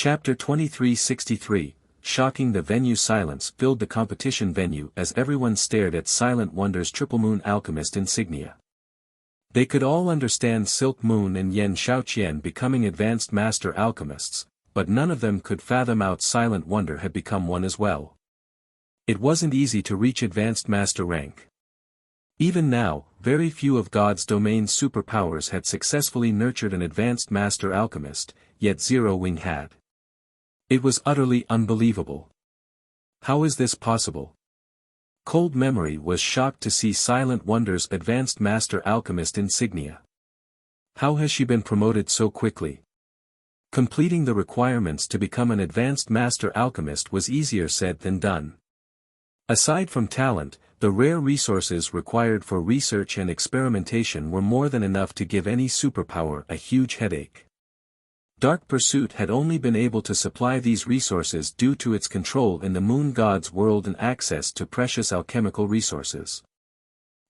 Chapter 2363, Shocking. The venue. Silence filled the competition venue as everyone stared at Silent Wonder's Triple Moon Alchemist insignia. They could all understand Silk Moon and Yen Xiaoqian becoming advanced master alchemists, but none of them could fathom how Silent Wonder had become one as well. It wasn't easy to reach advanced master rank. Even now, very few of God's domain's superpowers had successfully nurtured an advanced master alchemist, yet Zero Wing had. It was utterly unbelievable. How is this possible? Cold Memory was shocked to see Silent Wonder's advanced master alchemist insignia. How has she been promoted so quickly? Completing the requirements to become an advanced master alchemist was easier said than done. Aside from talent, the rare resources required for research and experimentation were more than enough to give any superpower a huge headache. Dark Pursuit had only been able to supply these resources due to its control in the Moon God's world and access to precious alchemical resources.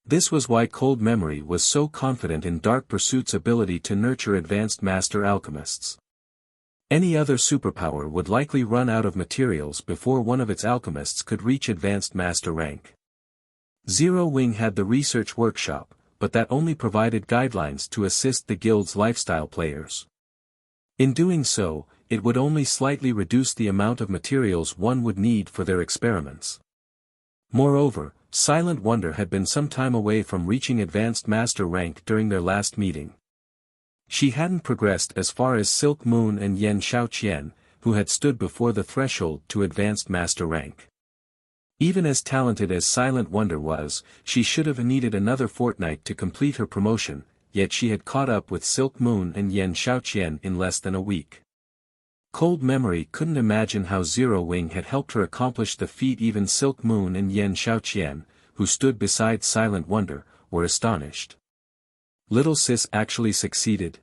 This was why Cold Memory was so confident in Dark Pursuit's ability to nurture advanced master alchemists. Any other superpower would likely run out of materials before one of its alchemists could reach advanced master rank. Zero Wing had the research workshop, but that only provided guidelines to assist the guild's lifestyle players. In doing so, it would only slightly reduce the amount of materials one would need for their experiments. Moreover, Silent Wonder had been some time away from reaching advanced master rank during their last meeting. She hadn't progressed as far as Silk Moon and Yen Xiaoqian, who had stood before the threshold to advanced master rank. Even as talented as Silent Wonder was, she should have needed another fortnight to complete her promotion, yet she had caught up with Silk Moon and Yen Xiaoqian in less than a week. Cold Memory couldn't imagine how Zero Wing had helped her accomplish the feat. Even Silk Moon and Yen Xiaoqian, who stood beside Silent Wonder, were astonished. Little sis actually succeeded?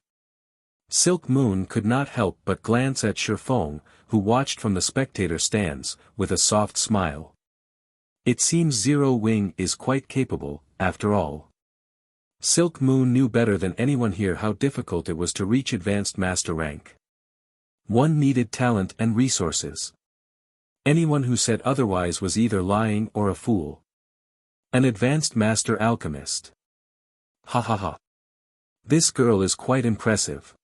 Silk Moon could not help but glance at Shifeng, who watched from the spectator stands, with a soft smile. It seems Zero Wing is quite capable, after all. Silk Moon knew better than anyone here how difficult it was to reach advanced master rank. One needed talent and resources. Anyone who said otherwise was either lying or a fool. An advanced master alchemist. Ha ha ha. This girl is quite impressive.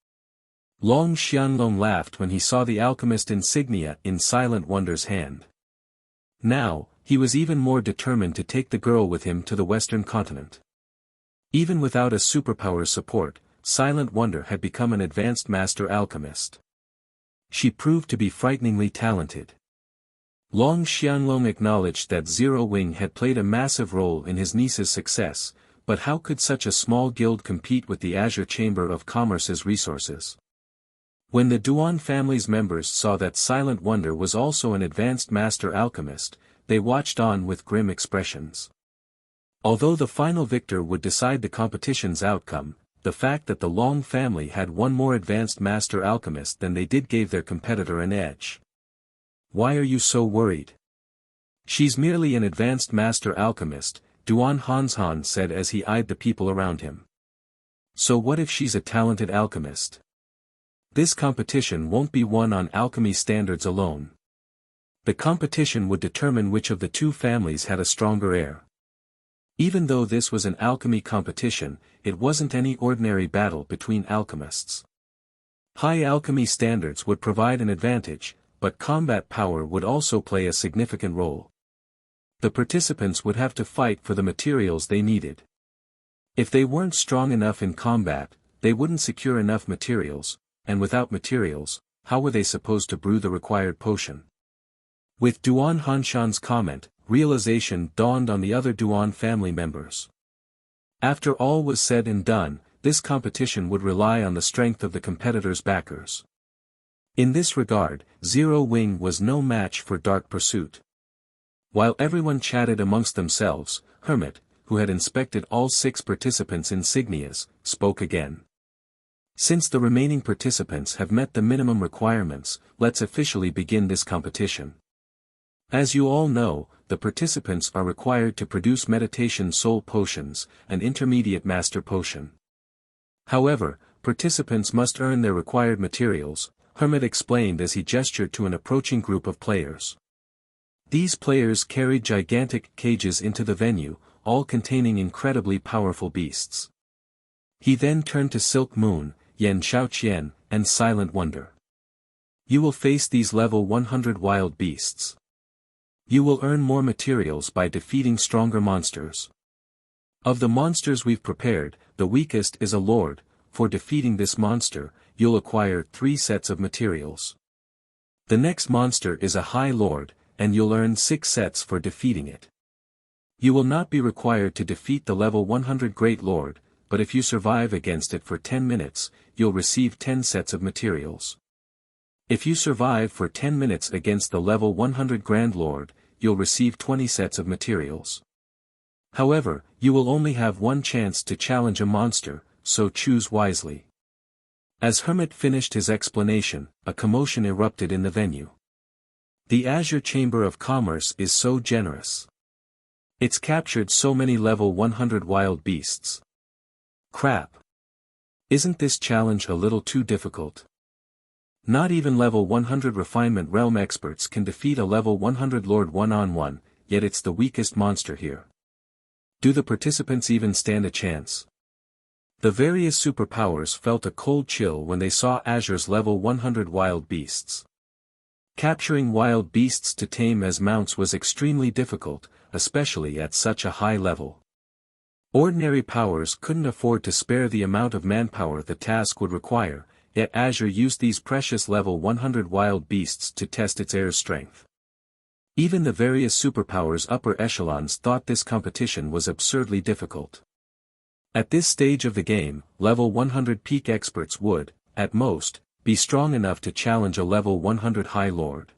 Long Xianlong laughed when he saw the alchemist insignia in Silent Wonder's hand. Now, he was even more determined to take the girl with him to the Western continent. Even without a superpower's support, Silent Wonder had become an advanced master alchemist. She proved to be frighteningly talented. Long Xianlong acknowledged that Zero Wing had played a massive role in his niece's success, but how could such a small guild compete with the Azure Chamber of Commerce's resources? When the Duan family's members saw that Silent Wonder was also an advanced master alchemist, they watched on with grim expressions. Although the final victor would decide the competition's outcome, the fact that the Long family had one more advanced master alchemist than they did gave their competitor an edge. Why are you so worried? She's merely an advanced master alchemist, Duan Hanshan said as he eyed the people around him. So what if she's a talented alchemist? This competition won't be won on alchemy standards alone. The competition would determine which of the two families had a stronger heir. Even though this was an alchemy competition, it wasn't any ordinary battle between alchemists. High alchemy standards would provide an advantage, but combat power would also play a significant role. The participants would have to fight for the materials they needed. If they weren't strong enough in combat, they wouldn't secure enough materials, and without materials, how were they supposed to brew the required potion? With Duan Hanshan's comment, realization dawned on the other Duan family members. After all was said and done, this competition would rely on the strength of the competitors' backers. In this regard, Zero Wing was no match for Dark Pursuit. While everyone chatted amongst themselves, Hermit, who had inspected all 6 participants' insignias, spoke again. Since the remaining participants have met the minimum requirements, let's officially begin this competition. As you all know, the participants are required to produce meditation soul potions, an intermediate master potion. However, participants must earn their required materials, Hermit explained as he gestured to an approaching group of players. These players carried gigantic cages into the venue, all containing incredibly powerful beasts. He then turned to Silk Moon, Yan Xiaoqian, and Silent Wonder. You will face these level 100 wild beasts. You will earn more materials by defeating stronger monsters. Of the monsters we've prepared, the weakest is a lord. For defeating this monster, you'll acquire 3 sets of materials. The next monster is a high lord, and you'll earn 6 sets for defeating it. You will not be required to defeat the level 100 Great Lord, but if you survive against it for 10 minutes, you'll receive 10 sets of materials. If you survive for 10 minutes against the level 100 Grand Lord, you'll receive 20 sets of materials. However, you will only have one chance to challenge a monster, so choose wisely. As Hermit finished his explanation, a commotion erupted in the venue. The Azure Chamber of Commerce is so generous. It's captured so many level 100 wild beasts. Crap. Isn't this challenge a little too difficult? Not even level 100 Refinement Realm experts can defeat a level 100 Lord one-on-one, yet it's the weakest monster here. Do the participants even stand a chance? The various superpowers felt a cold chill when they saw Azure's level 100 wild beasts. Capturing wild beasts to tame as mounts was extremely difficult, especially at such a high level. Ordinary powers couldn't afford to spare the amount of manpower the task would require, yet Azure used these precious level 100 wild beasts to test its heir's strength. Even the various superpowers upper echelons thought this competition was absurdly difficult. At this stage of the game, level 100 peak experts would, at most, be strong enough to challenge a level 100 High Lord.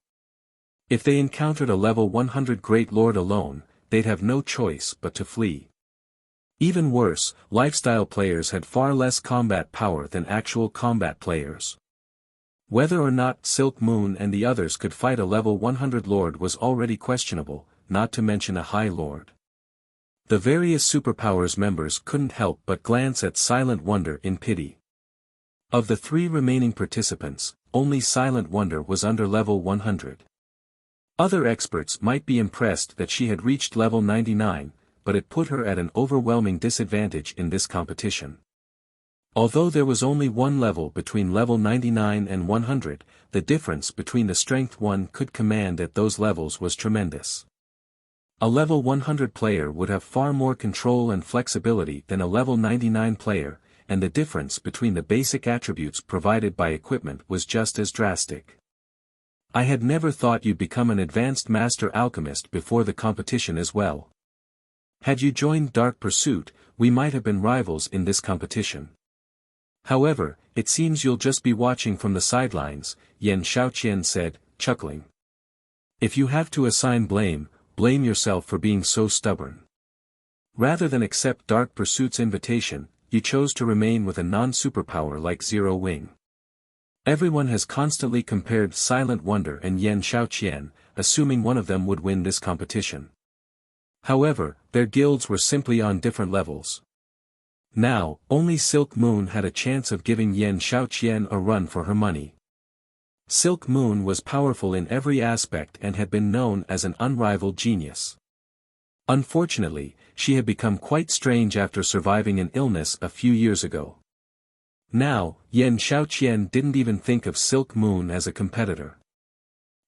If they encountered a level 100 Great Lord alone, they'd have no choice but to flee. Even worse, lifestyle players had far less combat power than actual combat players. Whether or not Silk Moon and the others could fight a level 100 Lord was already questionable, not to mention a High Lord. The various superpowers members couldn't help but glance at Silent Wonder in pity. Of the 3 remaining participants, only Silent Wonder was under level 100. Other experts might be impressed that she had reached level 99, but it put her at an overwhelming disadvantage in this competition. Although there was only one level between level 99 and 100, the difference between the strength one could command at those levels was tremendous. A level 100 player would have far more control and flexibility than a level 99 player, and the difference between the basic attributes provided by equipment was just as drastic. I had never thought you'd become an advanced master alchemist before the competition as well. Had you joined Dark Pursuit, we might have been rivals in this competition. However, it seems you'll just be watching from the sidelines, Yan Xiaoqian said, chuckling. If you have to assign blame, blame yourself for being so stubborn. Rather than accept Dark Pursuit's invitation, you chose to remain with a non-superpower like Zero Wing. Everyone has constantly compared Silent Wonder and Yan Xiaoqian, assuming one of them would win this competition. However, their guilds were simply on different levels. Now, only Silk Moon had a chance of giving Yan Xiaoqian a run for her money. Silk Moon was powerful in every aspect and had been known as an unrivaled genius. Unfortunately, she had become quite strange after surviving an illness a few years ago. Now, Yan Xiaoqian didn't even think of Silk Moon as a competitor.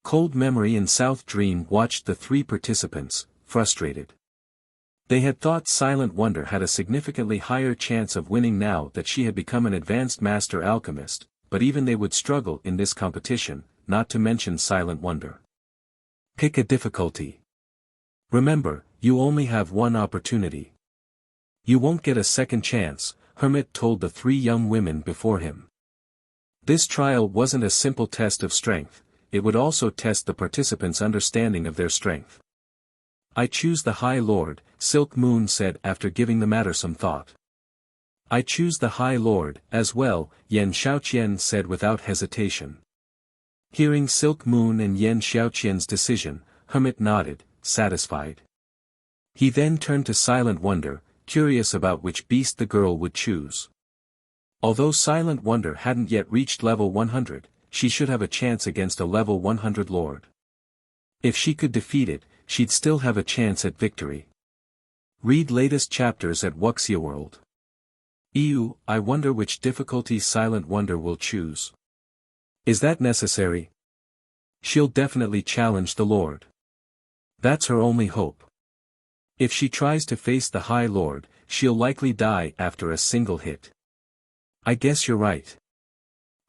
Cold Memory and South Dream watched the 3 participants, frustrated. They had thought Silent Wonder had a significantly higher chance of winning now that she had become an advanced master alchemist, but even they would struggle in this competition, not to mention Silent Wonder. Pick a difficulty. Remember, you only have one opportunity. You won't get a second chance, Hermit told the 3 young women before him. This trial wasn't a simple test of strength, it would also test the participants' understanding of their strength. I choose the High Lord, Silk Moon said after giving the matter some thought. I choose the High Lord, as well, Yan Xiaoqian said without hesitation. Hearing Silk Moon and Yan Xiaoqian's decision, Hermit nodded, satisfied. He then turned to Silent Wonder, curious about which beast the girl would choose. Although Silent Wonder hadn't yet reached level 100, she should have a chance against a level 100 lord. If she could defeat it, she'd still have a chance at victory. Read latest chapters at Wuxia World. Ew, I wonder which difficulty Silent Wonder will choose. Is that necessary? She'll definitely challenge the Lord. That's her only hope. If she tries to face the High Lord, she'll likely die after a single hit. I guess you're right.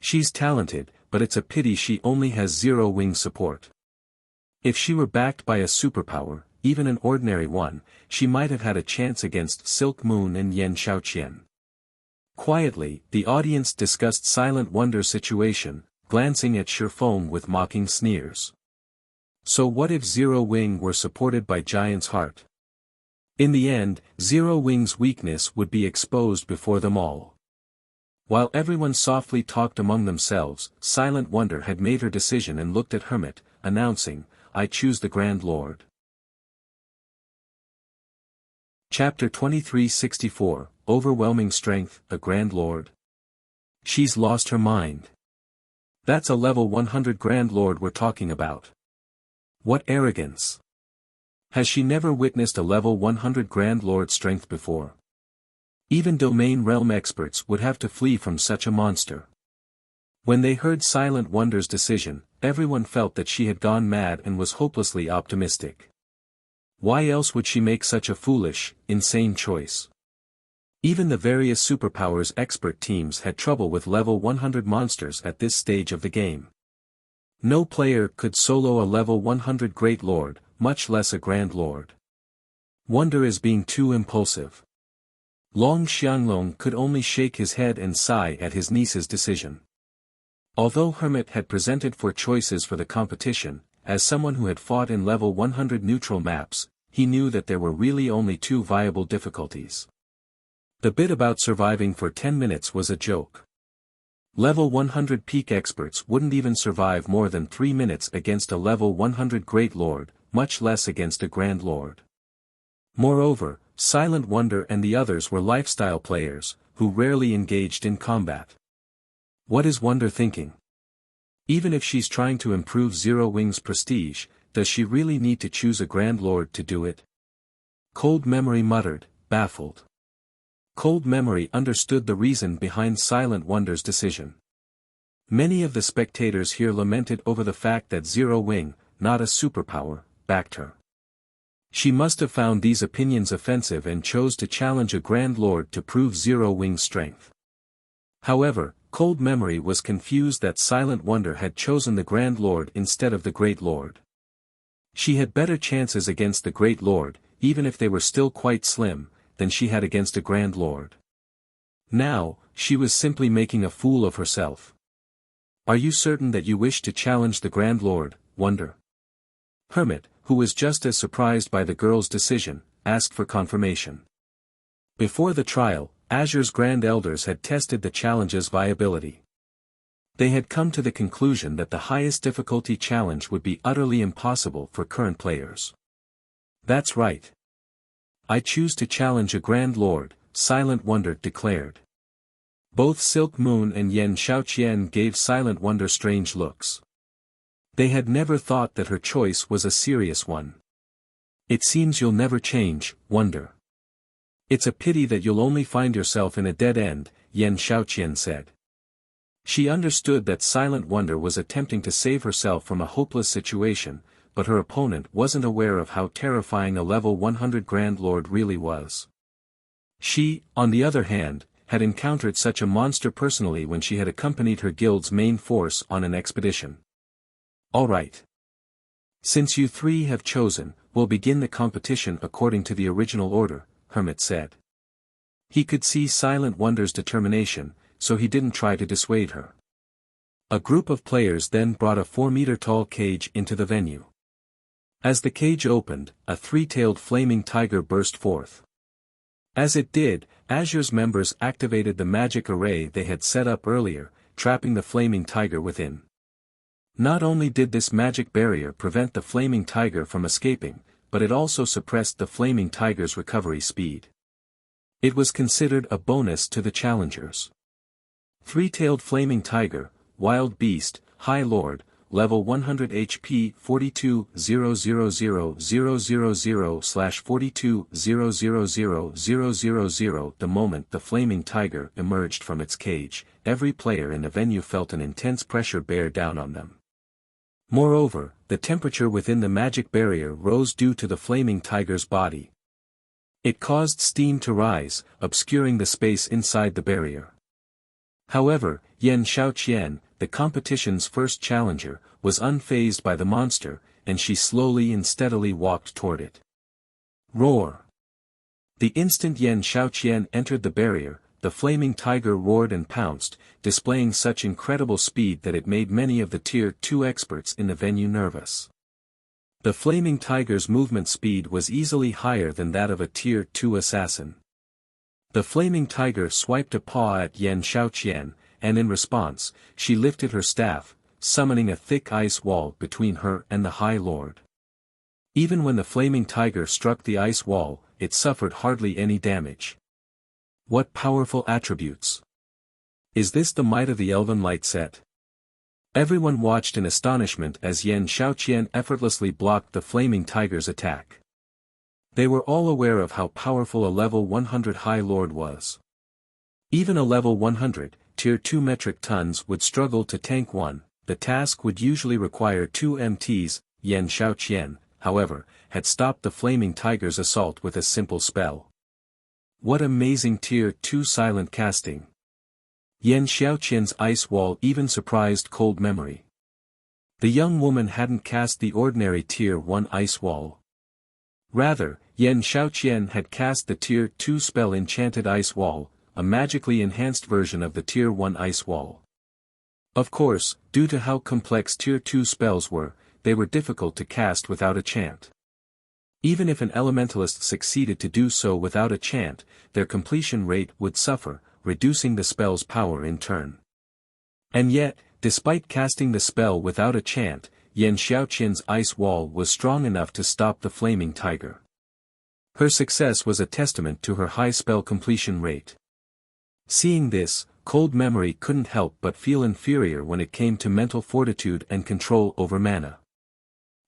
She's talented, but it's a pity she only has zero wing support. If she were backed by a superpower, even an ordinary one, she might have had a chance against Silk Moon and Yen Xiaoqian. Quietly, the audience discussed Silent Wonder's situation, glancing at Shifeng with mocking sneers. So what if Zero Wing were supported by Giant's Heart? In the end, Zero Wing's weakness would be exposed before them all. While everyone softly talked among themselves, Silent Wonder had made her decision and looked at Hermit, announcing, "I choose the Grand Lord." Chapter 2364, Overwhelming Strength, the Grand Lord. She's lost her mind. That's a level 100 Grand Lord we're talking about. What arrogance! Has she never witnessed a level 100 Grand Lord strength before? Even domain realm experts would have to flee from such a monster. When they heard Silent Wonder's decision, everyone felt that she had gone mad and was hopelessly optimistic. Why else would she make such a foolish, insane choice? Even the various superpowers expert teams had trouble with level 100 monsters at this stage of the game. No player could solo a level 100 Great Lord, much less a Grand Lord. Wonder is being too impulsive. Long Xianglong could only shake his head and sigh at his niece's decision. Although Hermit had presented four choices for the competition, as someone who had fought in level 100 neutral maps, he knew that there were really only two viable difficulties. The bit about surviving for 10 minutes was a joke. Level 100 peak experts wouldn't even survive more than 3 minutes against a level 100 Great Lord, much less against a Grand Lord. Moreover, Silent Wonder and the others were lifestyle players, who rarely engaged in combat. What is Wonder thinking? Even if she's trying to improve Zero Wing's prestige, does she really need to choose a Grand Lord to do it? Cold Memory muttered, baffled. Cold Memory understood the reason behind Silent Wonder's decision. Many of the spectators here lamented over the fact that Zero Wing, not a superpower, backed her. She must have found these opinions offensive and chose to challenge a Grand Lord to prove Zero Wing's strength. However, Cold Memory was confused that Silent Wonder had chosen the Grand Lord instead of the Great Lord. She had better chances against the Great Lord, even if they were still quite slim, than she had against a Grand Lord. Now, she was simply making a fool of herself. Are you certain that you wish to challenge the Grand Lord, Wonder? Hermit, who was just as surprised by the girl's decision, asked for confirmation. Before the trial, Azure's Grand Elders had tested the challenge's viability. They had come to the conclusion that the highest difficulty challenge would be utterly impossible for current players. That's right. I choose to challenge a Grand Lord, Silent Wonder declared. Both Silk Moon and Yen Xiaoqian gave Silent Wonder strange looks. They had never thought that her choice was a serious one. It seems you'll never change, Wonder. It's a pity that you'll only find yourself in a dead end, Yen Xiaoqian said. She understood that Silent Wonder was attempting to save herself from a hopeless situation, but her opponent wasn't aware of how terrifying a level 100 Grand Lord really was. She, on the other hand, had encountered such a monster personally when she had accompanied her guild's main force on an expedition. All right. Since you three have chosen, we'll begin the competition according to the original order, Hermit said. He could see Silent Wonder's determination, so he didn't try to dissuade her. A group of players then brought a 4-meter-tall cage into the venue. As the cage opened, a 3-tailed flaming tiger burst forth. As it did, Azure's members activated the magic array they had set up earlier, trapping the flaming tiger within. Not only did this magic barrier prevent the flaming tiger from escaping, but it also suppressed the flaming tiger's recovery speed. It was considered a bonus to the challengers. 3-tailed flaming tiger, wild beast, High Lord, level 100 HP 420000/42000000. The moment the flaming tiger emerged from its cage, every player in the venue felt an intense pressure bear down on them. Moreover, the temperature within the magic barrier rose due to the flaming tiger's body. It caused steam to rise, obscuring the space inside the barrier. However, Yan Xiaoqian, the competition's first challenger, was unfazed by the monster, and she slowly and steadily walked toward it. Roar! The instant Yan Xiaoqian entered the barrier, the flaming tiger roared and pounced, displaying such incredible speed that it made many of the Tier 2 experts in the venue nervous. The flaming tiger's movement speed was easily higher than that of a Tier 2 assassin. The flaming tiger swiped a paw at Yan Xiaoqian, and in response, she lifted her staff, summoning a thick ice wall between her and the High Lord. Even when the flaming tiger struck the ice wall, it suffered hardly any damage. What powerful attributes! Is this the might of the Elven Light set? Everyone watched in astonishment as Yan Xiaoqian effortlessly blocked the flaming tiger's attack. They were all aware of how powerful a level 100 High Lord was. Even a level 100, Tier 2 metric tons would struggle to tank one. The task would usually require 2 MTs. Yan Xiaoqian, however, had stopped the flaming tiger's assault with a simple spell. What amazing Tier 2 silent casting! Yan Xiaoqian's ice wall even surprised Cold Memory. The young woman hadn't cast the ordinary Tier 1 ice wall. Rather, Yan Xiaoqian had cast the Tier 2 spell Enchanted Ice Wall, a magically enhanced version of the Tier 1 ice wall. Of course, due to how complex Tier 2 spells were, they were difficult to cast without a chant. Even if an elementalist succeeded to do so without a chant, their completion rate would suffer, reducing the spell's power in turn. And yet, despite casting the spell without a chant, Yan Xiaoqian's ice wall was strong enough to stop the flaming tiger. Her success was a testament to her high spell completion rate. Seeing this, Cold Memory couldn't help but feel inferior when it came to mental fortitude and control over mana.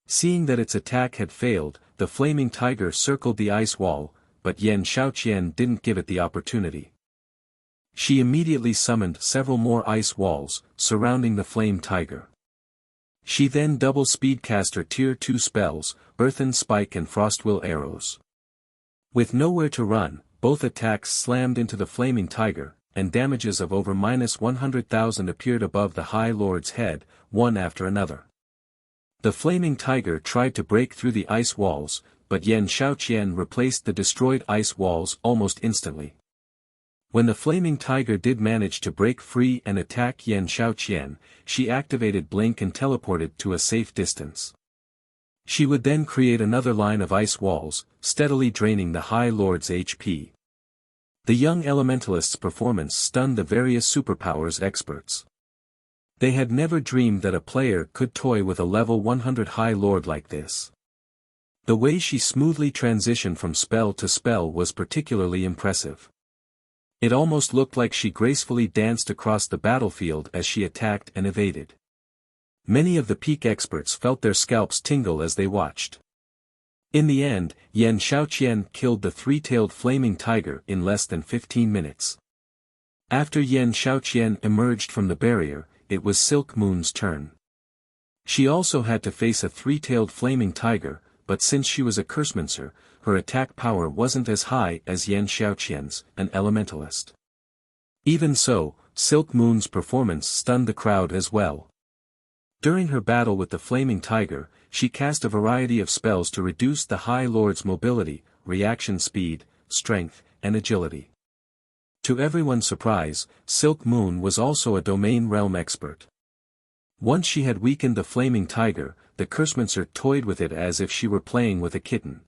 Seeing that its attack had failed, the flaming tiger circled the ice wall, but Yan Xiaoqian didn't give it the opportunity. She immediately summoned several more ice walls, surrounding the flame tiger. She then double speed cast her Tier 2 spells, Earthen Spike and Frostwill arrows. With nowhere to run, both attacks slammed into the flaming tiger, and damages of over -100,000 appeared above the High Lord's head, one after another. The flaming tiger tried to break through the ice walls, but Yan Xiaoqian replaced the destroyed ice walls almost instantly. When the flaming tiger did manage to break free and attack Yan Xiaoqian, she activated Blink and teleported to a safe distance. She would then create another line of ice walls, steadily draining the High Lord's HP. The young elementalist's performance stunned the various superpowers experts. They had never dreamed that a player could toy with a level 100 High Lord like this. The way she smoothly transitioned from spell to spell was particularly impressive. It almost looked like she gracefully danced across the battlefield as she attacked and evaded. Many of the peak experts felt their scalps tingle as they watched. In the end, Yan Xiaoqian killed the three-tailed flaming tiger in less than 15 minutes. After Yan Xiaoqian emerged from the barrier, it was Silk Moon's turn. She also had to face a three-tailed flaming tiger, but since she was a Cursemancer, her attack power wasn't as high as Yan Xiaoqian's, an elementalist. Even so, Silk Moon's performance stunned the crowd as well. During her battle with the flaming tiger, she cast a variety of spells to reduce the High Lord's mobility, reaction speed, strength, and agility. To everyone's surprise, Silk Moon was also a domain realm expert. Once she had weakened the flaming tiger, the Cursemancer toyed with it as if she were playing with a kitten.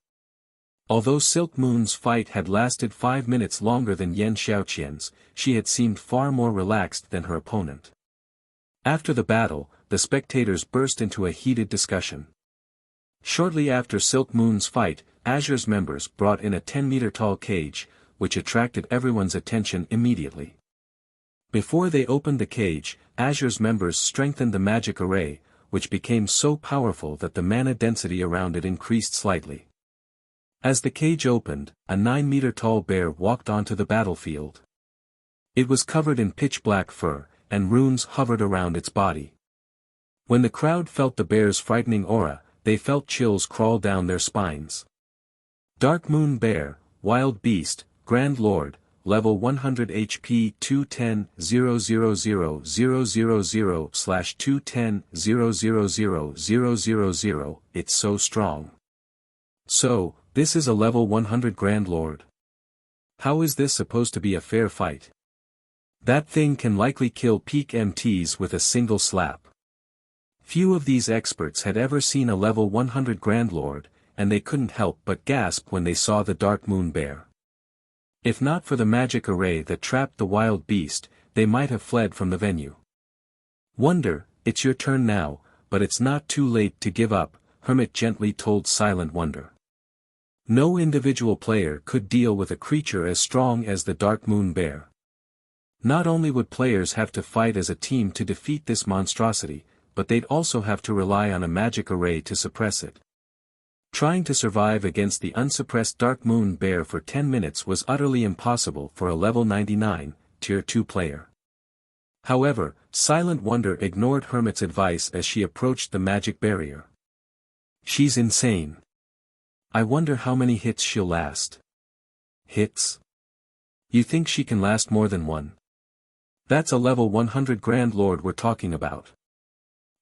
Although Silk Moon's fight had lasted 5 minutes longer than Yan Xiaoqian's, she had seemed far more relaxed than her opponent. After the battle, the spectators burst into a heated discussion. Shortly after Silk Moon's fight, Azure's members brought in a 10-meter tall cage, which attracted everyone's attention immediately. Before they opened the cage, Azure's members strengthened the magic array, which became so powerful that the mana density around it increased slightly. As the cage opened, a 9-meter-tall bear walked onto the battlefield. It was covered in pitch-black fur, and runes hovered around its body. When the crowd felt the bear's frightening aura, they felt chills crawl down their spines. Dark Moon Bear, Wild Beast, Grand Lord, Level 100 HP 210-000/210-000-000. It's so strong. So, this is a level 100 Grand Lord. How is this supposed to be a fair fight? That thing can likely kill peak MTs with a single slap. Few of these experts had ever seen a level 100 Grand Lord, and they couldn't help but gasp when they saw the Dark Moon Bear. If not for the magic array that trapped the wild beast, they might have fled from the venue. Wonder, it's your turn now, but it's not too late to give up, Hermit gently told Silent Wonder. No individual player could deal with a creature as strong as the Dark Moon Bear. Not only would players have to fight as a team to defeat this monstrosity, but they'd also have to rely on a magic array to suppress it. Trying to survive against the unsuppressed Dark Moon Bear for 10 minutes was utterly impossible for a level 99, Tier 2 player. However, Silent Wonder ignored Hermit's advice as she approached the magic barrier. She's insane. I wonder how many hits she'll last. Hits? You think she can last more than one? That's a level 100 Grand Lord we're talking about.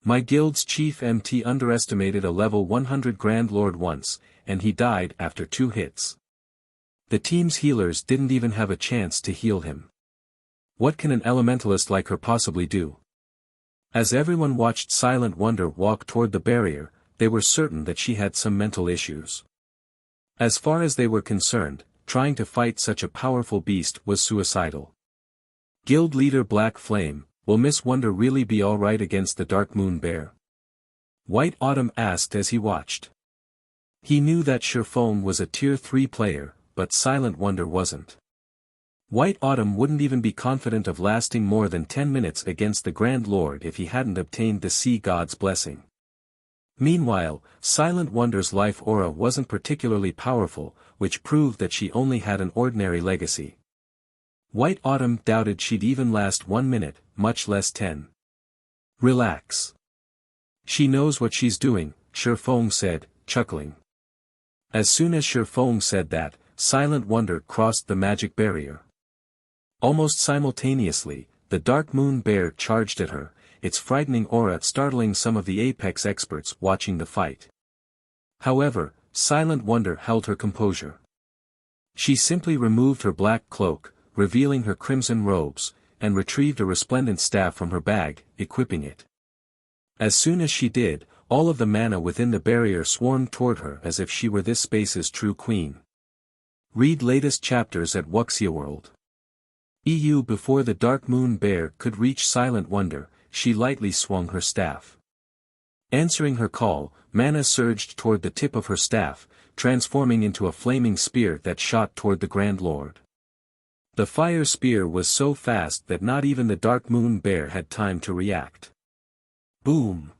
My guild's chief MT underestimated a level 100 Grand Lord once, and he died after 2 hits. The team's healers didn't even have a chance to heal him. What can an elementalist like her possibly do? As everyone watched Silent Wonder walk toward the barrier, they were certain that she had some mental issues. As far as they were concerned, trying to fight such a powerful beast was suicidal. Guild leader Black Flame, will Miss Wonder really be alright against the Dark Moon Bear? White Autumn asked as he watched. He knew that Sherfone was a Tier 3 player, but Silent Wonder wasn't. White Autumn wouldn't even be confident of lasting more than 10 minutes against the Grand Lord if he hadn't obtained the Sea God's blessing. Meanwhile, Silent Wonder's life aura wasn't particularly powerful, which proved that she only had an ordinary legacy. White Autumn doubted she'd even last 1 minute, much less 10. Relax. She knows what she's doing, Sherfone said, chuckling. As soon as Sherfone said that, Silent Wonder crossed the magic barrier. Almost simultaneously, the Dark Moon Bear charged at her, its frightening aura startling some of the Apex experts watching the fight. However, Silent Wonder held her composure. She simply removed her black cloak, revealing her crimson robes, and retrieved a resplendent staff from her bag, equipping it. As soon as she did, all of the mana within the barrier swarmed toward her as if she were this space's true queen. Read latest chapters at Wuxia World. EU. Before the Dark Moon Bear could reach Silent Wonder, she lightly swung her staff. Answering her call, mana surged toward the tip of her staff, transforming into a flaming spear that shot toward the Grand Lord. The fire spear was so fast that not even the Dark Moon Bear had time to react. Boom!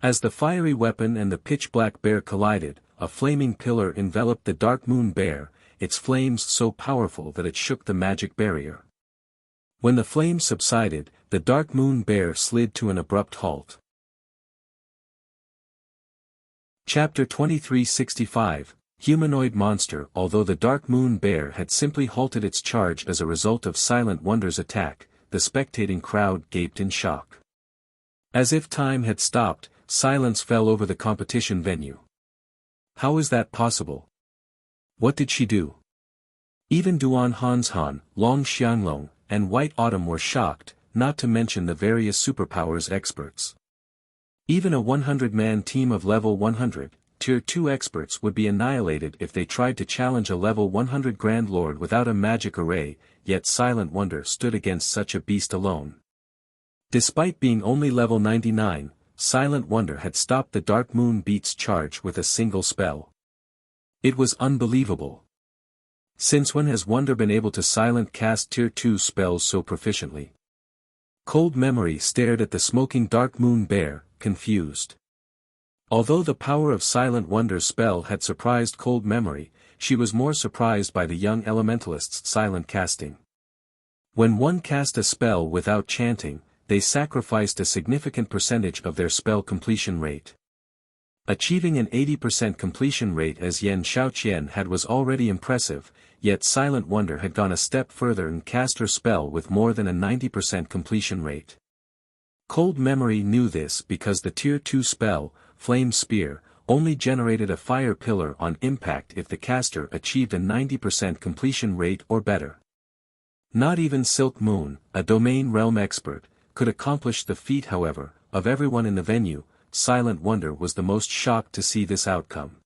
As the fiery weapon and the pitch-black bear collided, a flaming pillar enveloped the Dark Moon Bear, its flames so powerful that it shook the magic barrier. When the flames subsided, the Dark Moon Bear slid to an abrupt halt. Chapter 2365, Humanoid Monster. Although the Dark Moon Bear had simply halted its charge as a result of Silent Wonder's attack, the spectating crowd gaped in shock. As if time had stopped, silence fell over the competition venue. How is that possible? What did she do? Even Duan Hanshan, Long Xianglong, and White Autumn were shocked, not to mention the various superpowers experts. Even a 100-man team of level 100, Tier 2 experts would be annihilated if they tried to challenge a level 100 Grand Lord without a magic array, yet Silent Wonder stood against such a beast alone. Despite being only level 99, Silent Wonder had stopped the Dark Moon Beast's charge with a single spell. It was unbelievable. Since when has Wonder been able to silent cast Tier 2 spells so proficiently? Cold Memory stared at the smoking Dark Moon Bear, confused. Although the power of Silent Wonder's spell had surprised Cold Memory, she was more surprised by the young elementalist's silent casting. When one cast a spell without chanting, they sacrificed a significant percentage of their spell completion rate. Achieving an 80% completion rate as Yan Xiaoqian had was already impressive, yet Silent Wonder had gone a step further and cast her spell with more than a 90% completion rate. Cold Memory knew this because the Tier 2 spell, Flame Spear, only generated a fire pillar on impact if the caster achieved a 90% completion rate or better. Not even Silk Moon, a domain realm expert, could accomplish the feat. However, of everyone in the venue, Silent Wonder was the most shocked to see this outcome.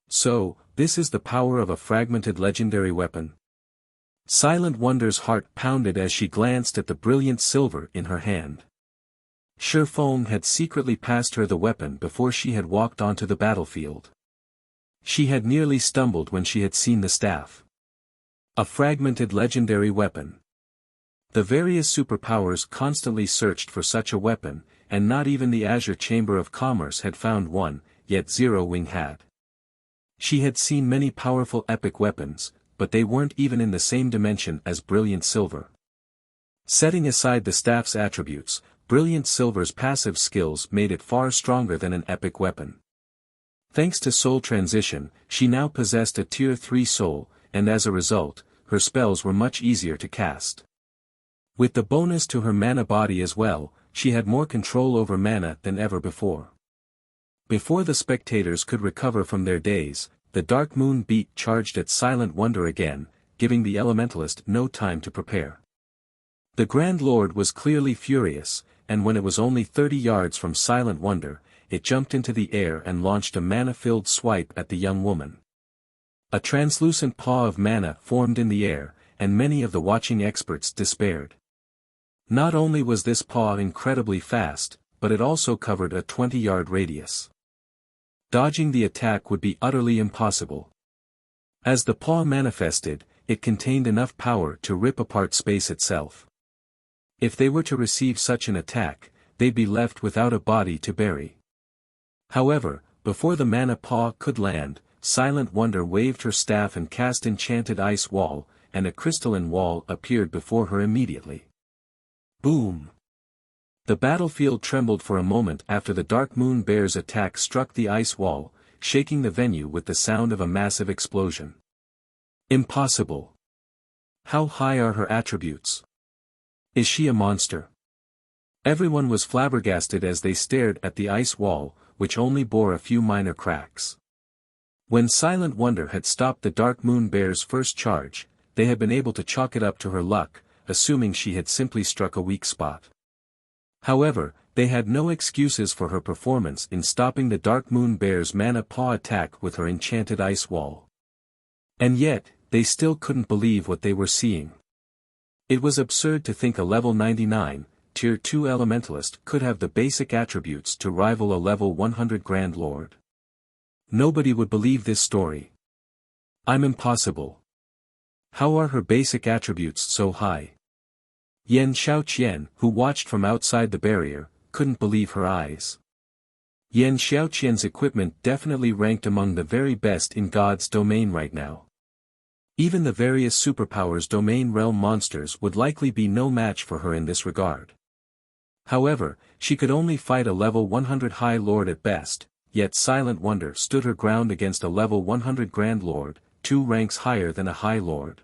So, this is the power of a fragmented legendary weapon? Silent Wonder's heart pounded as she glanced at the brilliant silver in her hand. Shifeng had secretly passed her the weapon before she had walked onto the battlefield. She had nearly stumbled when she had seen the staff. A fragmented legendary weapon. The various superpowers constantly searched for such a weapon, and not even the Azure Chamber of Commerce had found one, yet Zero Wing had. She had seen many powerful epic weapons, but they weren't even in the same dimension as Brilliant Silver. Setting aside the staff's attributes, Brilliant Silver's passive skills made it far stronger than an epic weapon. Thanks to soul transition, she now possessed a Tier 3 soul, and as a result, her spells were much easier to cast. With the bonus to her mana body as well, she had more control over mana than ever before. Before the spectators could recover from their daze, the Dark Moon Beat charged at Silent Wonder again, giving the elementalist no time to prepare. The Grand Lord was clearly furious, and when it was only 30 yards from Silent Wonder, it jumped into the air and launched a mana-filled swipe at the young woman. A translucent paw of mana formed in the air, and many of the watching experts despaired. Not only was this paw incredibly fast, but it also covered a 20-yard radius. Dodging the attack would be utterly impossible. As the paw manifested, it contained enough power to rip apart space itself. If they were to receive such an attack, they'd be left without a body to bury. However, before the mana paw could land, Silent Wonder waved her staff and cast Enchanted Ice Wall, and a crystalline wall appeared before her immediately. Boom! The battlefield trembled for a moment after the Dark Moon Bear's attack struck the ice wall, shaking the venue with the sound of a massive explosion. Impossible! How high are her attributes? Is she a monster? Everyone was flabbergasted as they stared at the ice wall, which only bore a few minor cracks. When Silent Wonder had stopped the Dark Moon Bear's first charge, they had been able to chalk it up to her luck, assuming she had simply struck a weak spot. However, they had no excuses for her performance in stopping the Dark Moon Bear's mana paw attack with her enchanted ice wall. And yet, they still couldn't believe what they were seeing. It was absurd to think a level 99, Tier 2 elementalist could have the basic attributes to rival a level 100 Grand Lord. Nobody would believe this story. I'm impossible. How are her basic attributes so high? Yan Xiaoqian, who watched from outside the barrier, couldn't believe her eyes. Yan Xiaoqian's equipment definitely ranked among the very best in God's domain right now. Even the various superpowers domain realm monsters would likely be no match for her in this regard. However, she could only fight a level 100 High Lord at best, yet Silent Wonder stood her ground against a level 100 Grand Lord, 2 ranks higher than a High Lord.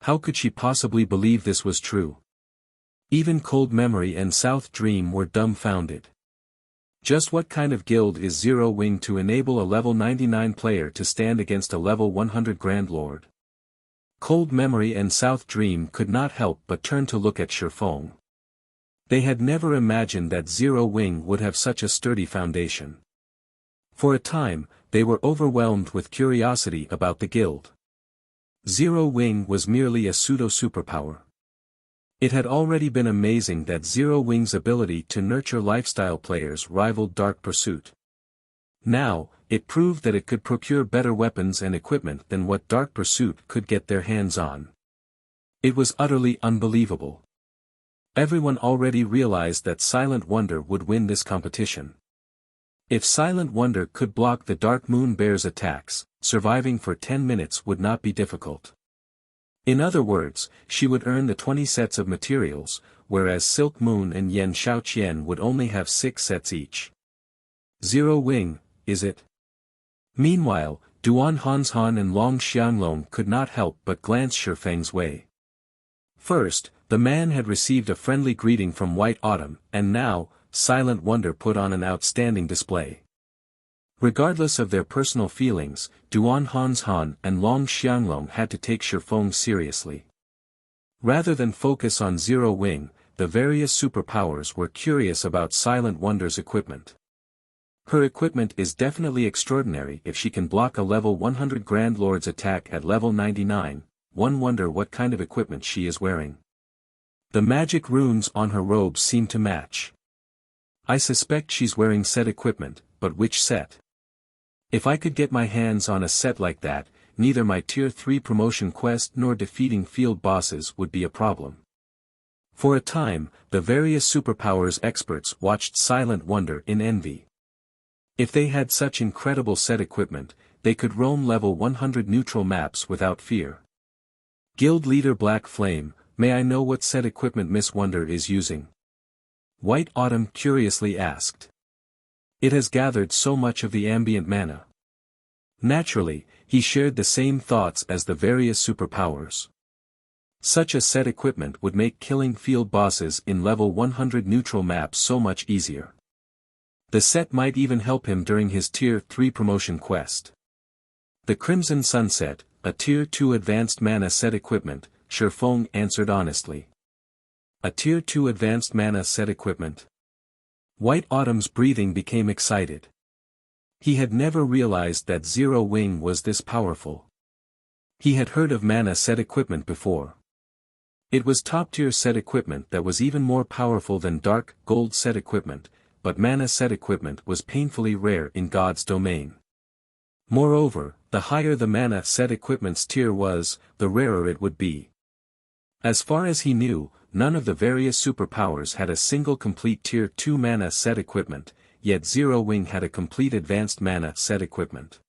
How could she possibly believe this was true? Even Cold Memory and South Dream were dumbfounded. Just what kind of guild is Zero Wing to enable a level 99 player to stand against a level 100 Grand Lord? Cold Memory and South Dream could not help but turn to look at Shifeng. They had never imagined that Zero Wing would have such a sturdy foundation. For a time, they were overwhelmed with curiosity about the guild. Zero Wing was merely a pseudo-superpower. It had already been amazing that Zero Wing's ability to nurture lifestyle players rivaled Dark Pursuit. Now, it proved that it could procure better weapons and equipment than what Dark Pursuit could get their hands on. It was utterly unbelievable. Everyone already realized that Silent Wonder would win this competition. If Silent Wonder could block the Dark Moon Bear's attacks, surviving for 10 minutes would not be difficult. In other words, she would earn the 20 sets of materials, whereas Silk Moon and Yen Xiaoqian would only have 6 sets each. Zero Wing, is it? Meanwhile, Duan Hanshan and Long Xianglong could not help but glance Shifeng's way. First, the man had received a friendly greeting from White Autumn, and now, Silent Wonder put on an outstanding display. Regardless of their personal feelings, Duan Hanshan and Long Xianglong had to take Shifeng seriously. Rather than focus on Zero Wing, the various superpowers were curious about Silent Wonder's equipment. Her equipment is definitely extraordinary if she can block a level 100 Grand Lord's attack at level 99, one wonder what kind of equipment she is wearing. The magic runes on her robes seem to match. I suspect she's wearing set equipment, but which set? If I could get my hands on a set like that, neither my Tier 3 promotion quest nor defeating field bosses would be a problem. For a time, the various superpowers experts watched Silent Wonder in envy. If they had such incredible set equipment, they could roam level 100 neutral maps without fear. Guild Leader Black Flame, may I know what set equipment Miss Wonder is using? White Autumn curiously asked. It has gathered so much of the ambient mana. Naturally, he shared the same thoughts as the various superpowers. Such a set equipment would make killing field bosses in level 100 neutral maps so much easier. The set might even help him during his Tier 3 promotion quest. The Crimson Sunset, a Tier 2 advanced mana set equipment, Shifeng answered honestly. A Tier 2 advanced mana set equipment? White Autumn's breathing became excited. He had never realized that Zero Wing was this powerful. He had heard of mana set equipment before. It was top-tier set equipment that was even more powerful than Dark Gold set equipment, but mana set equipment was painfully rare in God's domain. Moreover, the higher the mana set equipment's tier was, the rarer it would be. As far as he knew, none of the various superpowers had a single complete Tier 2 mana set equipment, yet Zero Wing had a complete advanced mana set equipment.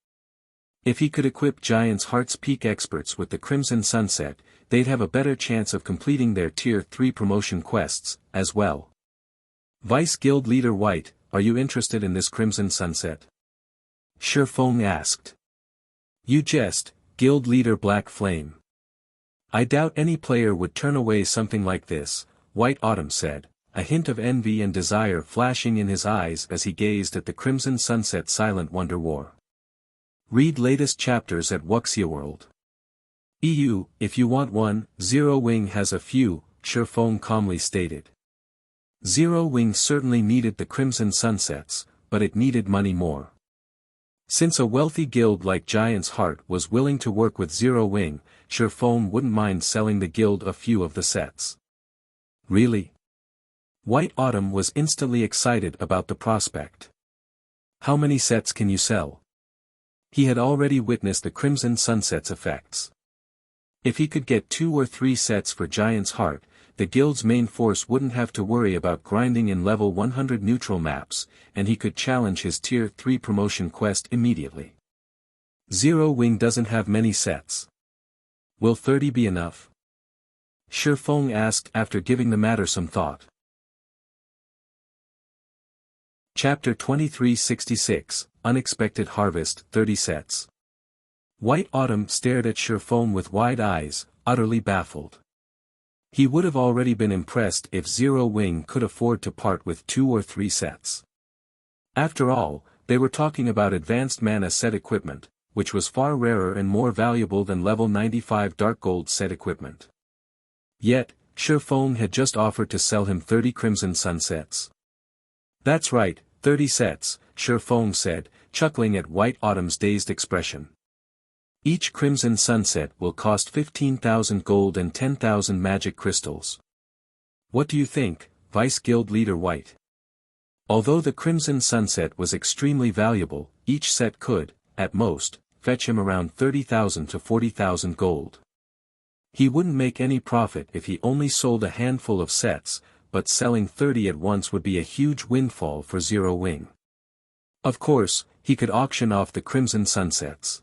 If he could equip Giant's Heart's Peak experts with the Crimson Sunset, they'd have a better chance of completing their Tier 3 promotion quests, as well. Vice Guild Leader White, are you interested in this Crimson Sunset? Shifeng asked. You jest, Guild Leader Black Flame. I doubt any player would turn away something like this, White Autumn said, a hint of envy and desire flashing in his eyes as he gazed at the Crimson Sunset Silent Wonder War. Read latest chapters at Wuxia World. EU, if you want one, Zero Wing has a few, Shifeng calmly stated. Zero Wing certainly needed the Crimson Sunsets, but it needed money more. Since a wealthy guild like Giant's Heart was willing to work with Zero Wing, Shifeng wouldn't mind selling the guild a few of the sets. Really? White Autumn was instantly excited about the prospect. How many sets can you sell? He had already witnessed the Crimson Sunset's effects. If he could get 2 or 3 sets for Giant's Heart, the guild's main force wouldn't have to worry about grinding in level 100 neutral maps, and he could challenge his Tier 3 promotion quest immediately. Zero Wing doesn't have many sets. Will 30 be enough? Shifeng asked after giving the matter some thought. Chapter 2366, Unexpected Harvest, 30 sets. White Autumn stared at Shifeng with wide eyes, utterly baffled. He would have already been impressed if Zero Wing could afford to part with 2 or 3 sets. After all, they were talking about advanced mana set equipment, which was far rarer and more valuable than level 95 Dark Gold set equipment. Yet, Shifeng had just offered to sell him 30 Crimson Sunsets. That's right, 30 sets, Shifeng said, chuckling at White Autumn's dazed expression. Each Crimson Sunset will cost 15,000 gold and 10,000 magic crystals. What do you think, Vice Guild Leader White? Although the Crimson Sunset was extremely valuable, each set could, at most, fetch him around 30,000 to 40,000 gold. He wouldn't make any profit if he only sold a handful of sets, but selling 30 at once would be a huge windfall for Zero Wing. Of course, he could auction off the Crimson Sunsets.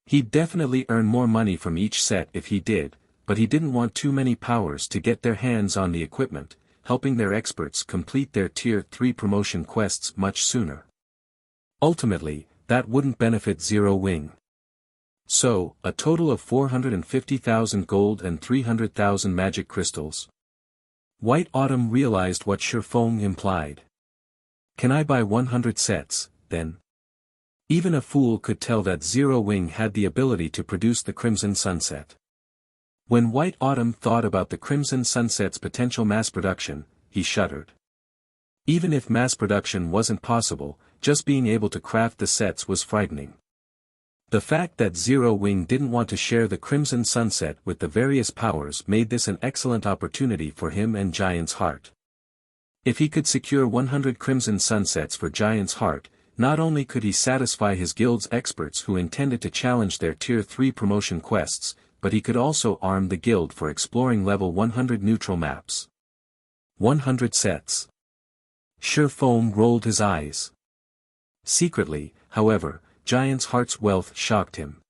He'd definitely earn more money from each set if he did, but he didn't want too many powers to get their hands on the equipment, helping their experts complete their Tier 3 promotion quests much sooner. Ultimately, that wouldn't benefit Zero Wing. So, a total of 450,000 gold and 300,000 magic crystals. White Autumn realized what Shifeng implied. Can I buy 100 sets, then? Even a fool could tell that Zero Wing had the ability to produce the Crimson Sunset. When White Autumn thought about the Crimson Sunset's potential mass production, he shuddered. Even if mass production wasn't possible, just being able to craft the sets was frightening. The fact that Zero Wing didn't want to share the Crimson Sunset with the various powers made this an excellent opportunity for him and Giant's Heart. If he could secure 100 Crimson Sunsets for Giant's Heart, not only could he satisfy his guild's experts who intended to challenge their Tier 3 promotion quests, but he could also arm the guild for exploring level 100 neutral maps. 100 sets. Shifeng rolled his eyes. Secretly, however, Giant's Heart's wealth shocked him.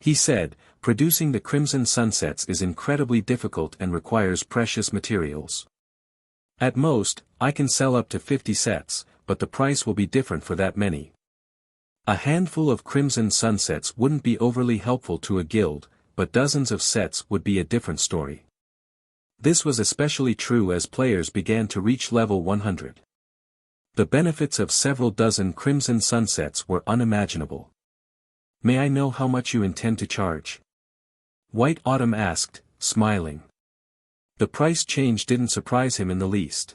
He said, producing the Crimson Sunsets is incredibly difficult and requires precious materials. At most, I can sell up to 50 sets, but the price will be different for that many. A handful of Crimson Sunsets wouldn't be overly helpful to a guild, but dozens of sets would be a different story. This was especially true as players began to reach level 100. The benefits of several dozen Crimson Sunsets were unimaginable. May I know how much you intend to charge? White Autumn asked, smiling. The price change didn't surprise him in the least.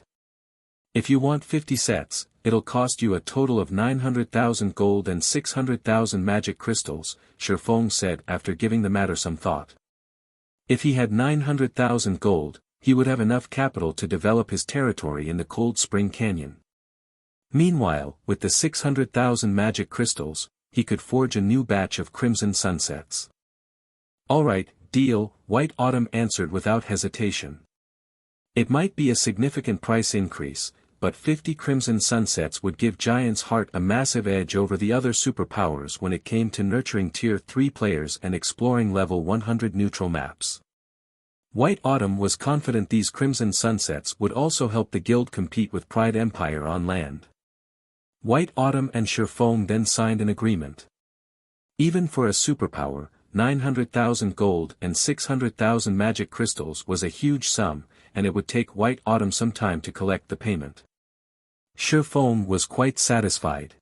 If you want 50 sets, it'll cost you a total of 900,000 gold and 600,000 magic crystals, Shifeng said after giving the matter some thought. If he had 900,000 gold, he would have enough capital to develop his territory in the Cold Spring Canyon. Meanwhile, with the 600,000 magic crystals, he could forge a new batch of Crimson Sunsets. All right, deal, White Autumn answered without hesitation. It might be a significant price increase, but 50 Crimson Sunsets would give Giant's Heart a massive edge over the other superpowers when it came to nurturing Tier 3 players and exploring level 100 neutral maps. White Autumn was confident these Crimson Sunsets would also help the guild compete with Pride Empire on land. White Autumn and Shifeng then signed an agreement. Even for a superpower, 900,000 gold and 600,000 magic crystals was a huge sum, and it would take White Autumn some time to collect the payment. Shifeng was quite satisfied.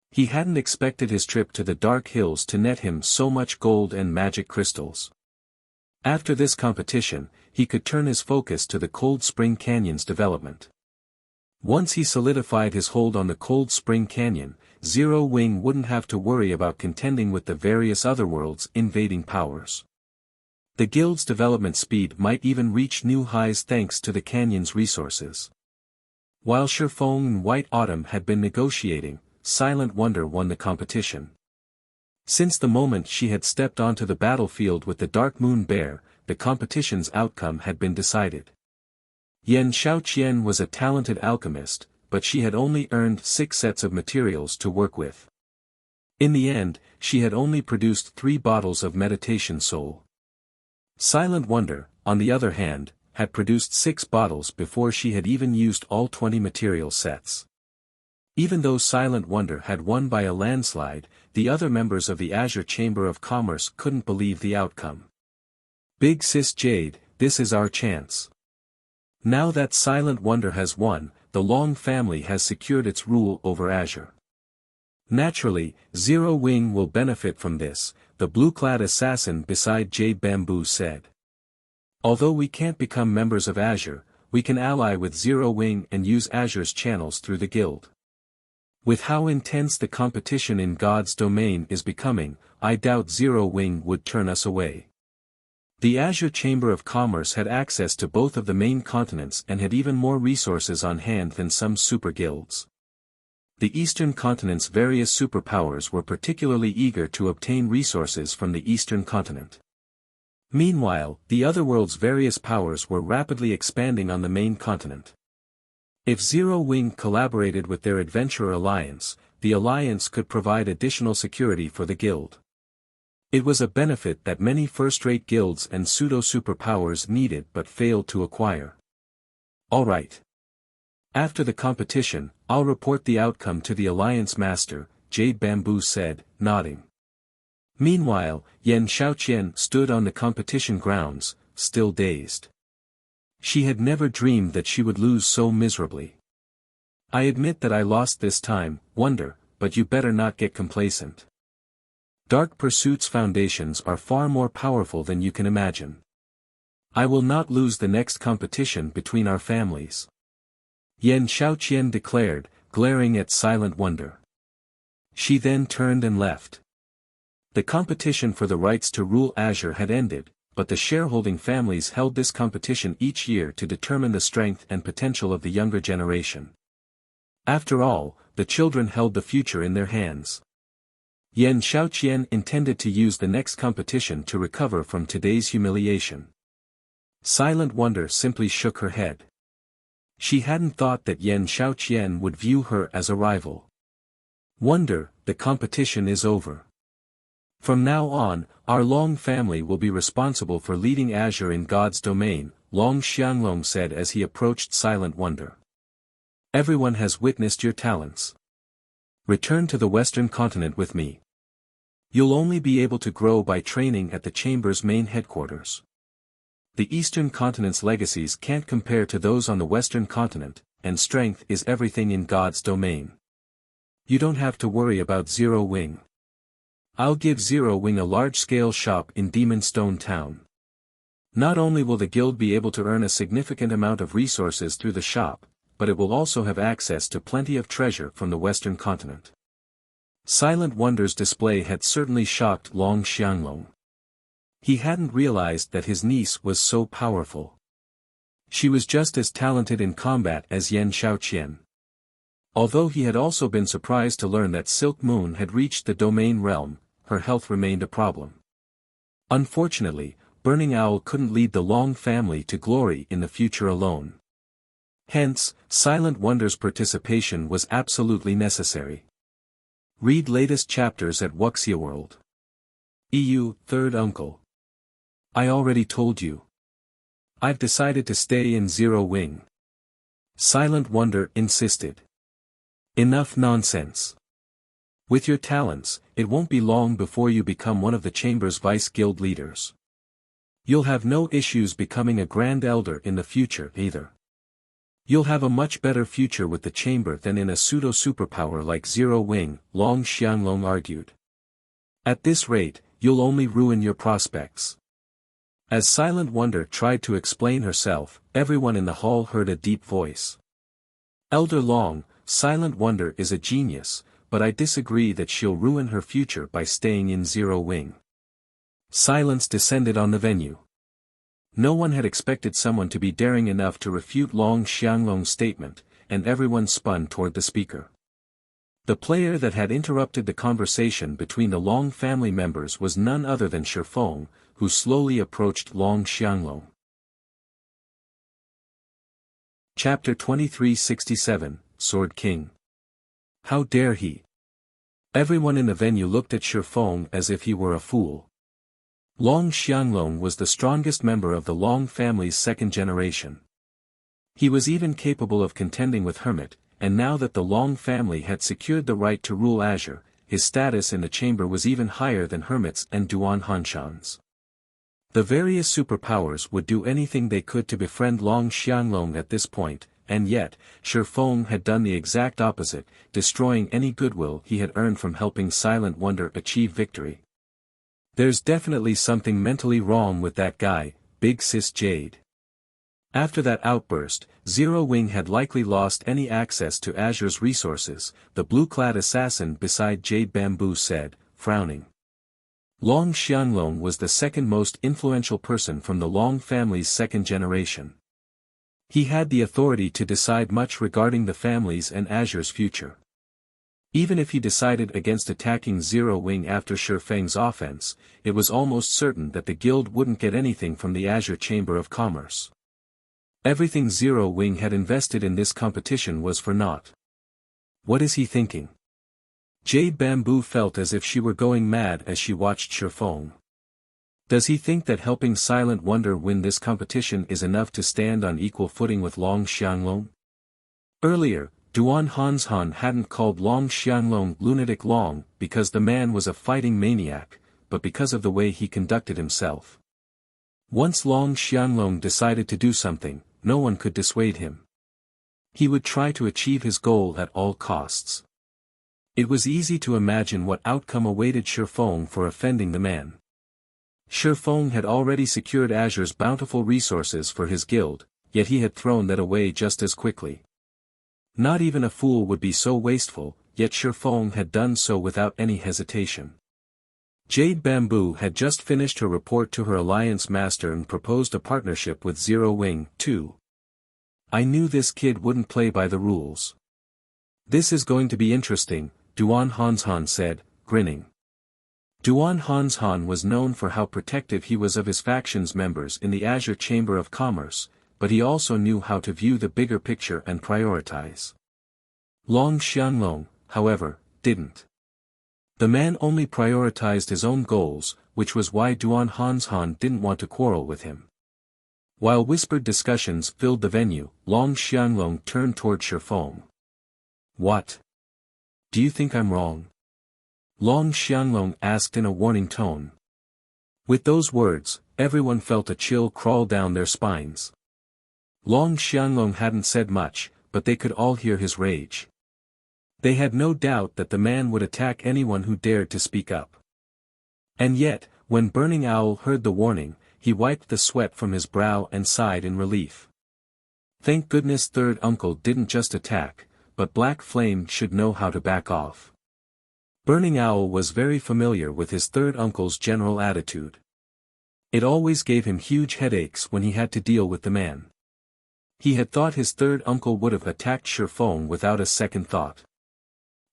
He hadn't expected his trip to the Dark Hills to net him so much gold and magic crystals. After this competition, he could turn his focus to the Cold Spring Canyon's development. Once he solidified his hold on the Cold Spring Canyon, Zero Wing wouldn't have to worry about contending with the various otherworld's invading powers. The guild's development speed might even reach new highs thanks to the canyon's resources. While Shifeng and White Autumn had been negotiating, Silent Wonder won the competition. Since the moment she had stepped onto the battlefield with the Dark Moon Bear, the competition's outcome had been decided. Yan Xiaoqian was a talented alchemist, but she had only earned 6 sets of materials to work with. In the end, she had only produced 3 bottles of meditation soul. Silent Wonder, on the other hand, had produced 6 bottles before she had even used all 20 material sets. Even though Silent Wonder had won by a landslide, the other members of the Azure Chamber of Commerce couldn't believe the outcome. Big Sis Jade, this is our chance. Now that Silent Wonder has won, the Long family has secured its rule over Azure. Naturally, Zero Wing will benefit from this, the blue-clad assassin beside Jade Bamboo said. Although we can't become members of Azure, we can ally with Zero Wing and use Azure's channels through the guild. With how intense the competition in God's domain is becoming, I doubt Zero Wing would turn us away. The Azure Chamber of Commerce had access to both of the main continents and had even more resources on hand than some super guilds. The Eastern continent's various superpowers were particularly eager to obtain resources from the Eastern continent. Meanwhile, the other world's various powers were rapidly expanding on the main continent. If Zero Wing collaborated with their Adventurer Alliance, the alliance could provide additional security for the guild. It was a benefit that many first-rate guilds and pseudo-superpowers needed but failed to acquire. All right. After the competition, I'll report the outcome to the Alliance Master, Jade Bamboo said, nodding. Meanwhile, Yan Xiaoqian stood on the competition grounds, still dazed. She had never dreamed that she would lose so miserably. I admit that I lost this time, Wonder, but you better not get complacent. Dark Pursuit's foundations are far more powerful than you can imagine. I will not lose the next competition between our families. Yan Xiaoqian declared, glaring at Silent Wonder. She then turned and left. The competition for the rights to rule Azure had ended, but the shareholding families held this competition each year to determine the strength and potential of the younger generation. After all, the children held the future in their hands. Yan Xiaoqian intended to use the next competition to recover from today's humiliation. Silent Wonder simply shook her head. She hadn't thought that Yan Xiaoqian would view her as a rival. Wonder, the competition is over. From now on, our Long family will be responsible for leading Azure in God's domain, Long Xianglong said as he approached Silent Wonder. Everyone has witnessed your talents. Return to the Western continent with me. You'll only be able to grow by training at the Chamber's main headquarters. The Eastern continent's legacies can't compare to those on the Western continent, and strength is everything in God's domain. You don't have to worry about Zero Wing. I'll give Zero Wing a large-scale shop in Demon Stone Town. Not only will the guild be able to earn a significant amount of resources through the shop, but it will also have access to plenty of treasure from the Western continent. Silent Wonder's display had certainly shocked Long Xianglong. He hadn't realized that his niece was so powerful. She was just as talented in combat as Yan Xiaoqian. Although he had also been surprised to learn that Silk Moon had reached the domain realm, her health remained a problem. Unfortunately, Burning Owl couldn't lead the Long family to glory in the future alone. Hence, Silent Wonder's participation was absolutely necessary. Read latest chapters at Wuxia World. EU, Third Uncle. I already told you. I've decided to stay in Zero Wing. Silent Wonder insisted. Enough nonsense. With your talents, it won't be long before you become one of the Chamber's vice guild leaders. You'll have no issues becoming a Grand Elder in the future either. You'll have a much better future with the Chamber than in a pseudo-superpower like Zero Wing, Long Xianglong argued. At this rate, you'll only ruin your prospects. As Silent Wonder tried to explain herself, everyone in the hall heard a deep voice. Elder Long, Silent Wonder is a genius, but I disagree that she'll ruin her future by staying in Zero Wing. Silence descended on the venue. No one had expected someone to be daring enough to refute Long Xianglong's statement, and everyone spun toward the speaker. The player that had interrupted the conversation between the Long family members was none other than Shifeng, who slowly approached Long Xianglong. Chapter 2367, Sword King. How dare he? Everyone in the venue looked at Shifeng as if he were a fool. Long Xianglong was the strongest member of the Long family's second generation. He was even capable of contending with Hermit, and now that the Long family had secured the right to rule Azure, his status in the chamber was even higher than Hermit's and Duan Hanshan's. The various superpowers would do anything they could to befriend Long Xianglong at this point, and yet, Shifeng had done the exact opposite, destroying any goodwill he had earned from helping Silent Wonder achieve victory. There's definitely something mentally wrong with that guy, Big Sis Jade. After that outburst, Zero Wing had likely lost any access to Azure's resources, the blue-clad assassin beside Jade Bamboo said, frowning. Long Xianglong was the second most influential person from the Long family's second generation. He had the authority to decide much regarding the family's and Azure's future. Even if he decided against attacking Zero Wing after Shi Feng's offense, it was almost certain that the guild wouldn't get anything from the Azure Chamber of Commerce. Everything Zero Wing had invested in this competition was for naught. What is he thinking? Jade Bamboo felt as if she were going mad as she watched Shi Feng. Does he think that helping Silent Wonder win this competition is enough to stand on equal footing with Long Xianglong? Earlier, Duan Hanshan hadn't called Long Xianglong Lunatic Long because the man was a fighting maniac, but because of the way he conducted himself. Once Long Xianglong decided to do something, no one could dissuade him. He would try to achieve his goal at all costs. It was easy to imagine what outcome awaited Shi Feng for offending the man. Shi Feng had already secured Azure's bountiful resources for his guild, yet he had thrown that away just as quickly. Not even a fool would be so wasteful, yet Shi Feng had done so without any hesitation. Jade Bamboo had just finished her report to her alliance master and proposed a partnership with Zero Wing, too. I knew this kid wouldn't play by the rules. This is going to be interesting, Duan Hanshan said, grinning. Duan Hanshan was known for how protective he was of his faction's members in the Azure Chamber of Commerce, but he also knew how to view the bigger picture and prioritize. Long Xianglong, however, didn't. The man only prioritized his own goals, which was why Duan Hanshan didn't want to quarrel with him. While whispered discussions filled the venue, Long Xianglong turned toward Shi Feng. What? Do you think I'm wrong? Long Xianglong asked in a warning tone. With those words, everyone felt a chill crawl down their spines. Long Xianglong hadn't said much, but they could all hear his rage. They had no doubt that the man would attack anyone who dared to speak up. And yet, when Burning Owl heard the warning, he wiped the sweat from his brow and sighed in relief. Thank goodness Third Uncle didn't just attack, but Black Flame should know how to back off. Burning Owl was very familiar with his third uncle's general attitude. It always gave him huge headaches when he had to deal with the man. He had thought his third uncle would have attacked Shi Feng without a second thought.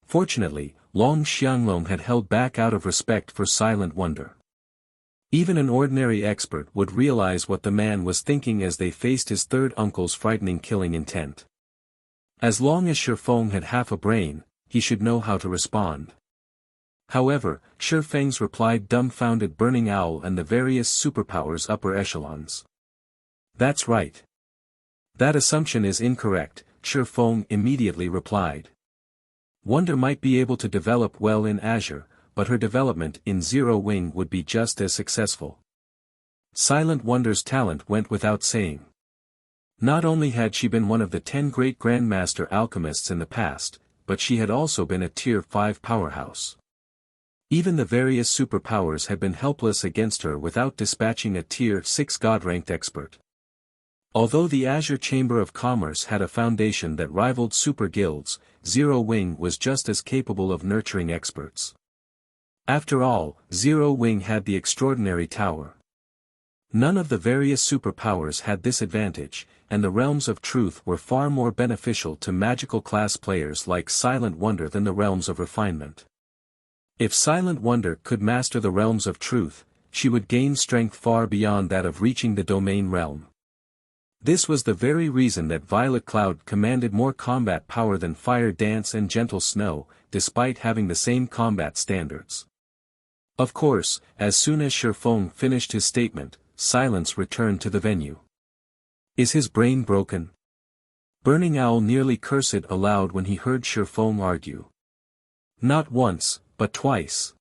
Fortunately, Long Xianglong had held back out of respect for Silent Wonder. Even an ordinary expert would realize what the man was thinking as they faced his third uncle's frightening killing intent. As long as Shi Feng had half a brain, he should know how to respond. However, Shi Feng's reply dumbfounded Burning Owl and the various superpowers upper echelons. That's right. That assumption is incorrect, Shi Feng immediately replied. Wonder might be able to develop well in Azure, but her development in Zero Wing would be just as successful. Silent Wonder's talent went without saying. Not only had she been one of the 10 great Grandmaster alchemists in the past, but she had also been a Tier 5 powerhouse. Even the various superpowers had been helpless against her without dispatching a Tier 6 God-ranked expert. Although the Azure Chamber of Commerce had a foundation that rivaled super guilds, Zero Wing was just as capable of nurturing experts. After all, Zero Wing had the extraordinary tower. None of the various superpowers had this advantage, and the realms of truth were far more beneficial to magical class players like Silent Wonder than the realms of refinement. If Silent Wonder could master the realms of truth, she would gain strength far beyond that of reaching the domain realm. This was the very reason that Violet Cloud commanded more combat power than Fire Dance and Gentle Snow, despite having the same combat standards. Of course, as soon as Shi Feng finished his statement, silence returned to the venue. Is his brain broken? Burning Owl nearly cursed aloud when he heard Shi Feng argue. Not once, but twice.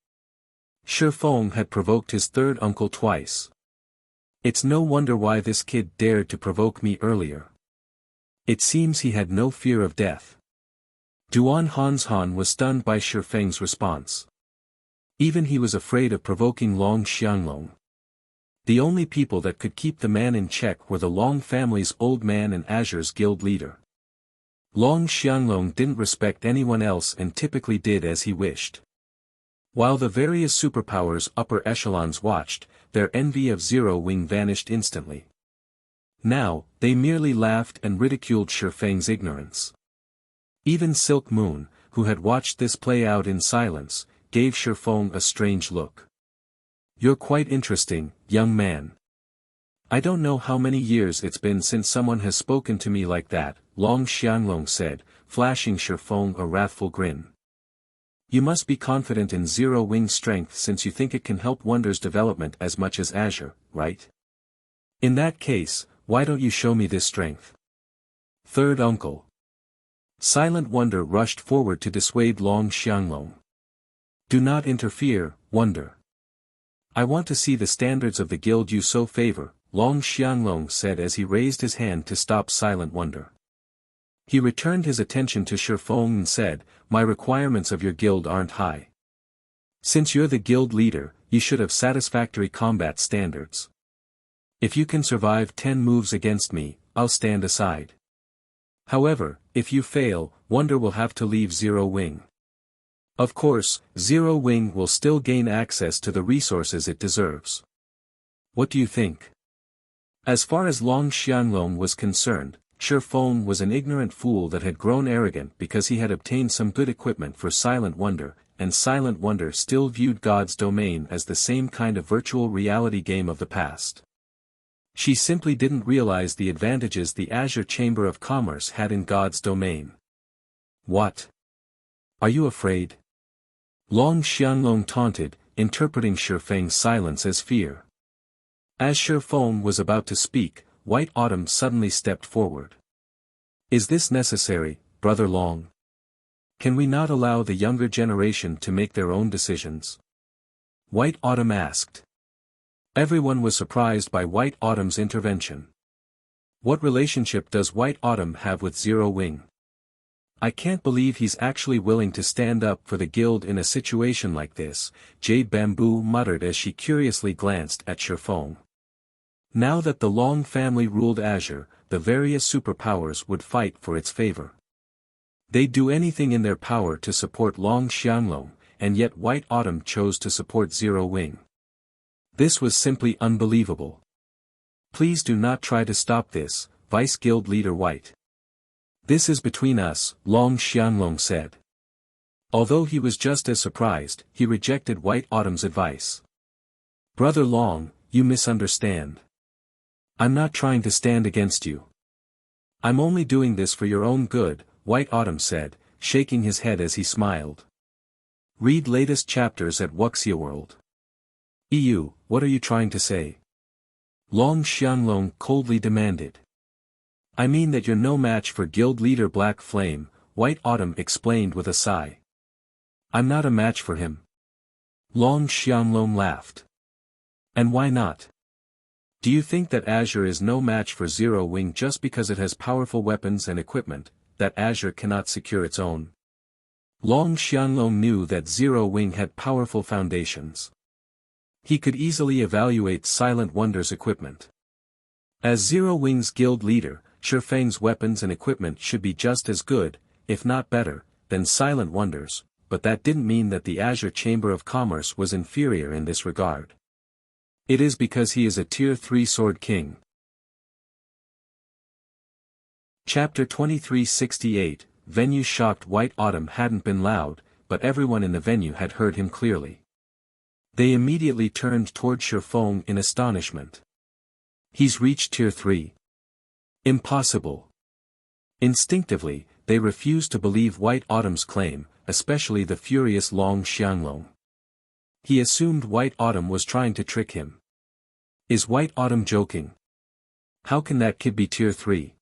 Shi Feng had provoked his third uncle twice. It's no wonder why this kid dared to provoke me earlier. It seems he had no fear of death. Duan Hanshan was stunned by Shi Feng's response. Even he was afraid of provoking Long Xianglong. The only people that could keep the man in check were the Long family's old man and Azure's guild leader. Long Xianglong didn't respect anyone else and typically did as he wished. While the various superpowers' upper echelons watched, their envy of Zero Wing vanished instantly. Now, they merely laughed and ridiculed Shifeng's ignorance. Even Silk Moon, who had watched this play out in silence, gave Shifeng a strange look. "You're quite interesting, young man. I don't know how many years it's been since someone has spoken to me like that," Long Xianglong said, flashing Shifeng a wrathful grin. "You must be confident in Zero Wing's strength since you think it can help Wonder's development as much as Azure, right? In that case, why don't you show me this strength?" Third uncle. Silent Wonder rushed forward to dissuade Long Xianglong. "Do not interfere, Wonder. I want to see the standards of the guild you so favor," Long Xianglong said as he raised his hand to stop Silent Wonder. He returned his attention to Shifeng and said, "My requirements of your guild aren't high. Since you're the guild leader, you should have satisfactory combat standards. If you can survive 10 moves against me, I'll stand aside. However, if you fail, Wonder will have to leave Zero Wing. Of course, Zero Wing will still gain access to the resources it deserves. What do you think?" As far as Long Xianglong was concerned, Shifeng was an ignorant fool that had grown arrogant because he had obtained some good equipment for Silent Wonder, and Silent Wonder still viewed God's Domain as the same kind of virtual reality game of the past. She simply didn't realize the advantages the Azure Chamber of Commerce had in God's Domain. "What? Are you afraid?" Long Xianglong taunted, interpreting Shifeng's silence as fear. As Shifeng was about to speak, White Autumn suddenly stepped forward. "Is this necessary, Brother Long? Can we not allow the younger generation to make their own decisions?" White Autumn asked. Everyone was surprised by White Autumn's intervention. "What relationship does White Autumn have with Zero Wing? I can't believe he's actually willing to stand up for the guild in a situation like this," Jade Bamboo muttered as she curiously glanced at Shifeng. Now that the Long family ruled Azure, the various superpowers would fight for its favor. They'd do anything in their power to support Long Xianglong, and yet White Autumn chose to support Zero Wing. This was simply unbelievable. "Please do not try to stop this, Vice Guild Leader White. This is between us," Long Xianglong said. Although he was just as surprised, he rejected White Autumn's advice. "Brother Long, you misunderstand. I'm not trying to stand against you. I'm only doing this for your own good," White Autumn said, shaking his head as he smiled. Read latest chapters at Wuxia World. "EU, what are you trying to say?" Long Xianglong coldly demanded. "I mean that you're no match for Guild Leader Black Flame," White Autumn explained with a sigh. "I'm not a match for him." Long Xianglong laughed. "And why not? Do you think that Azure is no match for Zero Wing just because it has powerful weapons and equipment, that Azure cannot secure its own?" Long Xianglong knew that Zero Wing had powerful foundations. He could easily evaluate Silent Wonder's equipment. As Zero Wing's guild leader, Shifeng's weapons and equipment should be just as good, if not better, than Silent Wonder's, but that didn't mean that the Azure Chamber of Commerce was inferior in this regard. It is because he is a Tier 3 Sword King. Chapter 2368, Venue shocked White Autumn hadn't been loud, but everyone in the venue had heard him clearly. They immediately turned toward Shifeng in astonishment. "He's reached Tier 3. Impossible." Instinctively, they refused to believe White Autumn's claim, especially the furious Long Xianglong. He assumed White Autumn was trying to trick him. Is White Autumn joking? How can that kid be Tier 3?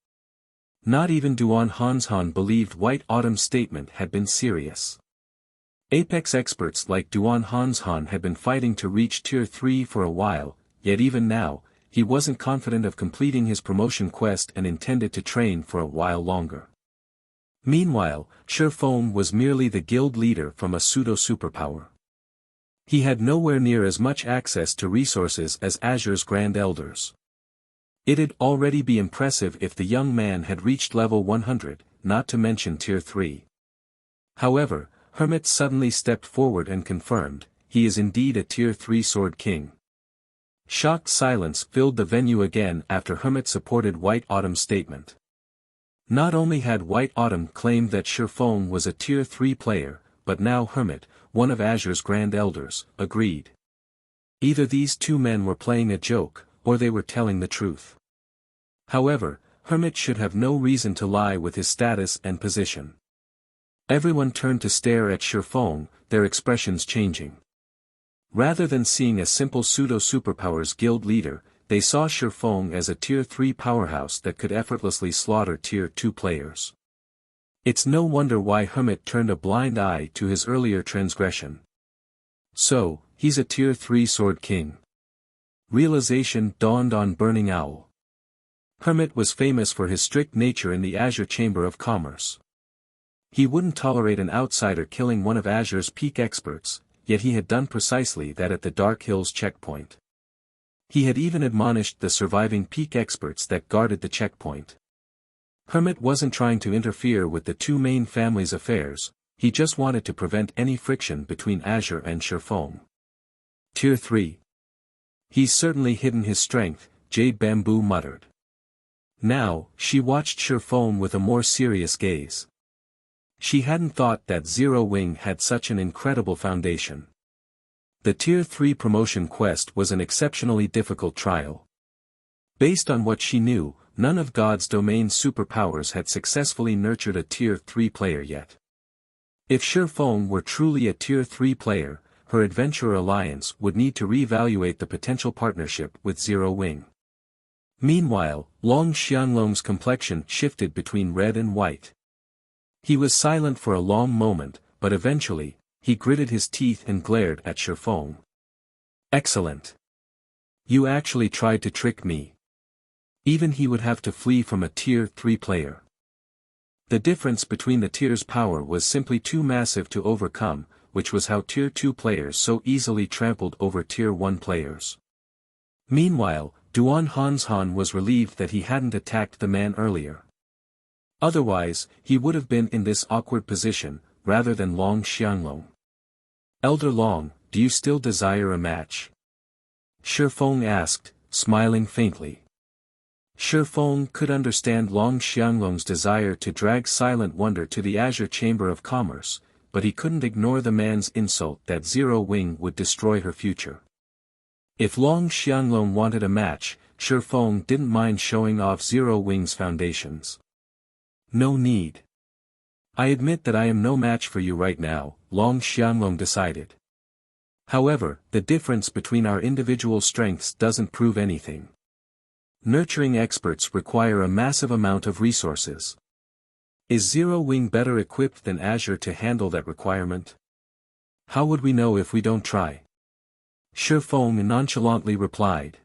Not even Duan Hanshan believed White Autumn's statement had been serious. Apex experts like Duan Hanshan had been fighting to reach Tier 3 for a while, yet even now, he wasn't confident of completing his promotion quest and intended to train for a while longer. Meanwhile, Shifeng was merely the guild leader from a pseudo-superpower. He had nowhere near as much access to resources as Azure's Grand Elders. It'd already be impressive if the young man had reached level 100, not to mention Tier 3. However, Hermit suddenly stepped forward and confirmed, he is indeed a Tier 3 Sword King. Shocked silence filled the venue again after Hermit supported White Autumn's statement. Not only had White Autumn claimed that Shifeng was a Tier 3 player, but now Hermit, one of Azure's Grand Elders, agreed. Either these two men were playing a joke, or they were telling the truth. However, Hermit should have no reason to lie with his status and position. Everyone turned to stare at Shifeng, their expressions changing. Rather than seeing a simple pseudo-superpowers guild leader, they saw Shifeng as a Tier 3 powerhouse that could effortlessly slaughter Tier 2 players. It's no wonder why Hermit turned a blind eye to his earlier transgression. So, he's a Tier 3 Sword King. Realization dawned on Burning Owl. Hermit was famous for his strict nature in the Azure Chamber of Commerce. He wouldn't tolerate an outsider killing one of Azure's peak experts, yet he had done precisely that at the Dark Hills checkpoint. He had even admonished the surviving peak experts that guarded the checkpoint. Hermit wasn't trying to interfere with the two main families' affairs, he just wanted to prevent any friction between Azure and Shifeng. Tier 3. He's certainly hidden his strength, Jade Bamboo muttered. Now, she watched Shifeng with a more serious gaze. She hadn't thought that Zero Wing had such an incredible foundation. The Tier 3 promotion quest was an exceptionally difficult trial. Based on what she knew, none of God's domain superpowers had successfully nurtured a Tier 3 player yet. If Shifeng were truly a Tier 3 player, her adventurer alliance would need to reevaluate the potential partnership with Zero Wing. Meanwhile, Long Xianglong's complexion shifted between red and white. He was silent for a long moment, but eventually, he gritted his teeth and glared at Shifeng. Excellent. You actually tried to trick me. Even he would have to flee from a Tier 3 player. The difference between the tiers' power was simply too massive to overcome, which was how Tier 2 players so easily trampled over Tier 1 players. Meanwhile, Duan Hanshan was relieved that he hadn't attacked the man earlier. Otherwise, he would have been in this awkward position, rather than Long Xianglong. Elder Long, do you still desire a match? Shifeng asked, smiling faintly. Shifeng could understand Long Xianglong's desire to drag Silent Wonder to the Azure Chamber of Commerce, but he couldn't ignore the man's insult that Zero Wing would destroy her future. If Long Xianglong wanted a match, Shifeng didn't mind showing off Zero Wing's foundations. No need. I admit that I am no match for you right now, Long Xianglong decided. However, the difference between our individual strengths doesn't prove anything. Nurturing experts require a massive amount of resources. Is Zero Wing better equipped than Azure to handle that requirement? How would we know if we don't try? Shifeng nonchalantly replied.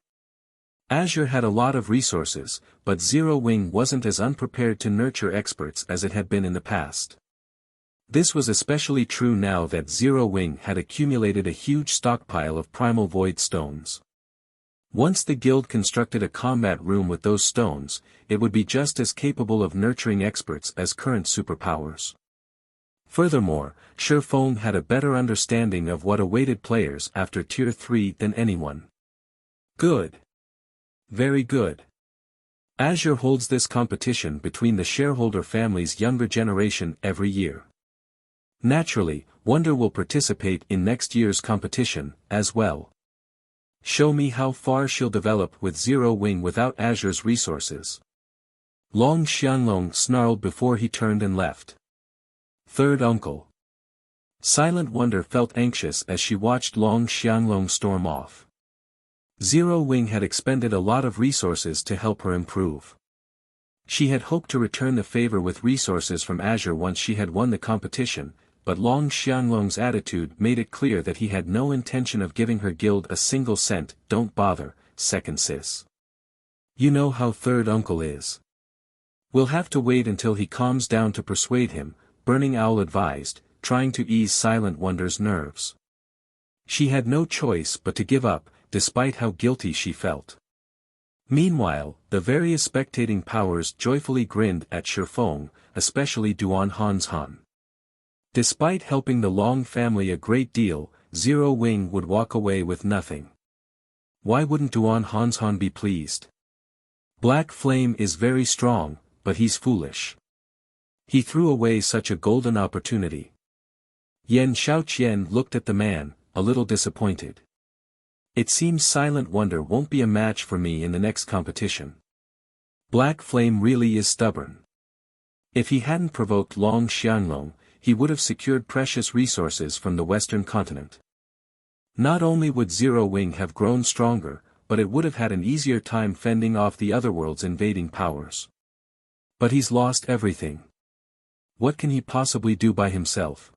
Azure had a lot of resources, but Zero Wing wasn't as unprepared to nurture experts as it had been in the past. This was especially true now that Zero Wing had accumulated a huge stockpile of primal void stones. Once the guild constructed a combat room with those stones, it would be just as capable of nurturing experts as current superpowers. Furthermore, Shifeng had a better understanding of what awaited players after Tier 3 than anyone. Good. Very good. Azure holds this competition between the shareholder family's younger generation every year. Naturally, Wonder will participate in next year's competition, as well. Show me how far she'll develop with Zero Wing without Azure's resources. Long Xianglong snarled before he turned and left. Third uncle. Silent Wonder felt anxious as she watched Long Xianglong storm off. Zero Wing had expended a lot of resources to help her improve. She had hoped to return the favor with resources from Azure once she had won the competition, but Long Xianglong's attitude made it clear that he had no intention of giving her guild a single cent. Don't bother, second sis. You know how third uncle is. We'll have to wait until he calms down to persuade him, Burning Owl advised, trying to ease Silent Wonder's nerves. She had no choice but to give up, despite how guilty she felt. Meanwhile, the various spectating powers joyfully grinned at Shifeng, especially Duan Hanshan. Despite helping the Long family a great deal, Zero Wing would walk away with nothing. Why wouldn't Duan Hanshan be pleased? Black Flame is very strong, but he's foolish. He threw away such a golden opportunity. Yan Xiaoqian looked at the man, a little disappointed. It seems Silent Wonder won't be a match for me in the next competition. Black Flame really is stubborn. If he hadn't provoked Long Xianglong, he would have secured precious resources from the western continent. Not only would Zero Wing have grown stronger, but it would have had an easier time fending off the otherworld's invading powers. But he's lost everything. What can he possibly do by himself?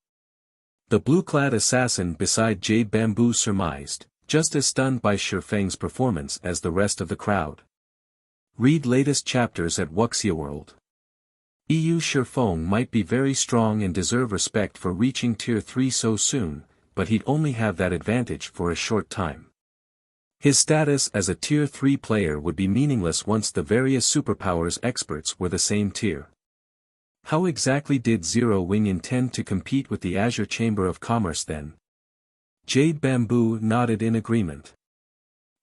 The blue-clad assassin beside Jade Bamboo surmised, just as stunned by Shifeng's performance as the rest of the crowd. Read latest chapters at Wuxia World. Shifeng might be very strong and deserve respect for reaching Tier 3 so soon, but he'd only have that advantage for a short time. His status as a Tier 3 player would be meaningless once the various superpowers experts were the same tier. How exactly did Zero Wing intend to compete with the Azure Chamber of Commerce then? Jade Bamboo nodded in agreement.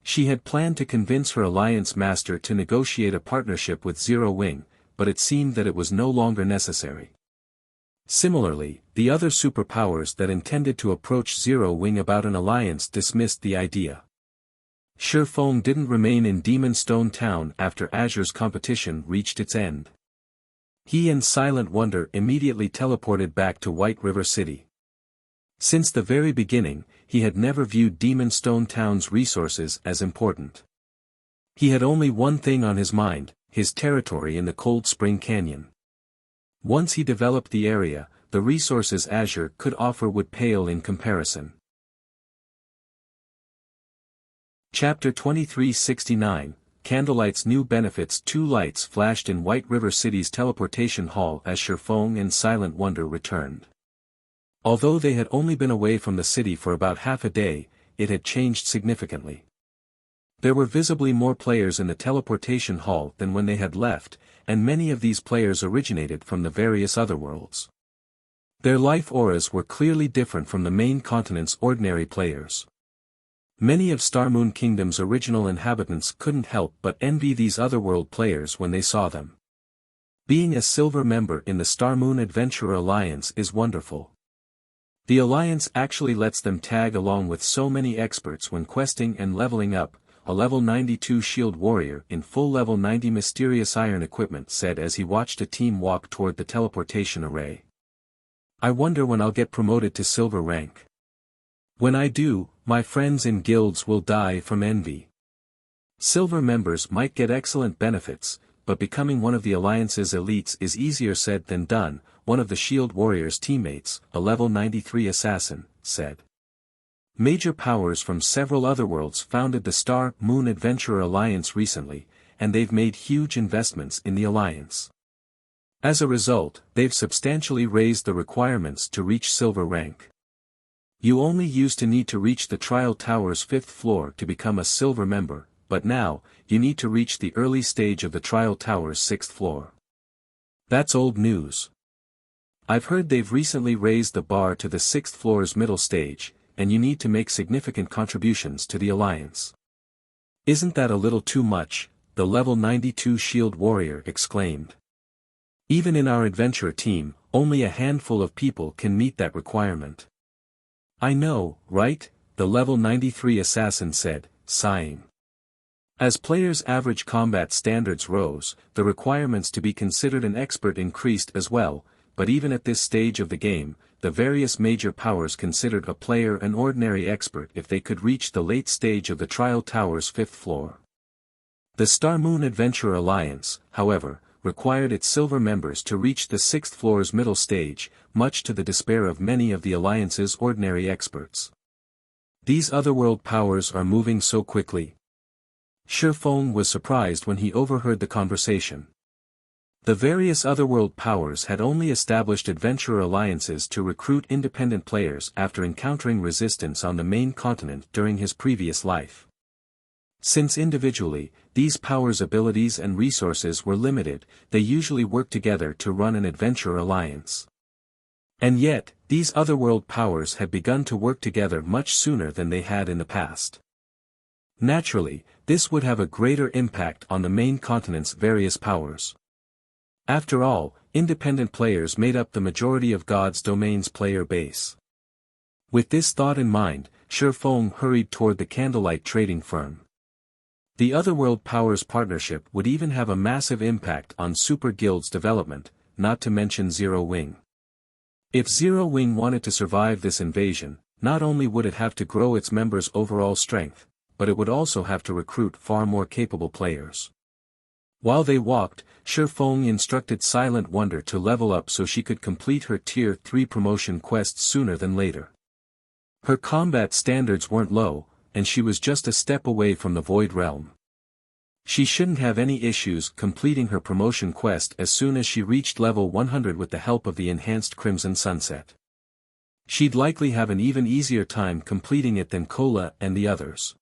She had planned to convince her alliance master to negotiate a partnership with Zero Wing, but it seemed that it was no longer necessary. Similarly, the other superpowers that intended to approach Zero Wing about an alliance dismissed the idea. Shifeng didn't remain in Demon Stone Town after Azure's competition reached its end. He and Silent Wonder immediately teleported back to White River City. Since the very beginning, he had never viewed Demon Stone Town's resources as important. He had only one thing on his mind, his territory in the Cold Spring Canyon. Once he developed the area, the resources Azure could offer would pale in comparison. Chapter 2369, Candlelight's New Benefits. 2 lights flashed in White River City's teleportation hall as Shifeng and Silent Wonder returned. Although they had only been away from the city for about half a day, it had changed significantly. There were visibly more players in the teleportation hall than when they had left, and many of these players originated from the various otherworlds. Their life auras were clearly different from the main continent's ordinary players. Many of Star Moon Kingdom's original inhabitants couldn't help but envy these otherworld players when they saw them. Being a silver member in the Star Moon Adventurer Alliance is wonderful. The Alliance actually lets them tag along with so many experts when questing and leveling up, a level 92 shield warrior in full level 90 mysterious iron equipment said as he watched a team walk toward the teleportation array. I wonder when I'll get promoted to silver rank. When I do, my friends in guilds will die from envy. Silver members might get excellent benefits, but becoming one of the Alliance's elites is easier said than done, one of the shield warrior's teammates, a level 93 assassin, said. Major powers from several otherworlds founded the Star Moon Adventurer Alliance recently, and they've made huge investments in the Alliance. As a result, they've substantially raised the requirements to reach silver rank. You only used to need to reach the Trial Tower's 5th floor to become a silver member, but now, you need to reach the early stage of the Trial Tower's 6th floor. That's old news. I've heard they've recently raised the bar to the 6th floor's middle stage, and you need to make significant contributions to the Alliance. Isn't that a little too much? The level 92 shield warrior exclaimed. Even in our adventurer team, only a handful of people can meet that requirement. I know, right? The level 93 assassin said, sighing. As players' average combat standards rose, the requirements to be considered an expert increased as well, but even at this stage of the game, the various major powers considered a player an ordinary expert if they could reach the late stage of the Trial Tower's 5th floor. The Star Moon Adventurer Alliance, however, required its silver members to reach the 6th floor's middle stage, much to the despair of many of the Alliance's ordinary experts. These otherworld powers are moving so quickly. Shifeng was surprised when he overheard the conversation. The various otherworld powers had only established adventurer alliances to recruit independent players after encountering resistance on the main continent during his previous life. Since individually, these powers' abilities and resources were limited, they usually worked together to run an adventurer alliance. And yet, these otherworld powers had begun to work together much sooner than they had in the past. Naturally, this would have a greater impact on the main continent's various powers. After all, independent players made up the majority of God's domain's player base. With this thought in mind, Shifeng hurried toward the candlelight trading firm. The Otherworld Powers partnership would even have a massive impact on Super Guild's development, not to mention Zero Wing. If Zero Wing wanted to survive this invasion, not only would it have to grow its members' overall strength, but it would also have to recruit far more capable players. While they walked, Shifeng instructed Silent Wonder to level up so she could complete her Tier 3 promotion quest sooner than later. Her combat standards weren't low, and she was just a step away from the Void Realm. She shouldn't have any issues completing her promotion quest as soon as she reached level 100 with the help of the enhanced Crimson Sunset. She'd likely have an even easier time completing it than Kola and the others.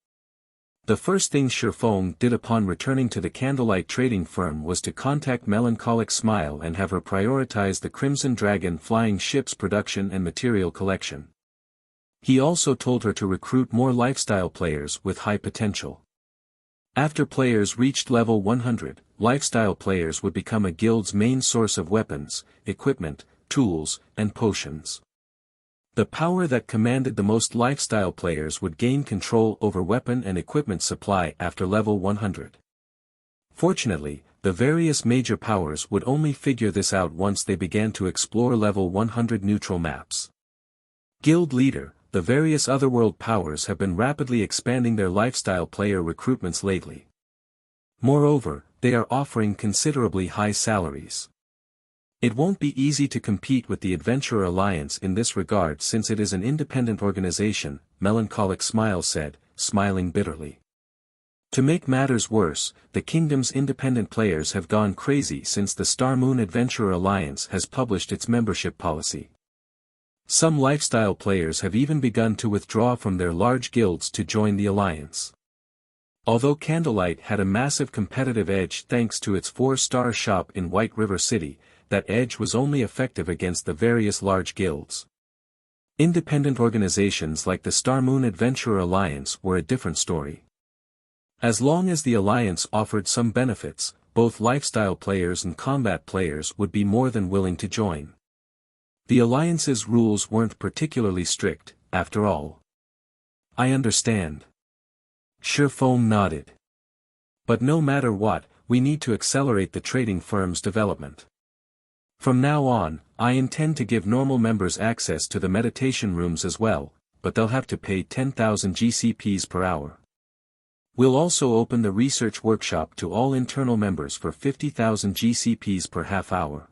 The first thing Shifeng did upon returning to the candlelight trading firm was to contact Melancholic Smile and have her prioritize the Crimson Dragon flying ship's production and material collection. He also told her to recruit more lifestyle players with high potential. After players reached level 100, lifestyle players would become a guild's main source of weapons, equipment, tools, and potions. The power that commanded the most lifestyle players would gain control over weapon and equipment supply after level 100. Fortunately, the various major powers would only figure this out once they began to explore level 100 neutral maps. Guild Leader, the various otherworld powers have been rapidly expanding their lifestyle player recruitments lately. Moreover, they are offering considerably high salaries. It won't be easy to compete with the Adventurer Alliance in this regard since it is an independent organization, Melancholic Smile said, smiling bitterly. To make matters worse, the kingdom's independent players have gone crazy since the Star Moon Adventurer Alliance has published its membership policy. Some lifestyle players have even begun to withdraw from their large guilds to join the alliance. Although Candlelight had a massive competitive edge thanks to its 4-star shop in White River City, that edge was only effective against the various large guilds. Independent organizations like the Star Moon Adventurer Alliance were a different story. As long as the alliance offered some benefits, both lifestyle players and combat players would be more than willing to join. The alliance's rules weren't particularly strict, after all. I understand. Shifeng nodded. But no matter what, we need to accelerate the trading firm's development. From now on, I intend to give normal members access to the meditation rooms as well, but they'll have to pay 10,000 GCPs per hour. We'll also open the research workshop to all internal members for 50,000 GCPs per half hour.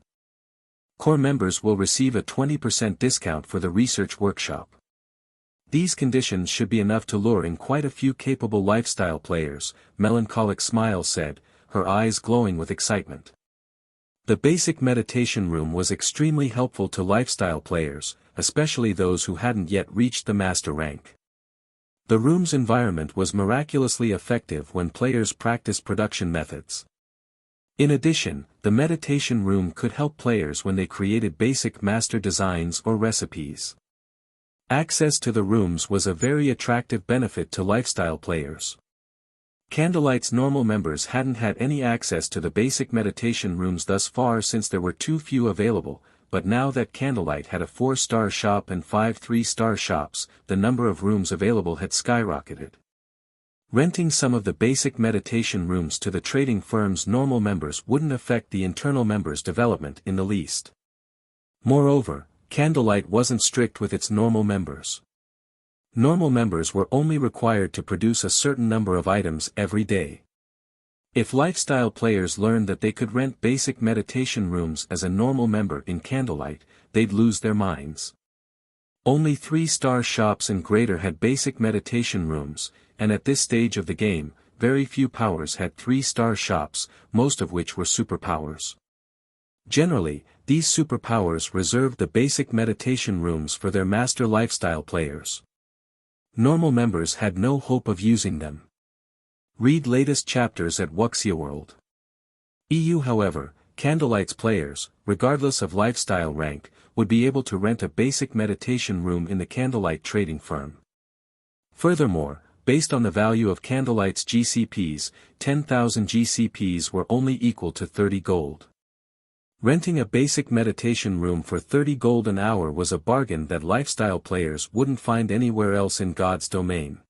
Core members will receive a 20% discount for the research workshop. These conditions should be enough to lure in quite a few capable lifestyle players, Melancholic Smile said, her eyes glowing with excitement. The basic meditation room was extremely helpful to lifestyle players, especially those who hadn't yet reached the master rank. The room's environment was miraculously effective when players practiced production methods. In addition, the meditation room could help players when they created basic master designs or recipes. Access to the rooms was a very attractive benefit to lifestyle players. Candlelight's normal members hadn't had any access to the basic meditation rooms thus far since there were too few available, but now that Candlelight had a 4-star shop and 5 3-star shops, the number of rooms available had skyrocketed. Renting some of the basic meditation rooms to the trading firm's normal members wouldn't affect the internal members' development in the least. Moreover, Candlelight wasn't strict with its normal members. Normal members were only required to produce a certain number of items every day. If lifestyle players learned that they could rent basic meditation rooms as a normal member in Candlelight, they'd lose their minds. Only 3-star shops and greater had basic meditation rooms, and at this stage of the game, very few powers had 3-star shops, most of which were superpowers. Generally, these superpowers reserved the basic meditation rooms for their master lifestyle players. Normal members had no hope of using them. Read latest chapters at Wuxia World. EU. However, Candlelight's players, regardless of lifestyle rank, would be able to rent a basic meditation room in the Candlelight trading firm. Furthermore, based on the value of Candlelight's GCPs, 10,000 GCPs were only equal to 30 gold. Renting a basic meditation room for 30 gold an hour was a bargain that lifestyle players wouldn't find anywhere else in God's domain.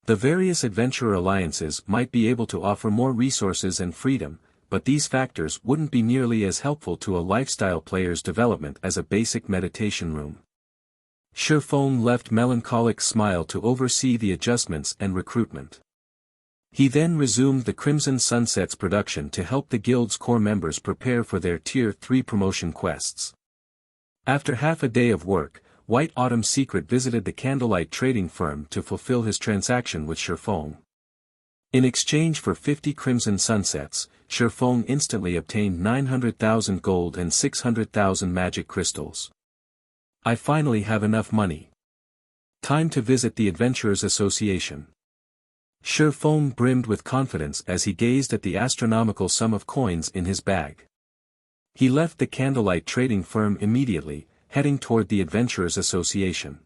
The various adventurer alliances might be able to offer more resources and freedom, but these factors wouldn't be nearly as helpful to a lifestyle player's development as a basic meditation room. Shifeng left Melancholic Smile to oversee the adjustments and recruitment. He then resumed the Crimson Sunset's production to help the guild's core members prepare for their Tier 3 promotion quests. After half a day of work, White Autumn's Secret visited the Candlelight trading firm to fulfill his transaction with Shifeng. In exchange for 50 Crimson Sunsets, Shifeng instantly obtained 900,000 gold and 600,000 magic crystals. I finally have enough money. Time to visit the Adventurers Association. Shifeng brimmed with confidence as he gazed at the astronomical sum of coins in his bag. He left the Candlelight trading firm immediately, heading toward the Adventurers Association.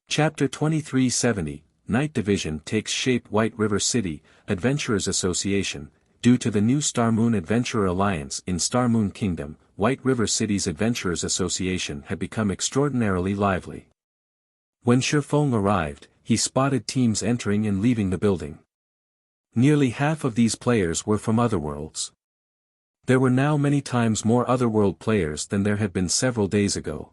Chapter 2370, Night Division takes shape. White River City, Adventurers Association. Due to the new Star Moon Adventurer Alliance in Star Moon Kingdom, White River City's Adventurers Association had become extraordinarily lively. When Shifeng arrived, he spotted teams entering and leaving the building. Nearly half of these players were from other worlds. There were now many times more otherworld players than there had been several days ago.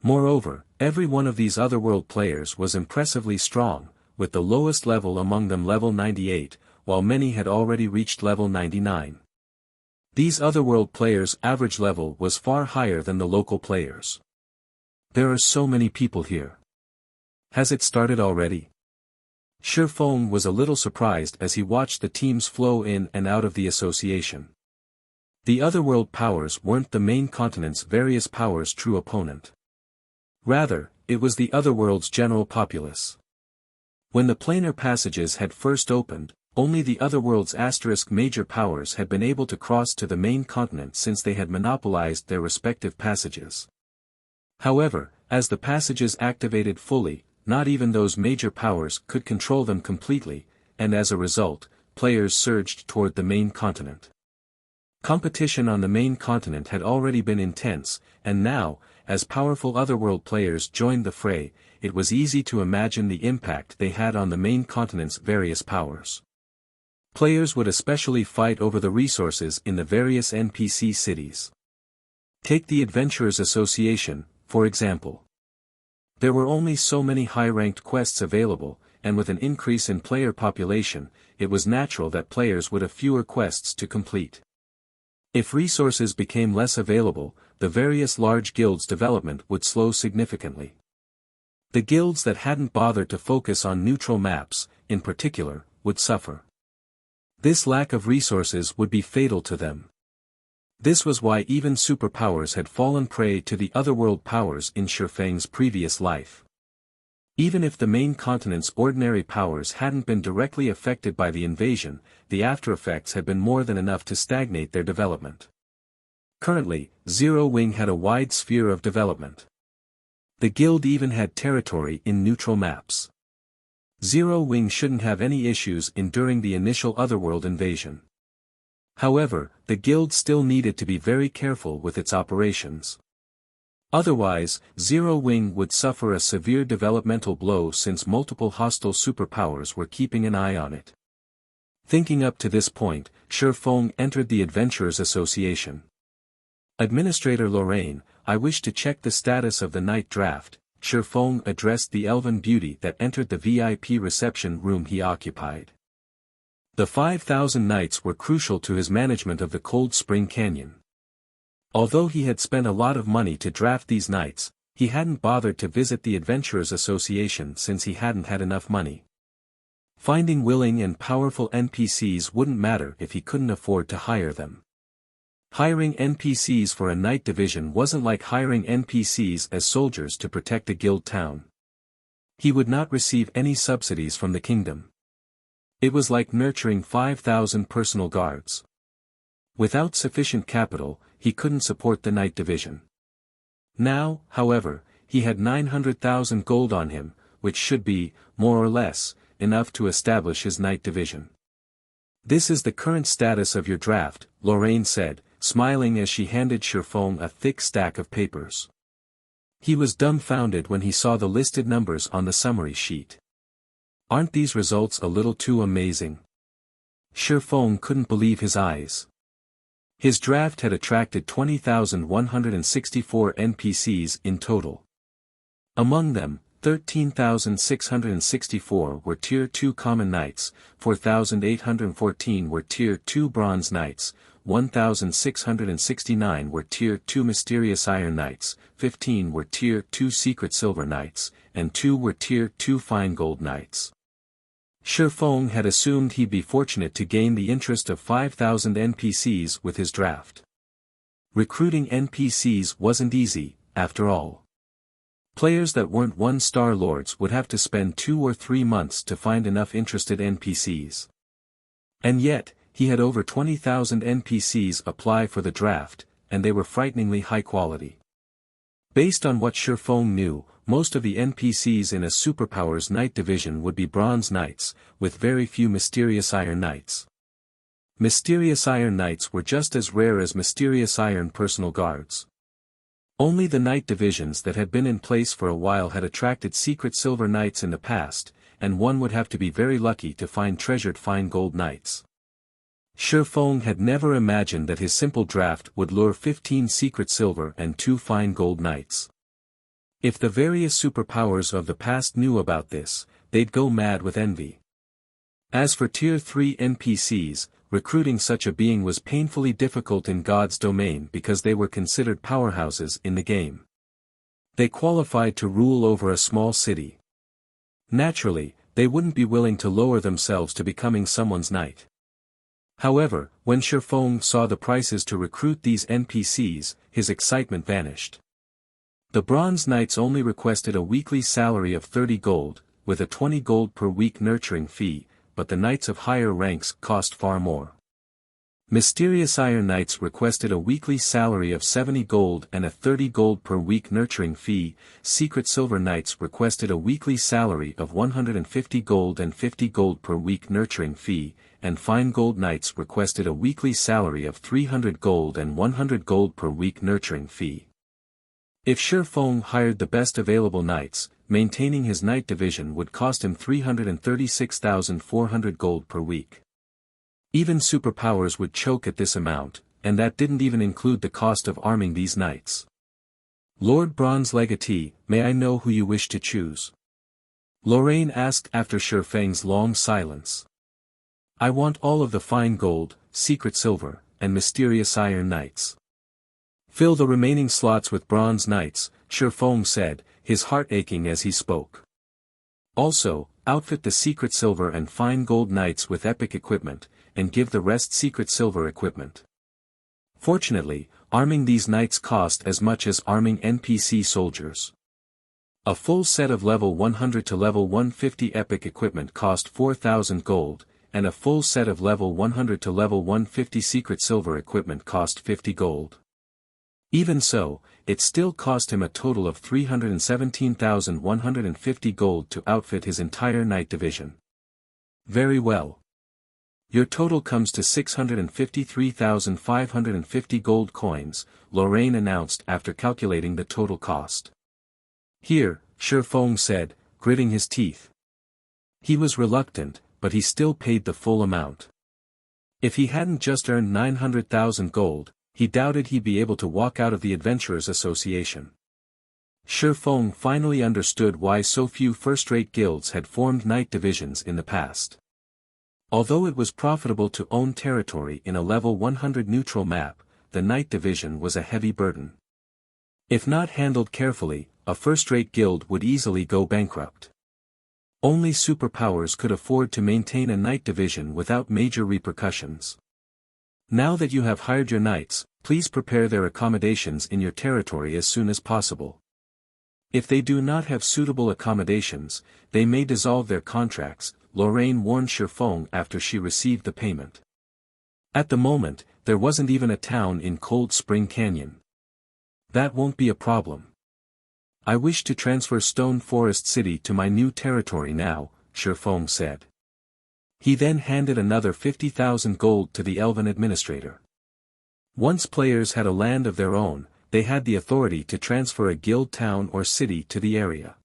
Moreover, every one of these otherworld players was impressively strong, with the lowest level among them level 98, while many had already reached level 99. These otherworld players' average level was far higher than the local players. There are so many people here. Has it started already? Shifeng was a little surprised as he watched the teams flow in and out of the association. The otherworld powers weren't the main continent's various powers' true opponent. Rather, it was the otherworld's general populace. When the planar passages had first opened, only the otherworld's major powers had been able to cross to the main continent since they had monopolized their respective passages. However, as the passages activated fully, not even those major powers could control them completely, and as a result, players surged toward the main continent. Competition on the main continent had already been intense, and now, as powerful otherworld players joined the fray, it was easy to imagine the impact they had on the main continent's various powers. Players would especially fight over the resources in the various NPC cities. Take the Adventurers Association, for example. There were only so many high-ranked quests available, and with an increase in player population, it was natural that players would have fewer quests to complete. If resources became less available, the various large guilds' development would slow significantly. The guilds that hadn't bothered to focus on neutral maps, in particular, would suffer. This lack of resources would be fatal to them. This was why even superpowers had fallen prey to the otherworld powers in Shifeng's previous life. Even if the main continent's ordinary powers hadn't been directly affected by the invasion, the aftereffects had been more than enough to stagnate their development. Currently, Zero Wing had a wide sphere of development. The guild even had territory in neutral maps. Zero Wing shouldn't have any issues enduring the initial otherworld invasion. However, the guild still needed to be very careful with its operations. Otherwise, Zero Wing would suffer a severe developmental blow since multiple hostile superpowers were keeping an eye on it. Thinking up to this point, Shifeng entered the Adventurers Association. Administrator Lorraine, I wish to check the status of the night draft. Shifeng addressed the elven beauty that entered the VIP reception room he occupied. The 5,000 knights were crucial to his management of the Cold Spring Canyon. Although he had spent a lot of money to draft these knights, he hadn't bothered to visit the Adventurers Association since he hadn't had enough money. Finding willing and powerful NPCs wouldn't matter if he couldn't afford to hire them. Hiring NPCs for a night division wasn't like hiring NPCs as soldiers to protect a guild town. He would not receive any subsidies from the kingdom. It was like nurturing 5,000 personal guards. Without sufficient capital, he couldn't support the night division. Now, however, he had 900,000 gold on him, which should be, more or less, enough to establish his night division. "This is the current status of your draft," Lorraine said, smiling as she handed Shifeng a thick stack of papers. He was dumbfounded when he saw the listed numbers on the summary sheet. "Aren't these results a little too amazing?" Shifeng couldn't believe his eyes. His draft had attracted 20,164 NPCs in total. Among them, 13,664 were Tier 2 Common Knights, 4,814 were Tier 2 Bronze Knights, 1,669 were Tier 2 Mysterious Iron Knights, 15 were Tier 2 Secret Silver Knights, and 2 were Tier 2 Fine Gold Knights. Shifeng had assumed he'd be fortunate to gain the interest of 5,000 NPCs with his draft. Recruiting NPCs wasn't easy, after all. Players that weren't one-star lords would have to spend 2 or 3 months to find enough interested NPCs. And yet, he had over 20,000 NPCs apply for the draft, and they were frighteningly high quality. Based on what Shifeng knew, most of the NPCs in a Superpowers Knight division would be Bronze Knights, with very few Mysterious Iron Knights. Mysterious Iron Knights were just as rare as Mysterious Iron Personal Guards. Only the Knight divisions that had been in place for a while had attracted Secret Silver Knights in the past, and one would have to be very lucky to find treasured Fine Gold Knights. Shifeng had never imagined that his simple draft would lure 15 Secret Silver and 2 Fine Gold Knights. If the various superpowers of the past knew about this, they'd go mad with envy. As for Tier 3 NPCs, recruiting such a being was painfully difficult in God's domain because they were considered powerhouses in the game. They qualified to rule over a small city. Naturally, they wouldn't be willing to lower themselves to becoming someone's knight. However, when Shifeng saw the prices to recruit these NPCs, his excitement vanished. The Bronze Knights only requested a weekly salary of 30 gold, with a 20 gold per week nurturing fee, but the knights of higher ranks cost far more. Mysterious Iron Knights requested a weekly salary of 70 gold and a 30 gold per week nurturing fee, Secret Silver Knights requested a weekly salary of 150 gold and 50 gold per week nurturing fee, and Fine Gold Knights requested a weekly salary of 300 gold and 100 gold per week nurturing fee. If Shifeng hired the best available knights, maintaining his knight division would cost him 336,400 gold per week. Even superpowers would choke at this amount, and that didn't even include the cost of arming these knights. "Lord Bronze Legatee, may I know who you wish to choose?" Lorraine asked after Shifeng's long silence. "I want all of the Fine Gold, Secret Silver, and Mysterious Iron Knights." "Fill the remaining slots with Bronze Knights," Shifeng said, his heart aching as he spoke. "Also, outfit the Secret Silver and Fine Gold Knights with epic equipment, and give the rest Secret Silver equipment." Fortunately, arming these knights cost as much as arming NPC soldiers. A full set of level 100 to level 150 epic equipment cost 4,000 gold, and a full set of level 100 to level 150 Secret Silver equipment cost 50 gold. Even so, it still cost him a total of 317,150 gold to outfit his entire knight division. "Very well. Your total comes to 653,550 gold coins," Lorraine announced after calculating the total cost. "Here," Shifeng said, gritting his teeth. He was reluctant, but he still paid the full amount. If he hadn't just earned 900,000 gold, he doubted he'd be able to walk out of the Adventurers Association. Shifeng finally understood why so few first-rate guilds had formed knight divisions in the past. Although it was profitable to own territory in a level 100 neutral map, the knight division was a heavy burden. If not handled carefully, a first-rate guild would easily go bankrupt. Only superpowers could afford to maintain a knight division without major repercussions. Now that you have hired your knights, please prepare their accommodations in your territory as soon as possible. If they do not have suitable accommodations, they may dissolve their contracts, Lorraine warned Shifeng after she received the payment. At the moment, there wasn't even a town in Cold Spring Canyon. That won't be a problem. I wish to transfer Stone Forest City to my new territory now, Shifeng said. He then handed another 50,000 gold to the elven administrator. Once players had a land of their own, they had the authority to transfer a guild town or city to the area.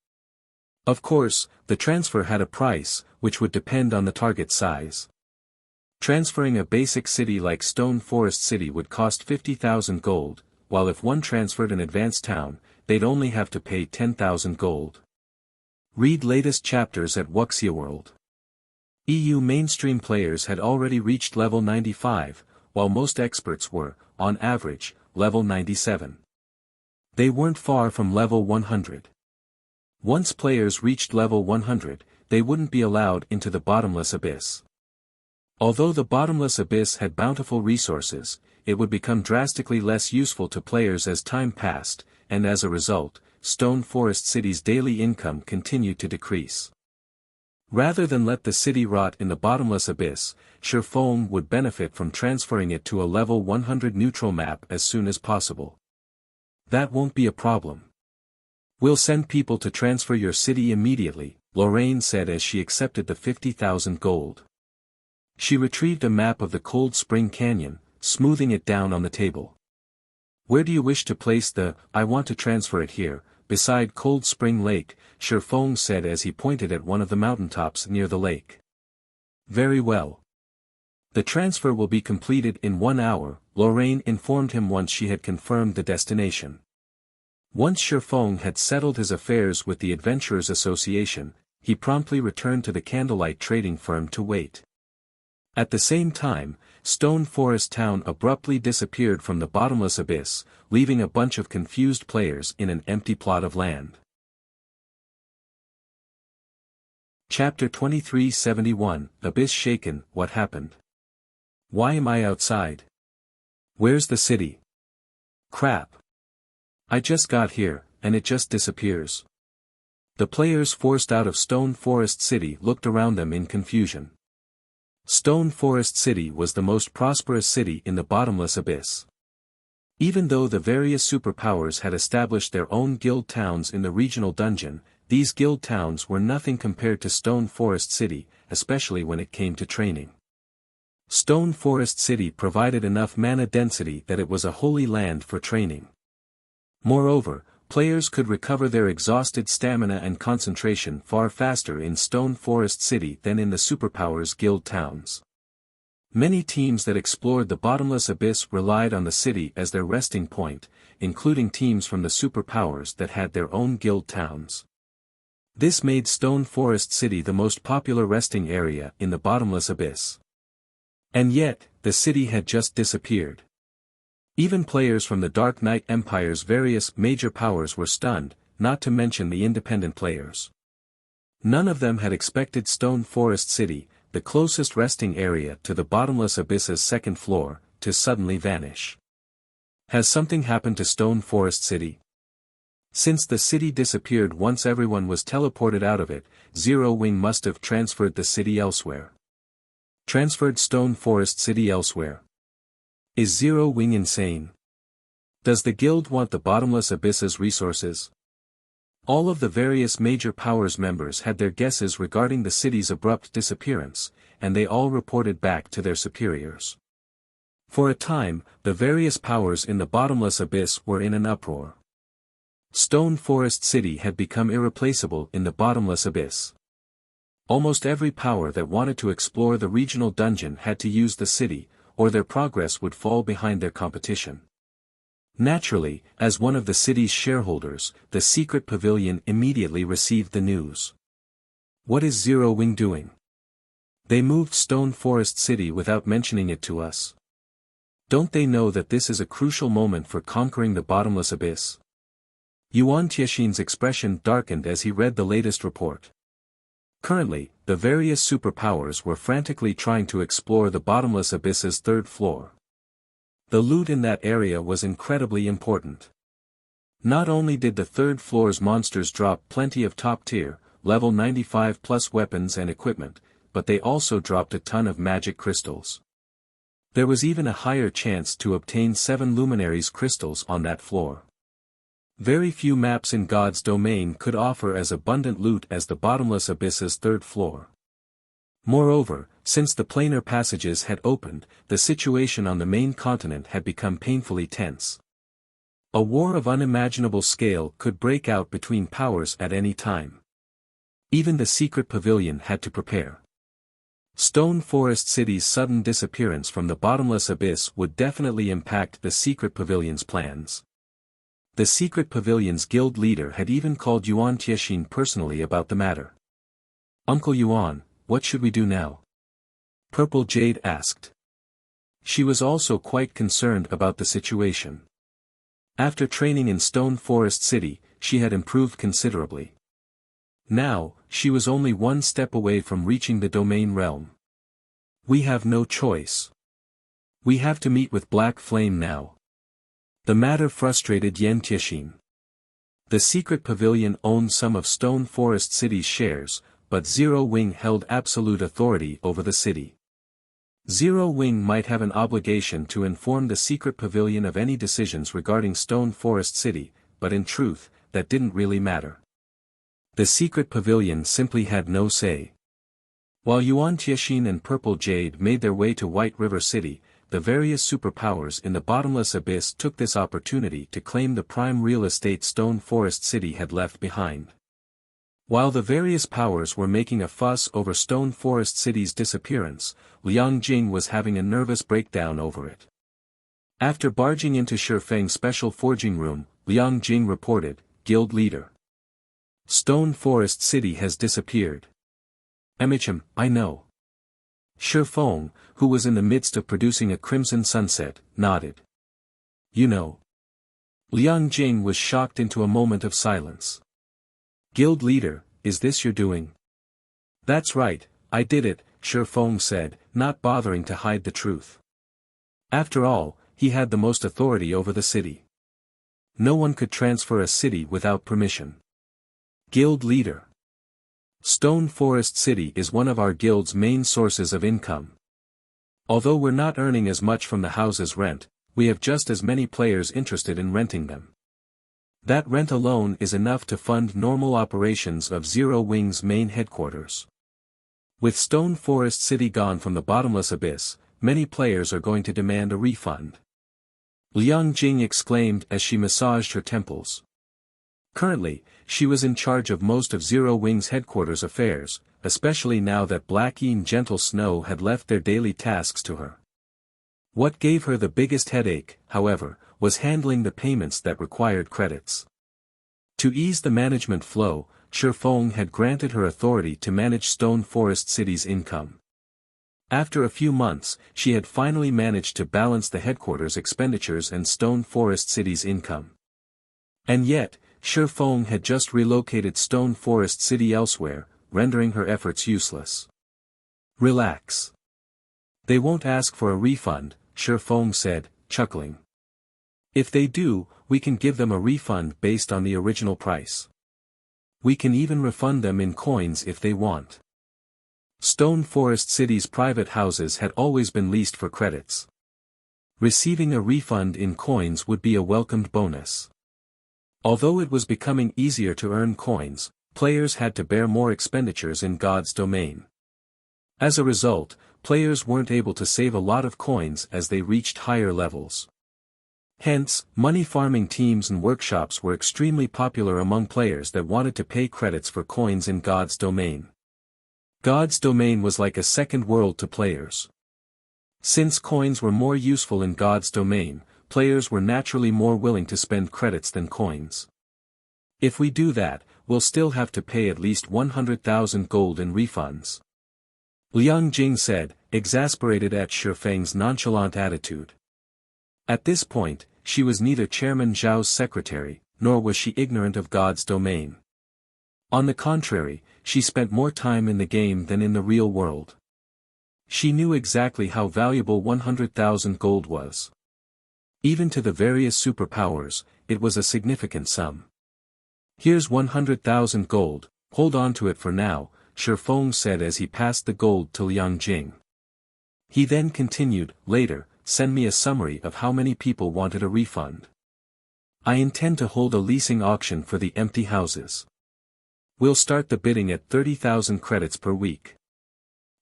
Of course, the transfer had a price, which would depend on the target size. Transferring a basic city like Stone Forest City would cost 50,000 gold, while if one transferred an advanced town, they'd only have to pay 10,000 gold. Read latest chapters at Wuxia World. EU mainstream players had already reached level 95, while most experts were, on average, level 97. They weren't far from level 100. Once players reached level 100, they wouldn't be allowed into the bottomless abyss. Although the bottomless abyss had bountiful resources, it would become drastically less useful to players as time passed, and as a result, Stone Forest City's daily income continued to decrease. Rather than let the city rot in the bottomless abyss, Shifeng would benefit from transferring it to a level 100 neutral map as soon as possible. That won't be a problem. We'll send people to transfer your city immediately, Lorraine said as she accepted the 50,000 gold. She retrieved a map of the Cold Spring Canyon, smoothing it down on the table. Where do you wish to place I want to transfer it here, beside Cold Spring Lake, Shifeng said as he pointed at one of the mountaintops near the lake. Very well. The transfer will be completed in 1 hour, Lorraine informed him once she had confirmed the destination. Once Shifeng had settled his affairs with the Adventurers Association, he promptly returned to the candlelight trading firm to wait. At the same time, Stone Forest Town abruptly disappeared from the bottomless abyss, leaving a bunch of confused players in an empty plot of land. Chapter 2371, Abyss Shaken, What Happened? Why am I outside? Where's the city? Crap. I just got here, and it just disappears. The players forced out of Stone Forest City looked around them in confusion. Stone Forest City was the most prosperous city in the bottomless abyss. Even though the various superpowers had established their own guild towns in the regional dungeon, these guild towns were nothing compared to Stone Forest City, especially when it came to training. Stone Forest City provided enough mana density that it was a holy land for training. Moreover, players could recover their exhausted stamina and concentration far faster in Stone Forest City than in the superpowers guild towns. Many teams that explored the bottomless abyss relied on the city as their resting point, including teams from the superpowers that had their own guild towns. This made Stone Forest City the most popular resting area in the bottomless abyss. And yet, the city had just disappeared. Even players from the Dark Knight Empire's various major powers were stunned, not to mention the independent players. None of them had expected Stone Forest City, the closest resting area to the bottomless abyss's second floor, to suddenly vanish. Has something happened to Stone Forest City? Since the city disappeared once everyone was teleported out of it, Zero Wing must have transferred the city elsewhere. Transferred Stone Forest City elsewhere. Is Zero Wing insane? Does the guild want the bottomless abyss's resources? All of the various major powers members had their guesses regarding the city's abrupt disappearance, and they all reported back to their superiors. For a time, the various powers in the bottomless abyss were in an uproar. Stone Forest City had become irreplaceable in the bottomless abyss. Almost every power that wanted to explore the regional dungeon had to use the city, or their progress would fall behind their competition. Naturally, as one of the city's shareholders, the secret pavilion immediately received the news. What is Zero Wing doing? They moved Stone Forest City without mentioning it to us. Don't they know that this is a crucial moment for conquering the bottomless abyss? Yuan Tiexin's expression darkened as he read the latest report. Currently, the various superpowers were frantically trying to explore the bottomless abyss's third floor. The loot in that area was incredibly important. Not only did the third floor's monsters drop plenty of top-tier, level 95+ weapons and equipment, but they also dropped a ton of magic crystals. There was even a higher chance to obtain 7 luminaries crystals on that floor. Very few maps in God's domain could offer as abundant loot as the bottomless abyss's 3rd floor. Moreover, since the planar passages had opened, the situation on the main continent had become painfully tense. A war of unimaginable scale could break out between powers at any time. Even the secret pavilion had to prepare. Stone Forest City's sudden disappearance from the bottomless abyss would definitely impact the secret pavilion's plans. The secret pavilion's guild leader had even called Yuan Tiexin personally about the matter. "Uncle Yuan, what should we do now?" Purple Jade asked. She was also quite concerned about the situation. After training in Stone Forest City, she had improved considerably. Now, she was only one step away from reaching the domain realm. "We have no choice. We have to meet with Black Flame now." The matter frustrated Yan Tiexin. The secret pavilion owned some of Stone Forest City's shares, but Zero Wing held absolute authority over the city. Zero Wing might have an obligation to inform the secret pavilion of any decisions regarding Stone Forest City, but in truth, that didn't really matter. The secret pavilion simply had no say. While Yuan Tiexin and Purple Jade made their way to White River City, the various superpowers in the bottomless abyss took this opportunity to claim the prime real estate Stone Forest City had left behind. While the various powers were making a fuss over Stone Forest City's disappearance, Liang Jing was having a nervous breakdown over it. After barging into Shifeng's special forging room, Liang Jing reported, "Guild leader. Stone Forest City has disappeared." I know." Shifeng, who was in the midst of producing a crimson sunset, nodded. "You know." Liang Jing was shocked into a moment of silence. "Guild leader, is this your doing?" "That's right, I did it," Shifeng said, not bothering to hide the truth. After all, he had the most authority over the city. No one could transfer a city without permission. "Guild leader. Stone Forest City is one of our guild's main sources of income. Although we're not earning as much from the house's rent, we have just as many players interested in renting them. That rent alone is enough to fund normal operations of Zero Wing's main headquarters. With Stone Forest City gone from the bottomless abyss, many players are going to demand a refund." Liang Jing exclaimed as she massaged her temples. Currently, she was in charge of most of Zero Wing's headquarters affairs, especially now that Black Yin Gentle Snow had left their daily tasks to her. What gave her the biggest headache, however, was handling the payments that required credits. To ease the management flow, Shifeng had granted her authority to manage Stone Forest City's income. After a few months, she had finally managed to balance the headquarters' expenditures and Stone Forest City's income. And yet, Shifeng had just relocated Stone Forest City elsewhere, rendering her efforts useless. "Relax. They won't ask for a refund," Shifeng said, chuckling. "If they do, we can give them a refund based on the original price. We can even refund them in coins if they want." Stone Forest City's private houses had always been leased for credits. Receiving a refund in coins would be a welcomed bonus. Although it was becoming easier to earn coins, players had to bear more expenditures in God's domain. As a result, players weren't able to save a lot of coins as they reached higher levels. Hence, money farming teams and workshops were extremely popular among players that wanted to pay credits for coins in God's domain. God's domain was like a second world to players. Since coins were more useful in God's domain, players were naturally more willing to spend credits than coins. "If we do that, we'll still have to pay at least 100,000 gold in refunds," Liang Jing said, exasperated at Shifeng's nonchalant attitude. At this point, she was neither Chairman Zhao's secretary, nor was she ignorant of God's domain. On the contrary, she spent more time in the game than in the real world. She knew exactly how valuable 100,000 gold was. Even to the various superpowers, it was a significant sum. "Here's 100,000 gold, hold on to it for now," Shifeng said as he passed the gold to Liang Jing. He then continued, later, send me a summary of how many people wanted a refund. I intend to hold a leasing auction for the empty houses. We'll start the bidding at 30,000 credits per week.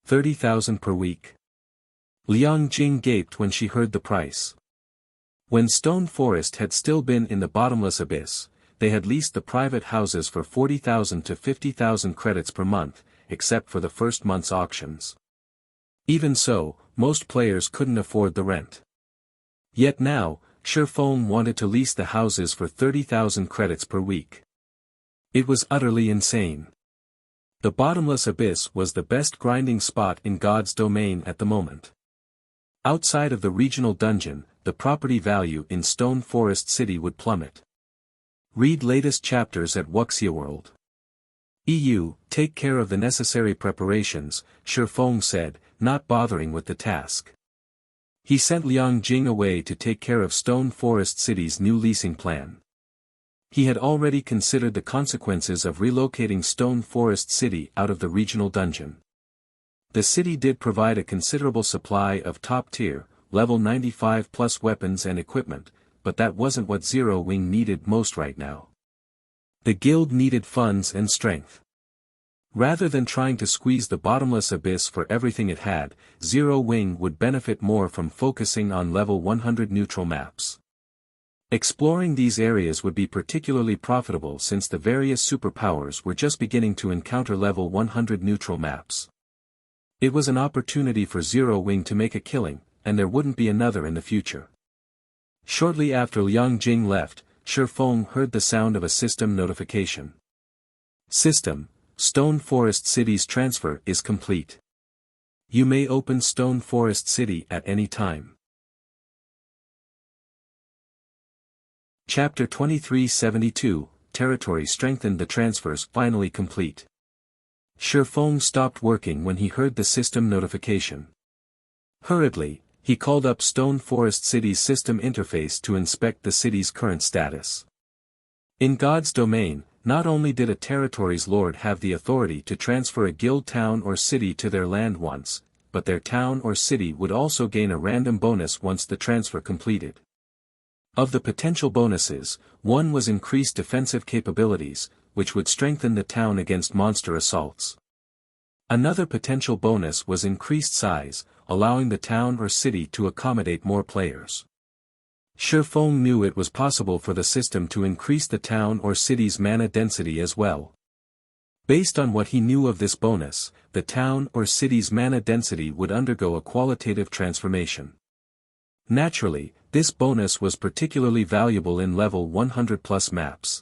30,000 per week. Liang Jing gaped when she heard the price. When Stone Forest had still been in the bottomless abyss, they had leased the private houses for 40,000 to 50,000 credits per month, except for the first month's auctions. Even so, most players couldn't afford the rent. Yet now, Shifeng wanted to lease the houses for 30,000 credits per week. It was utterly insane. The bottomless abyss was the best grinding spot in God's domain at the moment. Outside of the regional dungeon, the property value in Stone Forest City would plummet. Read latest chapters at Wuxia World. Take care of the necessary preparations, Shifeng said, not bothering with the task. He sent Liang Jing away to take care of Stone Forest City's new leasing plan. He had already considered the consequences of relocating Stone Forest City out of the regional dungeon. The city did provide a considerable supply of top-tier, level 95 plus weapons and equipment, but that wasn't what Zero Wing needed most right now. The guild needed funds and strength. Rather than trying to squeeze the bottomless abyss for everything it had, Zero Wing would benefit more from focusing on level 100 neutral maps. Exploring these areas would be particularly profitable since the various superpowers were just beginning to encounter level 100 neutral maps. It was an opportunity for Zero Wing to make a killing, and there wouldn't be another in the future. Shortly after Liang Jing left, Shifeng heard the sound of a system notification. System: Stone Forest City's transfer is complete. You may open Stone Forest City at any time. Chapter 2372, Territory strengthened. The transfers finally complete. Shifeng stopped working when he heard the system notification. Hurriedly, he called up Stone Forest City's system interface to inspect the city's current status. In God's domain, not only did a territory's lord have the authority to transfer a guild town or city to their land once, but their town or city would also gain a random bonus once the transfer completed. Of the potential bonuses, one was increased defensive capabilities, which would strengthen the town against monster assaults. Another potential bonus was increased size, allowing the town or city to accommodate more players. Shifeng knew it was possible for the system to increase the town or city's mana density as well. Based on what he knew of this bonus, the town or city's mana density would undergo a qualitative transformation. Naturally, this bonus was particularly valuable in level 100 plus maps.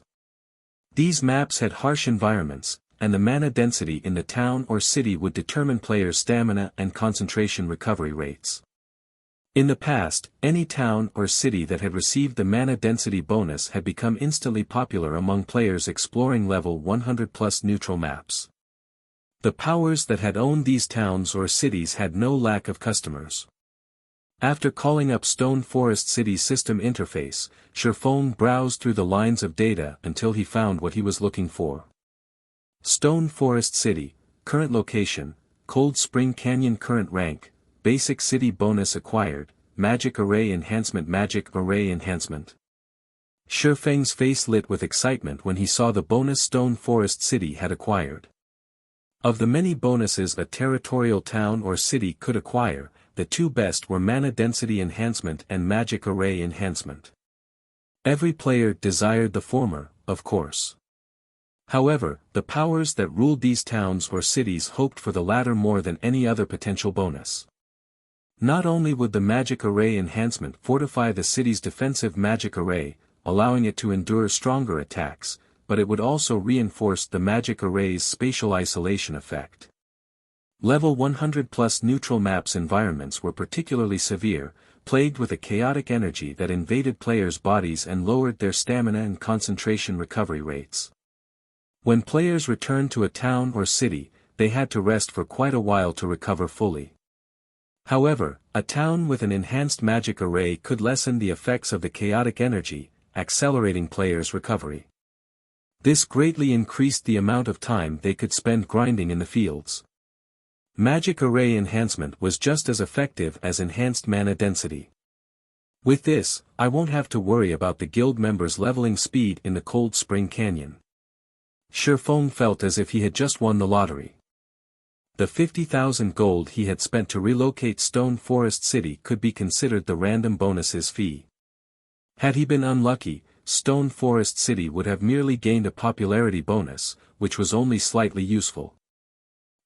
These maps had harsh environments, and the mana density in the town or city would determine players' stamina and concentration recovery rates. In the past, any town or city that had received the mana density bonus had become instantly popular among players exploring level 100 plus neutral maps. The powers that had owned these towns or cities had no lack of customers. After calling up Stone Forest City's system interface, Shifeng browsed through the lines of data until he found what he was looking for. Stone Forest City, current location, Cold Spring Canyon. Current rank, basic city bonus acquired, magic array enhancement. Shifeng's face lit with excitement when he saw the bonus Stone Forest City had acquired. Of the many bonuses a territorial town or city could acquire, the two best were mana density enhancement and magic array enhancement. Every player desired the former, of course. However, the powers that ruled these towns or cities hoped for the latter more than any other potential bonus. Not only would the magic array enhancement fortify the city's defensive magic array, allowing it to endure stronger attacks, but it would also reinforce the magic array's spatial isolation effect. Level 100 plus neutral maps environments were particularly severe, plagued with a chaotic energy that invaded players' bodies and lowered their stamina and concentration recovery rates. When players returned to a town or city, they had to rest for quite a while to recover fully. However, a town with an enhanced magic array could lessen the effects of the chaotic energy, accelerating players' recovery. This greatly increased the amount of time they could spend grinding in the fields. Magic array enhancement was just as effective as enhanced mana density. With this, I won't have to worry about the guild members' leveling speed in the Cold Spring Canyon. Shifeng felt as if he had just won the lottery. The 50,000 gold he had spent to relocate Stone Forest City could be considered the random bonuses fee. Had he been unlucky, Stone Forest City would have merely gained a popularity bonus, which was only slightly useful.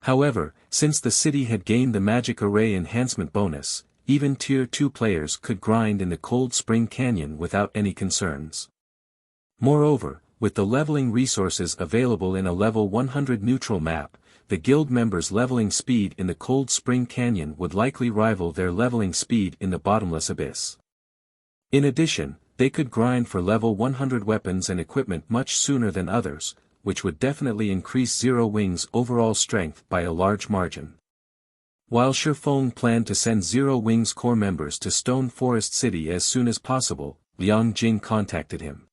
However, since the city had gained the magic array enhancement bonus, even Tier 2 players could grind in the Cold Spring Canyon without any concerns. Moreover, with the leveling resources available in a level 100 neutral map, the guild members' leveling speed in the Cold Spring Canyon would likely rival their leveling speed in the Bottomless Abyss. In addition, they could grind for level 100 weapons and equipment much sooner than others, which would definitely increase Zero Wing's overall strength by a large margin. While Shifeng planned to send Zero Wing's core members to Stone Forest City as soon as possible, Liang Jing contacted him.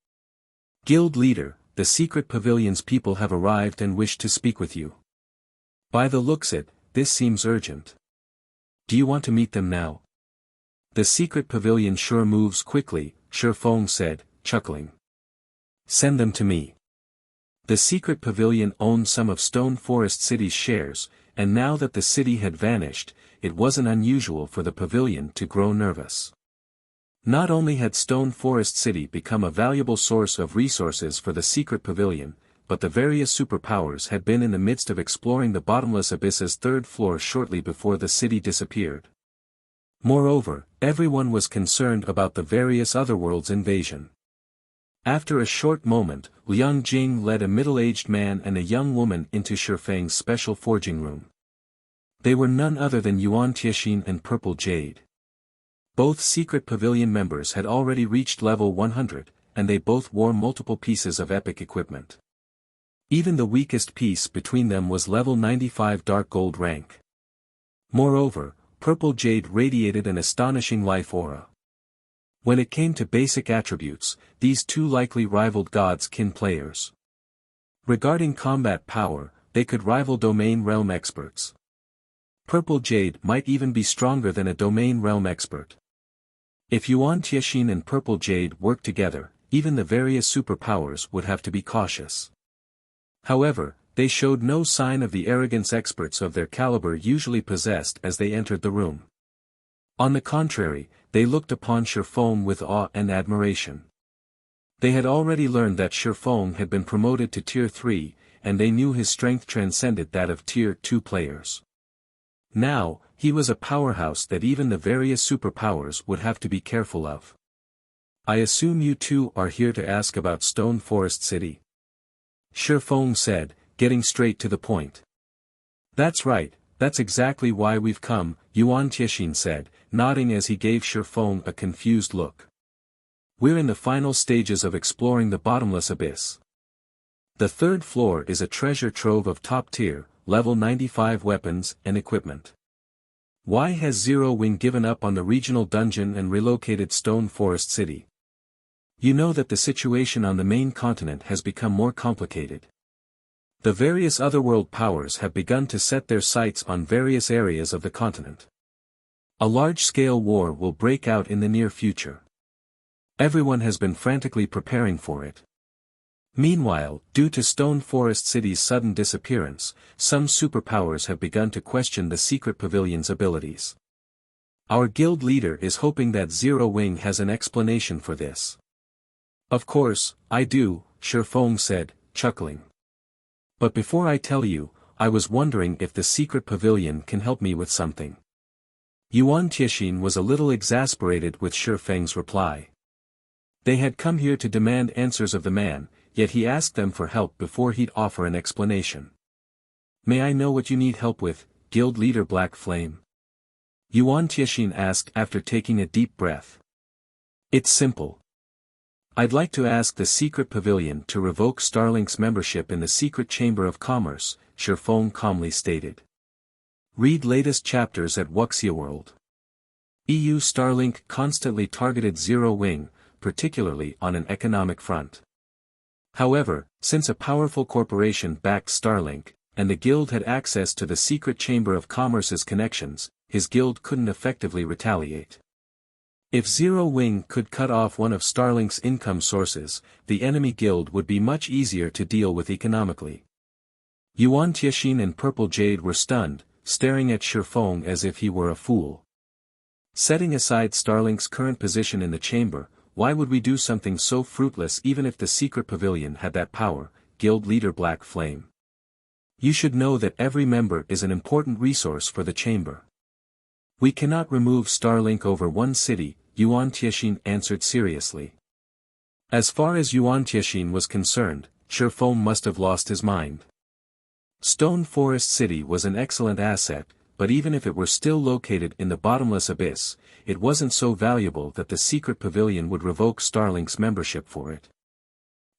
Guild leader, the secret pavilion's people have arrived and wish to speak with you. By the looks it, this seems urgent. Do you want to meet them now? The secret pavilion sure moves quickly, Shifeng said, chuckling. Send them to me. The secret pavilion owned some of Stone Forest City's shares, and now that the city had vanished, it wasn't unusual for the pavilion to grow nervous. Not only had Stone Forest City become a valuable source of resources for the secret pavilion, but the various superpowers had been in the midst of exploring the Bottomless Abyss's third floor shortly before the city disappeared. Moreover, everyone was concerned about the various otherworlds' invasion. After a short moment, Liang Jing led a middle-aged man and a young woman into Shifeng's special forging room. They were none other than Yuan Tiexin and Purple Jade. Both secret pavilion members had already reached level 100, and they both wore multiple pieces of epic equipment. Even the weakest piece between them was level 95 dark gold rank. Moreover, Purple Jade radiated an astonishing life aura. When it came to basic attributes, these two likely rivaled God's kin players. Regarding combat power, they could rival domain realm experts. Purple Jade might even be stronger than a domain realm expert. If Yuan Tiexin and Purple Jade worked together, even the various superpowers would have to be cautious. However, they showed no sign of the arrogance experts of their caliber usually possessed as they entered the room. On the contrary, they looked upon Shifeng with awe and admiration. They had already learned that Shifeng had been promoted to Tier 3, and they knew his strength transcended that of Tier 2 players. Now, he was a powerhouse that even the various superpowers would have to be careful of. I assume you two are here to ask about Stone Forest City? Shifeng said, getting straight to the point. That's right, that's exactly why we've come, Yuan Tiexin said, nodding as he gave Shifeng a confused look. We're in the final stages of exploring the Bottomless Abyss. The third floor is a treasure trove of top-tier, level 95 weapons and equipment. Why has Zero Wing given up on the regional dungeon and relocated Stone Forest City? You know that the situation on the main continent has become more complicated. The various otherworld powers have begun to set their sights on various areas of the continent. A large-scale war will break out in the near future. Everyone has been frantically preparing for it. Meanwhile, due to Stone Forest City's sudden disappearance, some superpowers have begun to question the secret pavilion's abilities. Our guild leader is hoping that Zero Wing has an explanation for this. Of course, I do, Shifeng said, chuckling. But before I tell you, I was wondering if the secret pavilion can help me with something. Yuan Tiexin was a little exasperated with Shifeng's reply. They had come here to demand answers of the man, yet he asked them for help before he'd offer an explanation. May I know what you need help with, Guild Leader Black Flame? Yuan Tiexin asked after taking a deep breath. It's simple. I'd like to ask the secret pavilion to revoke Starlink's membership in the secret chamber of commerce, Shifeng calmly stated. Read latest chapters at Wuxia World. EU Starlink constantly targeted Zero Wing, particularly on an economic front. However, since a powerful corporation backed Starlink, and the guild had access to the secret Chamber of Commerce's connections, his guild couldn't effectively retaliate. If Zero Wing could cut off one of Starlink's income sources, the enemy guild would be much easier to deal with economically. Yuan Tianxin and Purple Jade were stunned, staring at Shifeng as if he were a fool. Setting aside Starlink's current position in the chamber, why would we do something so fruitless even if the secret pavilion had that power? Guild leader Black Flame. You should know that every member is an important resource for the chamber. We cannot remove Starlink over one city, Yuan Tianxin answered seriously. As far as Yuan Tianxin was concerned, Shifeng must have lost his mind. Stone Forest City was an excellent asset, but even if it were still located in the bottomless abyss, it wasn't so valuable that the secret pavilion would revoke Starlink's membership for it.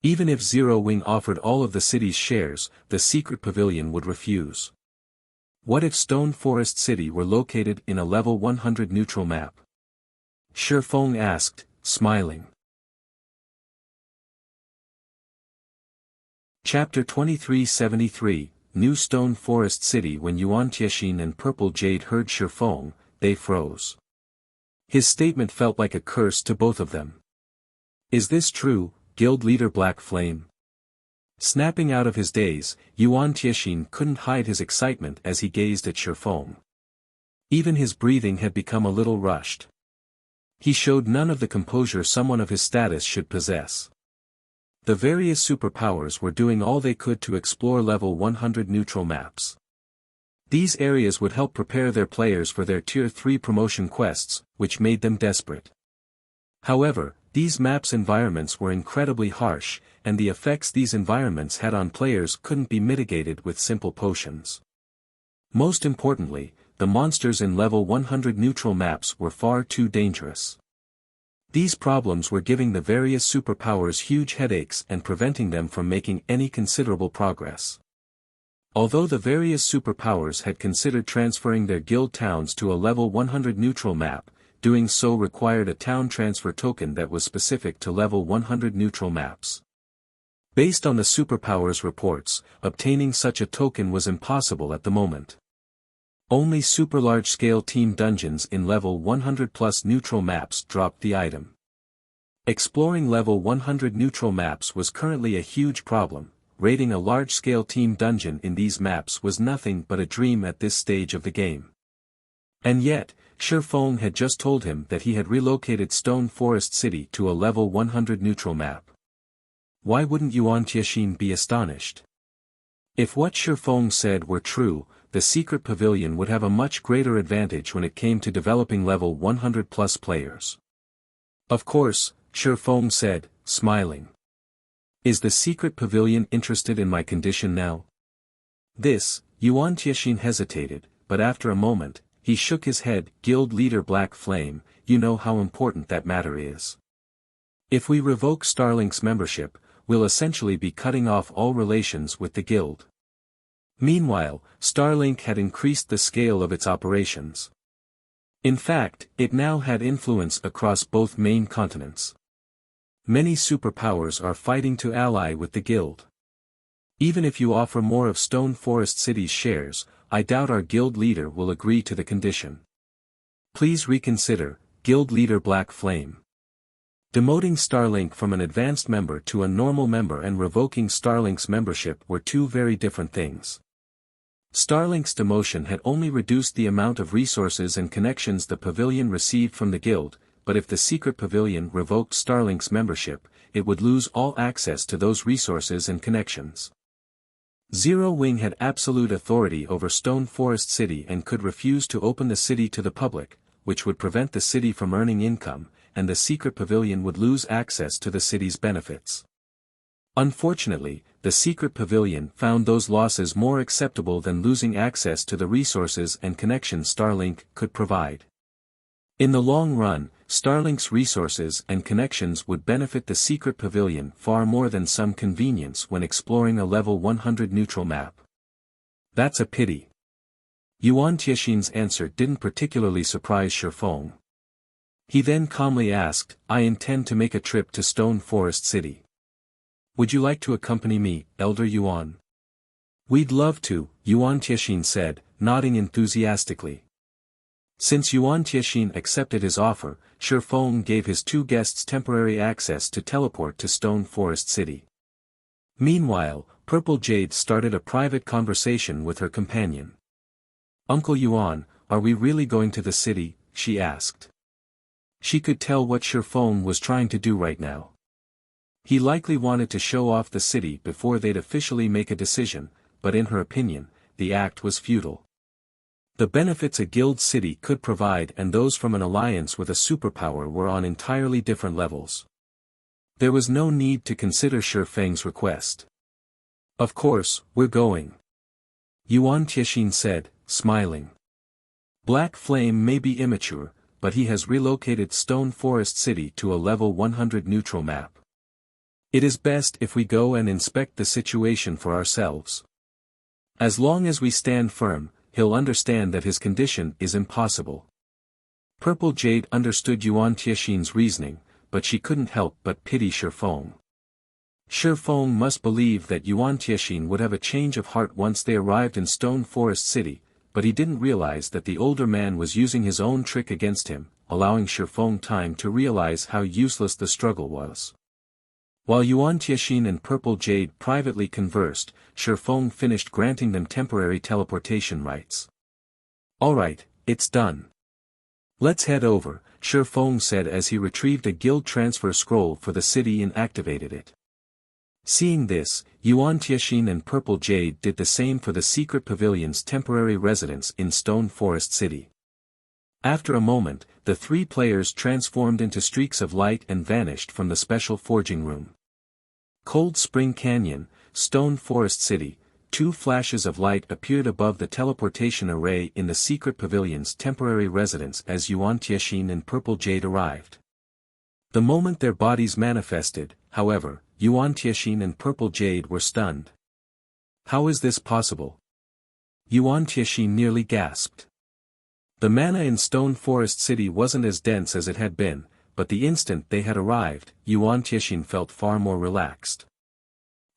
Even if Zero Wing offered all of the city's shares, the secret pavilion would refuse. What if Stone Forest City were located in a level 100 neutral map? Shifeng asked, smiling. Chapter 2373, New Stone Forest City. When Yuan Tianxin and Purple Jade heard Shifeng, they froze. His statement felt like a curse to both of them. Is this true, Guild leader Black Flame? Snapping out of his daze, Yuan Tianxin couldn't hide his excitement as he gazed at Shifeng. Even his breathing had become a little rushed. He showed none of the composure someone of his status should possess. The various superpowers were doing all they could to explore level 100 neutral maps. These areas would help prepare their players for their Tier 3 promotion quests, which made them desperate. However, these maps' environments were incredibly harsh, and the effects these environments had on players couldn't be mitigated with simple potions. Most importantly, the monsters in level 100 neutral maps were far too dangerous. These problems were giving the various superpowers huge headaches and preventing them from making any considerable progress. Although the various superpowers had considered transferring their guild towns to a level 100 neutral map, doing so required a town transfer token that was specific to level 100 neutral maps. Based on the superpowers reports, obtaining such a token was impossible at the moment. Only super large-scale team dungeons in level 100+ neutral maps dropped the item. Exploring level 100 neutral maps was currently a huge problem. Raiding a large-scale team dungeon in these maps was nothing but a dream at this stage of the game. And yet, Shifeng had just told him that he had relocated Stone Forest City to a level 100 neutral map. Why wouldn't Yuan Tianxin be astonished? If what Shifeng said were true, the secret pavilion would have a much greater advantage when it came to developing level 100+ players. Of course, Shifeng said, smiling. Is the secret pavilion interested in my condition now? This, Yuan Tianxin hesitated, but after a moment, he shook his head. Guild leader Black Flame, you know how important that matter is. If we revoke Starlink's membership, we'll essentially be cutting off all relations with the guild. Meanwhile, Starlink had increased the scale of its operations. In fact, it now had influence across both main continents. Many superpowers are fighting to ally with the guild. Even if you offer more of Stone Forest City's shares, I doubt our guild leader will agree to the condition. Please reconsider, Guild leader Black Flame. Demoting Starlink from an advanced member to a normal member and revoking Starlink's membership were two very different things. Starlink's demotion had only reduced the amount of resources and connections the pavilion received from the guild, but if the secret pavilion revoked Starlink's membership, it would lose all access to those resources and connections. Zero Wing had absolute authority over Stone Forest City and could refuse to open the city to the public, which would prevent the city from earning income, and the secret pavilion would lose access to the city's benefits. Unfortunately, the secret pavilion found those losses more acceptable than losing access to the resources and connections Starlink could provide. In the long run, Starlink's resources and connections would benefit the secret pavilion far more than some convenience when exploring a level 100 neutral map. That's a pity. Yuan Tianxin's answer didn't particularly surprise Shifeng. He then calmly asked, I intend to make a trip to Stone Forest City. Would you like to accompany me, Elder Yuan? We'd love to, Yuan Tiexin said, nodding enthusiastically. Since Yuan Tiexin accepted his offer, Shi Feng gave his two guests temporary access to teleport to Stone Forest City. Meanwhile, Purple Jade started a private conversation with her companion. Uncle Yuan, are we really going to the city? She asked. She could tell what Shi Feng was trying to do right now. He likely wanted to show off the city before they'd officially make a decision, but in her opinion, the act was futile. The benefits a guild city could provide and those from an alliance with a superpower were on entirely different levels. There was no need to consider Shi Feng's request. Of course, we're going. Yuan Tiexin said, smiling. Black Flame may be immature, but he has relocated Stone Forest City to a level 100 neutral map. It is best if we go and inspect the situation for ourselves. As long as we stand firm, he'll understand that his condition is impossible. Purple Jade understood Yuan Tiexin's reasoning, but she couldn't help but pity Shi Feng. Shi Feng must believe that Yuan Tiexin would have a change of heart once they arrived in Stone Forest City, but he didn't realize that the older man was using his own trick against him, allowing Shi Feng time to realize how useless the struggle was. While Yuan Tiexin and Purple Jade privately conversed, Shi Feng finished granting them temporary teleportation rights. Alright, it's done. Let's head over, Shi Feng said as he retrieved a guild transfer scroll for the city and activated it. Seeing this, Yuan Tiexin and Purple Jade did the same for the Secret Pavilion's temporary residence in Stone Forest City. After a moment, the three players transformed into streaks of light and vanished from the special forging room. Cold Spring Canyon, Stone Forest City, two flashes of light appeared above the teleportation array in the Secret Pavilion's temporary residence as Yuan Tiexin and Purple Jade arrived. The moment their bodies manifested, however, Yuan Tiexin and Purple Jade were stunned. How is this possible? Yuan Tiexin nearly gasped. The mana in Stone Forest City wasn't as dense as it had been, but the instant they had arrived, Yuan Tiexin felt far more relaxed.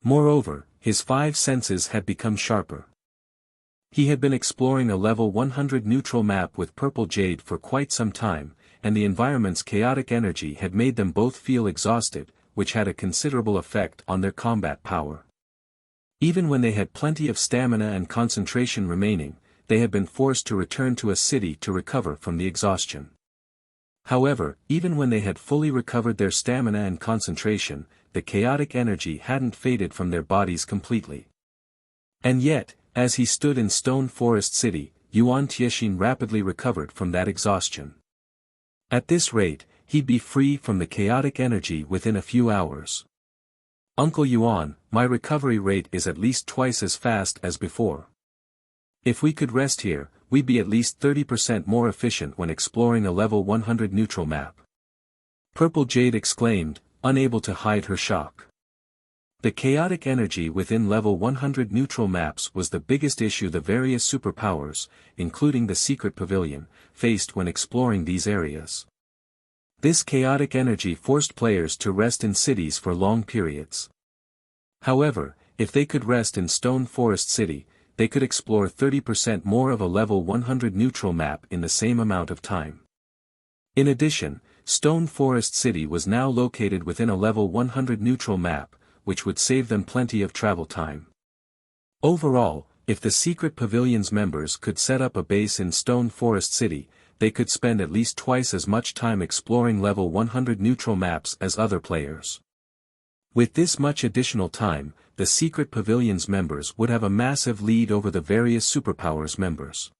Moreover, his five senses had become sharper. He had been exploring a level 100 neutral map with Purple Jade for quite some time, and the environment's chaotic energy had made them both feel exhausted, which had a considerable effect on their combat power. Even when they had plenty of stamina and concentration remaining, they had been forced to return to a city to recover from the exhaustion. However, even when they had fully recovered their stamina and concentration, the chaotic energy hadn't faded from their bodies completely. And yet, as he stood in Stone Forest City, Yuan Tiexin rapidly recovered from that exhaustion. At this rate, he'd be free from the chaotic energy within a few hours. Uncle Yuan, my recovery rate is at least twice as fast as before. If we could rest here, we'd be at least 30% more efficient when exploring a level 100 neutral map. Purple Jade exclaimed, unable to hide her shock. The chaotic energy within level 100 neutral maps was the biggest issue the various superpowers, including the Secret Pavilion, faced when exploring these areas. This chaotic energy forced players to rest in cities for long periods. However, if they could rest in Stone Forest City, they could explore 30% more of a level 100 neutral map in the same amount of time. In addition, Stone Forest City was now located within a level 100 neutral map, which would save them plenty of travel time. Overall, if the Secret Pavilion's members could set up a base in Stone Forest City, they could spend at least twice as much time exploring level 100 neutral maps as other players. With this much additional time, the Secret Pavilion's members would have a massive lead over the various superpowers members.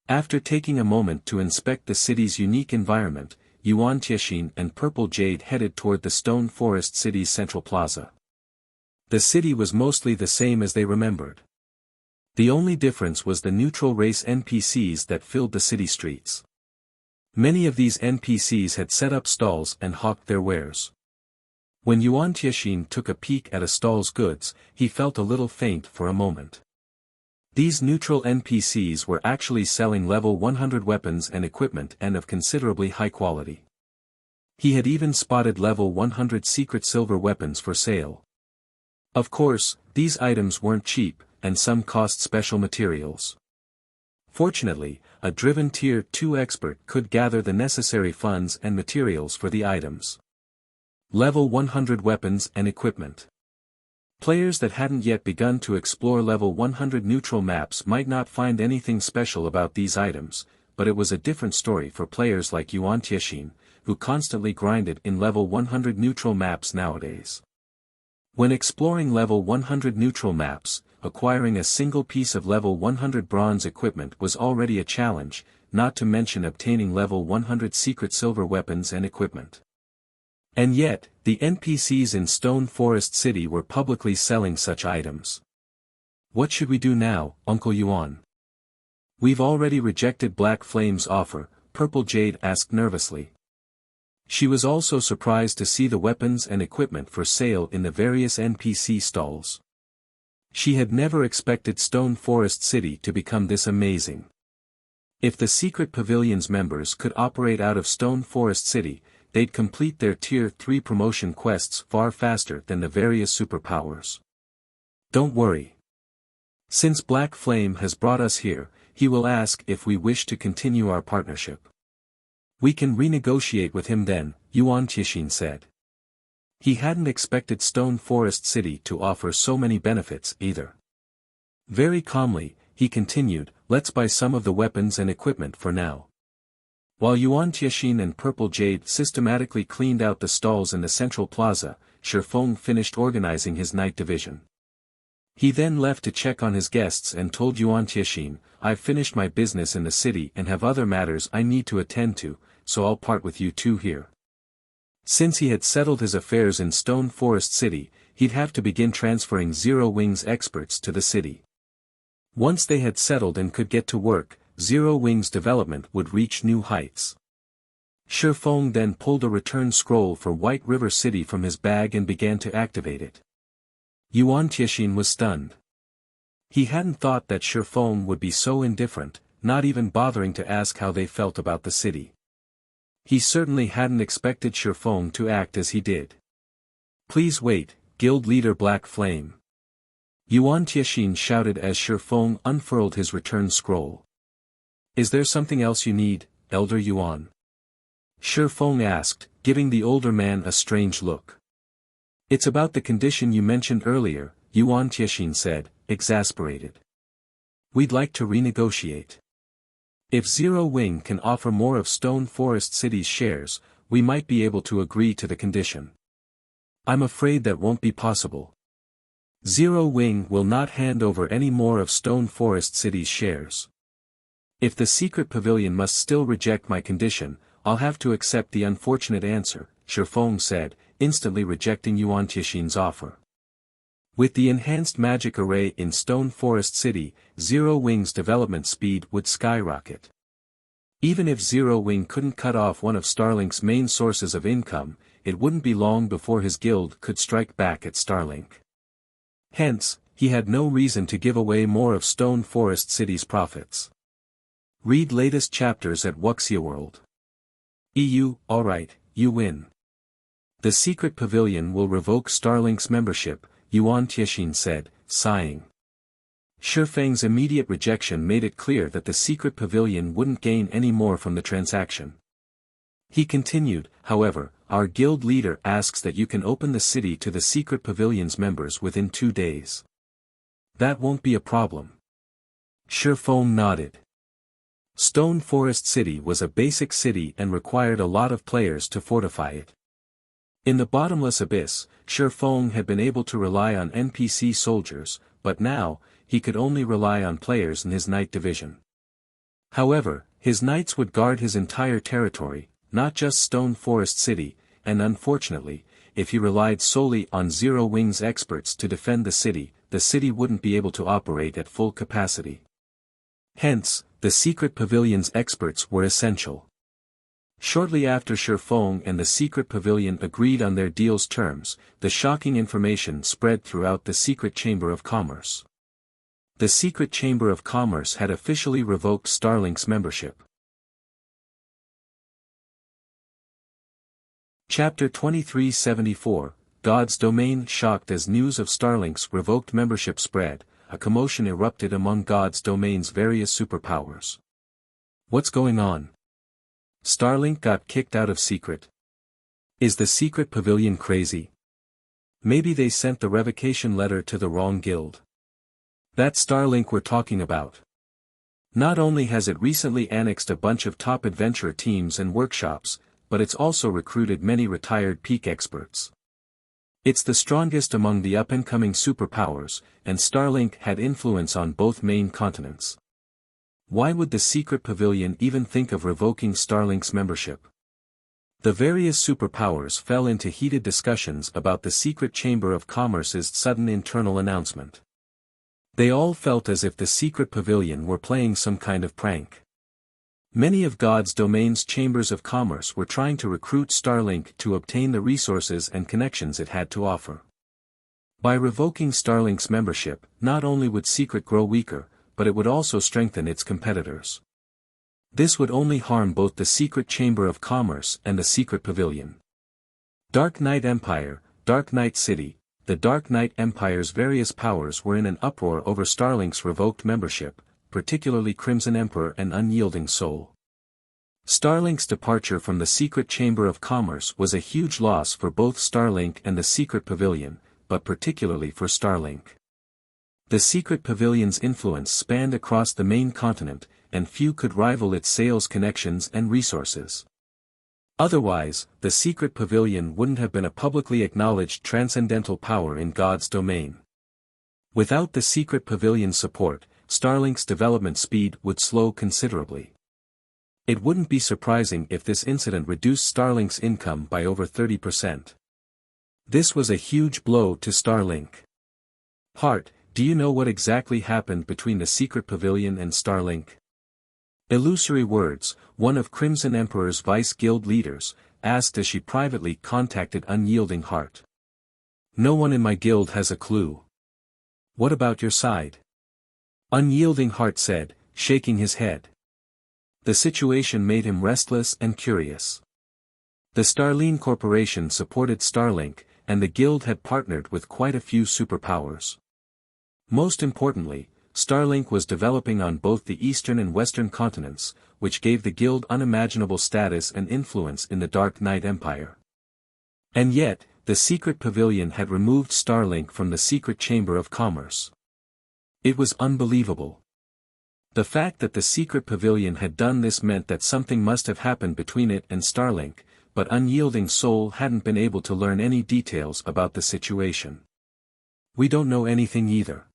After taking a moment to inspect the city's unique environment, Yuan Tiexin and Purple Jade headed toward the Stone Forest City's central plaza. The city was mostly the same as they remembered. The only difference was the neutral race NPCs that filled the city streets. Many of these NPCs had set up stalls and hawked their wares. When Yuan Tiexin took a peek at a stall's goods, he felt a little faint for a moment. These neutral NPCs were actually selling level 100 weapons and equipment and of considerably high quality. He had even spotted level 100 secret silver weapons for sale. Of course, these items weren't cheap, and some cost special materials. Fortunately, a driven Tier 2 expert could gather the necessary funds and materials for the items. Level 100 weapons and equipment. Players that hadn't yet begun to explore level 100 neutral maps might not find anything special about these items, but it was a different story for players like Yuan Tiexin, who constantly grinded in level 100 neutral maps nowadays. When exploring level 100 neutral maps, acquiring a single piece of level 100 bronze equipment was already a challenge, not to mention obtaining level 100 secret silver weapons and equipment. And yet, the NPCs in Stone Forest City were publicly selling such items. What should we do now, Uncle Yuan? We've already rejected Black Flame's offer, Purple Jade asked nervously. She was also surprised to see the weapons and equipment for sale in the various NPC stalls. She had never expected Stone Forest City to become this amazing. If the Secret Pavilion's members could operate out of Stone Forest City, they'd complete their Tier 3 promotion quests far faster than the various superpowers. Don't worry. Since Black Flame has brought us here, he will ask if we wish to continue our partnership. We can renegotiate with him then, Yuan Tiexin said. He hadn't expected Stone Forest City to offer so many benefits either. Very calmly, he continued, let's buy some of the weapons and equipment for now. While Yuan Tiexin and Purple Jade systematically cleaned out the stalls in the central plaza, Shifeng finished organizing his night division. He then left to check on his guests and told Yuan Tiexin, I've finished my business in the city and have other matters I need to attend to, so I'll part with you two here. Since he had settled his affairs in Stone Forest City, he'd have to begin transferring Zero Wings experts to the city. Once they had settled and could get to work, Zero Wings development would reach new heights. Shifeng then pulled a return scroll for White River City from his bag and began to activate it. Yuan Tiexin was stunned. He hadn't thought that Shifeng would be so indifferent, not even bothering to ask how they felt about the city. He certainly hadn't expected Shifeng to act as he did. Please wait, Guild Leader Black Flame. Yuan Tiexin shouted as Shifeng unfurled his return scroll. Is there something else you need, Elder Yuan? Shifeng asked, giving the older man a strange look. It's about the condition you mentioned earlier, Yuan Tiexin said, exasperated. We'd like to renegotiate. If Zero Wing can offer more of Stone Forest City's shares, we might be able to agree to the condition. I'm afraid that won't be possible. Zero Wing will not hand over any more of Stone Forest City's shares. If the Secret Pavilion must still reject my condition, I'll have to accept the unfortunate answer, Shifeng said, instantly rejecting Yuan Tiexin's offer. With the enhanced magic array in Stone Forest City, Zero Wing's development speed would skyrocket. Even if Zero Wing couldn't cut off one of Starlink's main sources of income, it wouldn't be long before his guild could strike back at Starlink. Hence, he had no reason to give away more of Stone Forest City's profits. Read latest chapters at Wuxia World. Alright, you win. The Secret Pavilion will revoke Starlink's membership, Yuan Tiexin said, sighing. Shifeng's immediate rejection made it clear that the Secret Pavilion wouldn't gain any more from the transaction. He continued, however, our guild leader asks that you can open the city to the Secret Pavilion's members within 2 days. That won't be a problem. Shifeng nodded. Stone Forest City was a basic city and required a lot of players to fortify it. In the bottomless abyss, Shifeng had been able to rely on NPC soldiers, but now, he could only rely on players in his night division. However, his knights would guard his entire territory, not just Stone Forest City, and unfortunately, if he relied solely on Zero Wing's experts to defend the city wouldn't be able to operate at full capacity. Hence, the Secret Pavilion's experts were essential. Shortly after Shifeng and the Secret Pavilion agreed on their deal's terms, the shocking information spread throughout the Secret Chamber of Commerce. The Secret Chamber of Commerce had officially revoked Starlink's membership. Chapter 2374, God's Domain. Shocked as news of Starlink's revoked membership spread, a commotion erupted among God's domain's various superpowers. What's going on? Starlink got kicked out of secret. Is the secret pavilion crazy? Maybe they sent the revocation letter to the wrong guild. That Starlink we're talking about. Not only has it recently annexed a bunch of top adventurer teams and workshops, but it's also recruited many retired peak experts. It's the strongest among the up-and-coming superpowers, and Starlink had influence on both main continents. Why would the secret pavilion even think of revoking Starlink's membership? The various superpowers fell into heated discussions about the secret Chamber of Commerce's sudden internal announcement. They all felt as if the secret pavilion were playing some kind of prank. Many of God's domain's chambers of commerce were trying to recruit Starlink to obtain the resources and connections it had to offer. By revoking Starlink's membership, not only would Secret grow weaker, but it would also strengthen its competitors. This would only harm both the Secret Chamber of Commerce and the Secret Pavilion. Dark Knight Empire, Dark Knight City. The Dark Knight Empire's various powers were in an uproar over Starlink's revoked membership, particularly Crimson Emperor and Unyielding Soul. Starlink's departure from the Secret Chamber of Commerce was a huge loss for both Starlink and the Secret Pavilion, but particularly for Starlink. The Secret Pavilion's influence spanned across the main continent, and few could rival its sales connections and resources. Otherwise, the Secret Pavilion wouldn't have been a publicly acknowledged transcendental power in God's domain. Without the Secret Pavilion's support, Starlink's development speed would slow considerably. It wouldn't be surprising if this incident reduced Starlink's income by over 30%. This was a huge blow to Starlink. Hart, do you know what exactly happened between the Secret Pavilion and Starlink? Illusory Words, one of Crimson Emperor's vice guild leaders, asked as she privately contacted Unyielding Heart. No one in my guild has a clue. What about your side? Unyielding Heart said, shaking his head. The situation made him restless and curious. The Starline Corporation supported Starlink, and the guild had partnered with quite a few superpowers. Most importantly, Starlink was developing on both the eastern and western continents, which gave the guild unimaginable status and influence in the Dark Knight Empire. And yet, the Secret Pavilion had removed Starlink from the Secret Chamber of Commerce. It was unbelievable. The fact that the Secret Pavilion had done this meant that something must have happened between it and Starlink, but Unyielding Soul hadn't been able to learn any details about the situation. We don't know anything either.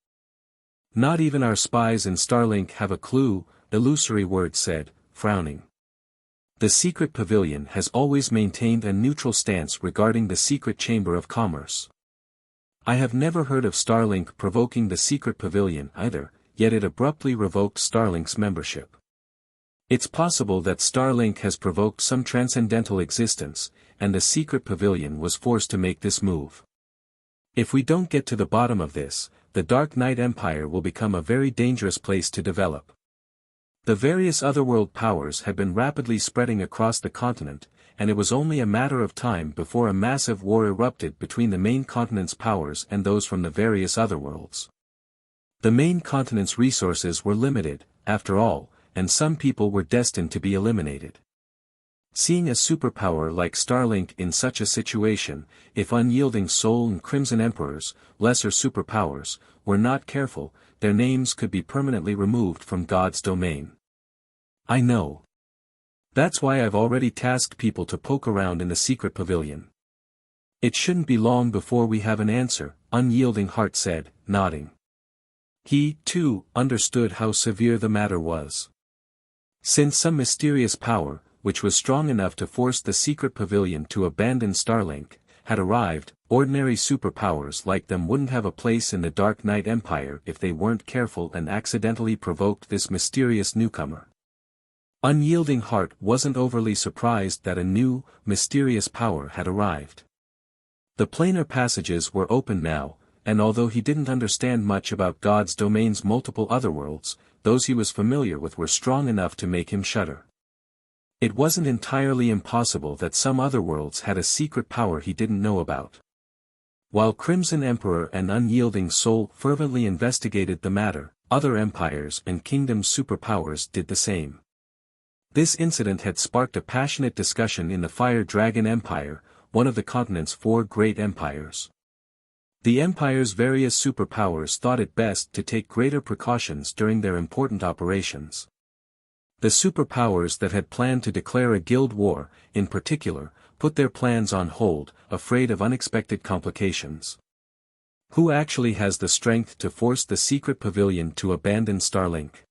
Not even our spies in Starlink have a clue, Illusory Words said, frowning. The Secret Pavilion has always maintained a neutral stance regarding the Secret Chamber of Commerce. I have never heard of Starlink provoking the Secret Pavilion either, yet it abruptly revoked Starlink's membership. It's possible that Starlink has provoked some transcendental existence, and the Secret Pavilion was forced to make this move. If we don't get to the bottom of this, the Dark Knight Empire will become a very dangerous place to develop. The various otherworld powers had been rapidly spreading across the continent, and it was only a matter of time before a massive war erupted between the main continent's powers and those from the various otherworlds. The main continent's resources were limited, after all, and some people were destined to be eliminated. Seeing a superpower like Starlink in such a situation, if Unyielding Soul and Crimson Emperors, lesser superpowers, were not careful, their names could be permanently removed from God's domain. I know. That's why I've already tasked people to poke around in the Secret Pavilion. It shouldn't be long before we have an answer, Unyielding Heart said, nodding. He, too, understood how severe the matter was. Since some mysterious power, which was strong enough to force the Secret Pavilion to abandon Starlink, had arrived, ordinary superpowers like them wouldn't have a place in the Dark Knight Empire if they weren't careful and accidentally provoked this mysterious newcomer. Unyielding Heart wasn't overly surprised that a new, mysterious power had arrived. The planar passages were open now, and although he didn't understand much about God's domain's multiple otherworlds, those he was familiar with were strong enough to make him shudder. It wasn't entirely impossible that some otherworlds had a secret power he didn't know about. While Crimson Emperor and Unyielding Soul fervently investigated the matter, other empires and kingdoms' superpowers did the same. This incident had sparked a passionate discussion in the Fire Dragon Empire, one of the continent's 4 great empires. The empire's various superpowers thought it best to take greater precautions during their important operations. The superpowers that had planned to declare a guild war, in particular, put their plans on hold, afraid of unexpected complications. Who actually has the strength to force the secret pavilion to abandon Starlink?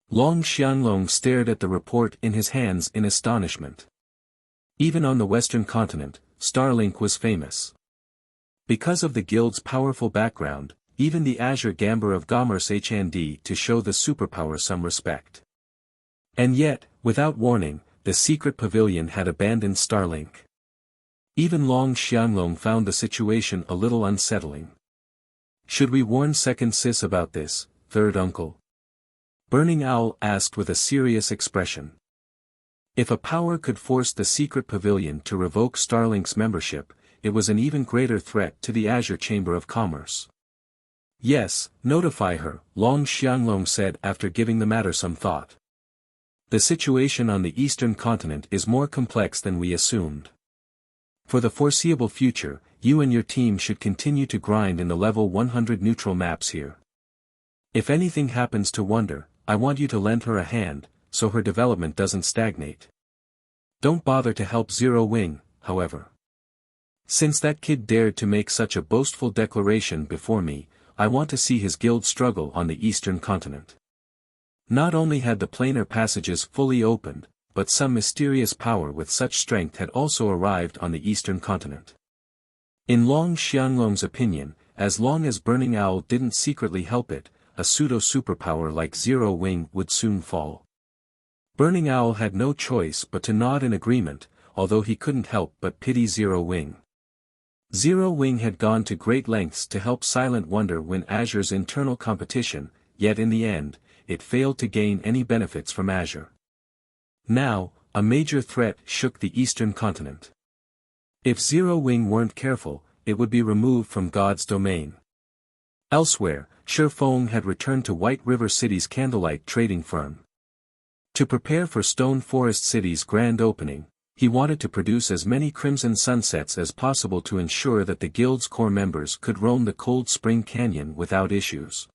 Long Xianglong stared at the report in his hands in astonishment. Even on the western continent, Starlink was famous. Because of the guild's powerful background, even the Azure Gamber of Gomers HND to show the superpower some respect. And yet, without warning, the secret pavilion had abandoned Starlink. Even Long Xianglong found the situation a little unsettling. Should we warn Second Sis about this, Third Uncle? Burning Owl asked with a serious expression. If a power could force the secret pavilion to revoke Starlink's membership, it was an even greater threat to the Azure Chamber of Commerce. Yes, notify her, Long Xianglong said after giving the matter some thought. The situation on the eastern continent is more complex than we assumed. For the foreseeable future, you and your team should continue to grind in the level 100 neutral maps here. If anything happens to Wonder, I want you to lend her a hand, so her development doesn't stagnate. Don't bother to help Zero Wing, however. Since that kid dared to make such a boastful declaration before me, I want to see his guild struggle on the eastern continent. Not only had the planar passages fully opened, but some mysterious power with such strength had also arrived on the eastern continent. In Long Xianglong's opinion, as long as Burning Owl didn't secretly help it, a pseudo-superpower like Zero Wing would soon fall. Burning Owl had no choice but to nod in agreement, although he couldn't help but pity Zero Wing. Zero Wing had gone to great lengths to help Silent Wonder win Azure's internal competition, yet in the end, it failed to gain any benefits from Azure. Now, a major threat shook the eastern continent. If Zero Wing weren't careful, it would be removed from God's domain. Elsewhere, Shifeng had returned to White River City's candlelight trading firm. To prepare for Stone Forest City's grand opening, he wanted to produce as many Crimson Sunsets as possible to ensure that the guild's core members could roam the Cold Spring Canyon without issues.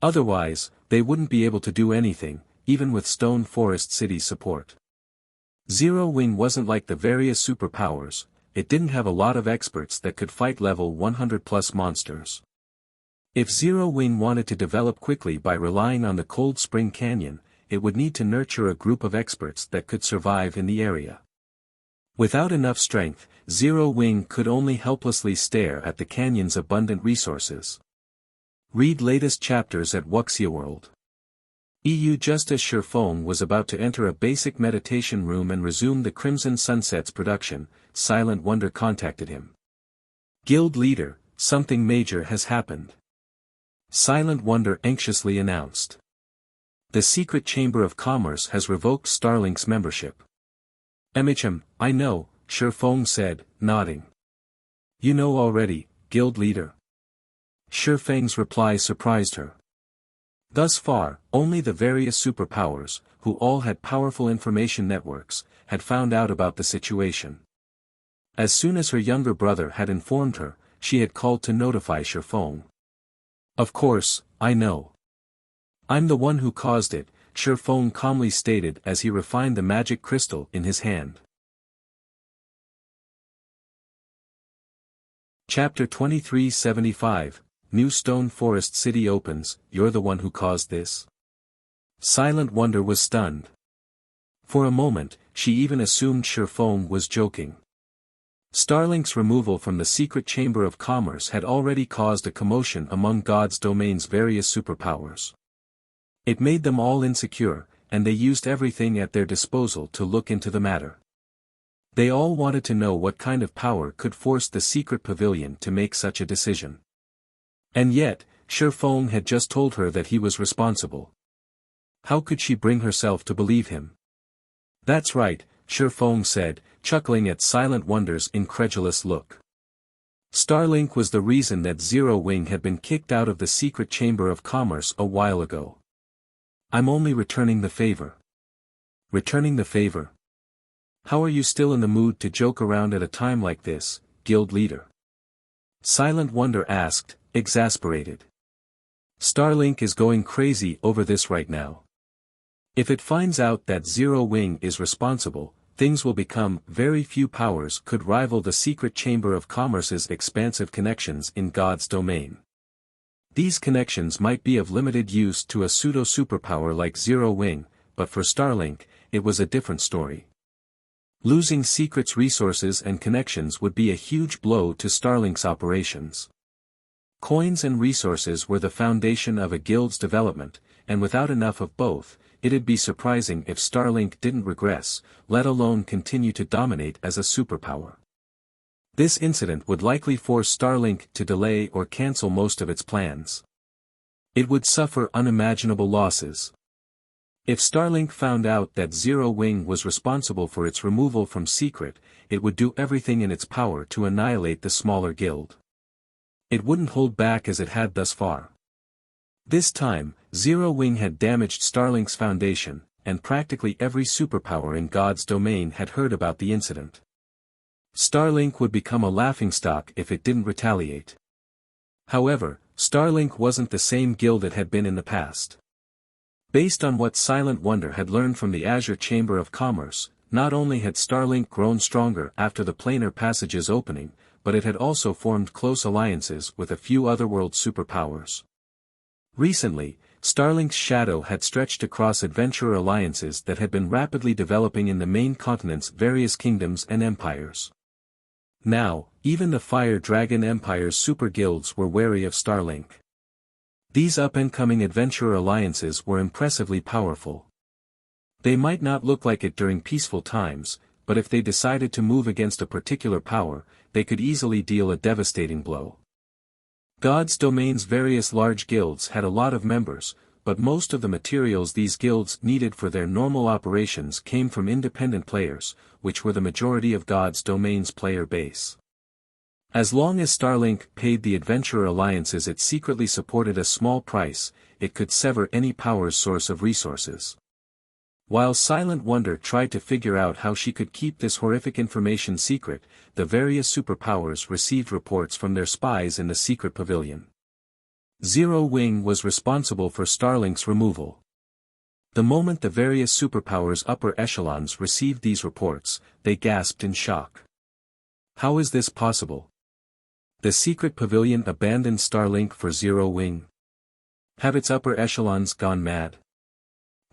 Otherwise, they wouldn't be able to do anything, even with Stone Forest City's support. Zero Wing wasn't like the various superpowers, it didn't have a lot of experts that could fight level 100+ monsters. If Zero Wing wanted to develop quickly by relying on the Cold Spring Canyon, it would need to nurture a group of experts that could survive in the area. Without enough strength, Zero Wing could only helplessly stare at the canyon's abundant resources. Read latest chapters at Wuxia World. EU. Just as Shifeng was about to enter a basic meditation room and resume the Crimson Sunsets production, Silent Wonder contacted him. Guild leader, something major has happened. Silent Wonder anxiously announced. The Secret Chamber of Commerce has revoked Starlink's membership. I know, Shifeng said, nodding. You know already, Guild leader. Shifeng's reply surprised her. Thus far, only the various superpowers, who all had powerful information networks, had found out about the situation. As soon as her younger brother had informed her, she had called to notify Shifeng. Of course, I know. I'm the one who caused it, Shifeng calmly stated as he refined the magic crystal in his hand. Chapter 2375, New Stone Forest City opens, you're the one who caused this? Silent Wonder was stunned. For a moment, she even assumed Shifeng was joking. Starlink's removal from the Secret Chamber of Commerce had already caused a commotion among God's domain's various superpowers. It made them all insecure, and they used everything at their disposal to look into the matter. They all wanted to know what kind of power could force the secret pavilion to make such a decision. And yet, Shifeng had just told her that he was responsible. How could she bring herself to believe him? That's right, Shifeng said, chuckling at Silent Wonder's incredulous look. Starlink was the reason that Zero Wing had been kicked out of the secret chamber of commerce a while ago. I'm only returning the favor. Returning the favor? How are you still in the mood to joke around at a time like this, guild leader? Silent Wonder asked, exasperated. Starlink is going crazy over this right now. If it finds out that Zero Wing is responsible, things will become. Very few powers could rival the secret chamber of commerce's expansive connections in God's domain. These connections might be of limited use to a pseudo-superpower like Zero Wing, but for Starlink, it was a different story. Losing Secret's resources and connections would be a huge blow to Starlink's operations. Coins and resources were the foundation of a guild's development, and without enough of both, it'd be surprising if Starlink didn't regress, let alone continue to dominate as a superpower. This incident would likely force Starlink to delay or cancel most of its plans. It would suffer unimaginable losses. If Starlink found out that Zero Wing was responsible for its removal from Secret, it would do everything in its power to annihilate the smaller guild. It wouldn't hold back as it had thus far. This time, Zero Wing had damaged Starlink's foundation, and practically every superpower in God's domain had heard about the incident. Starlink would become a laughingstock if it didn't retaliate. However, Starlink wasn't the same guild it had been in the past. Based on what Silent Wonder had learned from the Azure Chamber of Commerce, not only had Starlink grown stronger after the planar passage's opening, but it had also formed close alliances with a few otherworld superpowers. Recently, Starlink's shadow had stretched across adventurer alliances that had been rapidly developing in the main continent's various kingdoms and empires. Now, even the Fire Dragon Empire's super guilds were wary of Starlink. These up-and-coming adventurer alliances were impressively powerful. They might not look like it during peaceful times, but if they decided to move against a particular power, they could easily deal a devastating blow. God's domain's various large guilds had a lot of members, but most of the materials these guilds needed for their normal operations came from independent players, which were the majority of God's domain's player base. As long as Starlink paid the adventurer alliances it secretly supported a small price, it could sever any power's source of resources. While Silent Wonder tried to figure out how she could keep this horrific information secret, the various superpowers received reports from their spies in the secret pavilion. Zero Wing was responsible for Starlink's removal. The moment the various superpowers' upper echelons received these reports, they gasped in shock. How is this possible? The secret pavilion abandoned Starlink for Zero Wing? Have its upper echelons gone mad?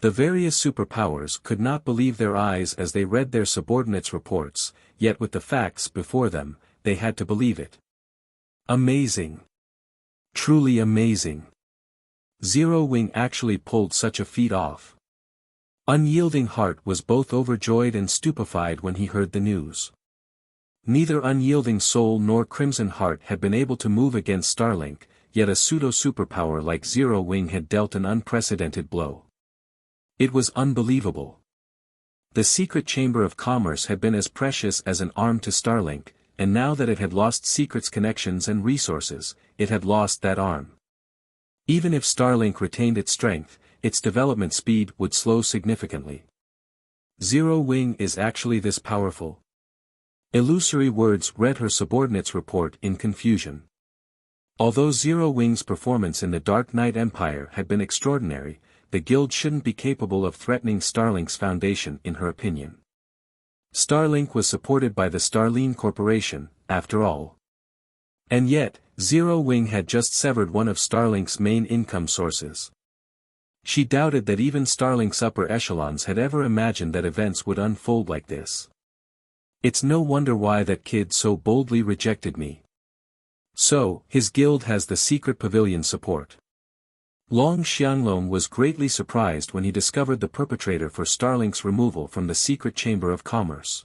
The various superpowers could not believe their eyes as they read their subordinates' reports, yet with the facts before them, they had to believe it. Amazing! Truly amazing! Zero Wing actually pulled such a feat off. Unyielding Heart was both overjoyed and stupefied when he heard the news. Neither Unyielding Soul nor Crimson Heart had been able to move against Starlink, yet a pseudo-superpower like Zero Wing had dealt an unprecedented blow. It was unbelievable. The secret chamber of commerce had been as precious as an arm to Starlink, and now that it had lost Secret's connections and resources, it had lost that arm. Even if Starlink retained its strength, its development speed would slow significantly. Zero Wing is actually this powerful? Illusory words read her subordinate's report in confusion. Although Zero Wing's performance in the Dark Knight Empire had been extraordinary, the guild shouldn't be capable of threatening Starlink's foundation in her opinion. Starlink was supported by the Starline Corporation, after all. And yet, Zero Wing had just severed one of Starlink's main income sources. She doubted that even Starlink's upper echelons had ever imagined that events would unfold like this. It's no wonder why that kid so boldly rejected me. So, his guild has the secret pavilion support. Long Xianglong was greatly surprised when he discovered the perpetrator for Starlink's removal from the secret chamber of commerce.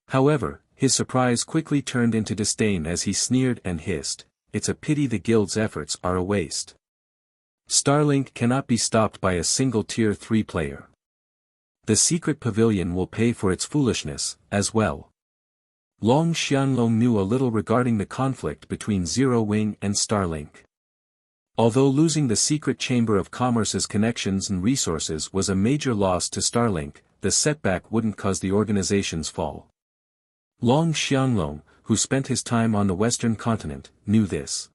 However, his surprise quickly turned into disdain as he sneered and hissed, "It's a pity the guild's efforts are a waste. Starlink cannot be stopped by a single tier 3 player. The secret pavilion will pay for its foolishness, as well." Long Xianlong knew a little regarding the conflict between Zero Wing and Starlink. Although losing the secret Chamber of Commerce's connections and resources was a major loss to Starlink, the setback wouldn't cause the organization's fall. Long Xianlong, who spent his time on the Western continent, knew this.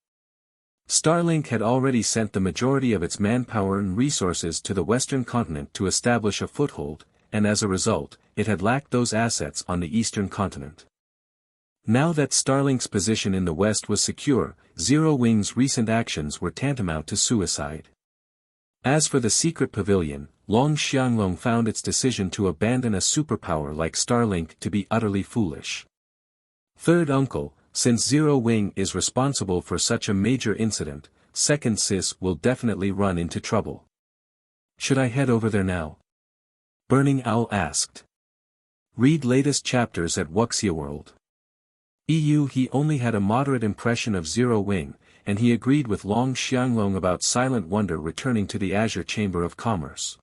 Starlink had already sent the majority of its manpower and resources to the Western continent to establish a foothold, and as a result, it had lacked those assets on the Eastern continent. Now that Starlink's position in the West was secure, Zero Wing's recent actions were tantamount to suicide. As for the secret pavilion, Long Xianlong found its decision to abandon a superpower like Starlink to be utterly foolish. Third uncle, since Zero Wing is responsible for such a major incident, Second Sis will definitely run into trouble. Should I head over there now? Burning Owl asked. Read latest chapters at Wuxia World. He only had a moderate impression of Zero Wing, and he agreed with Long Xianlong about Silent Wonder returning to the Azure Chamber of Commerce.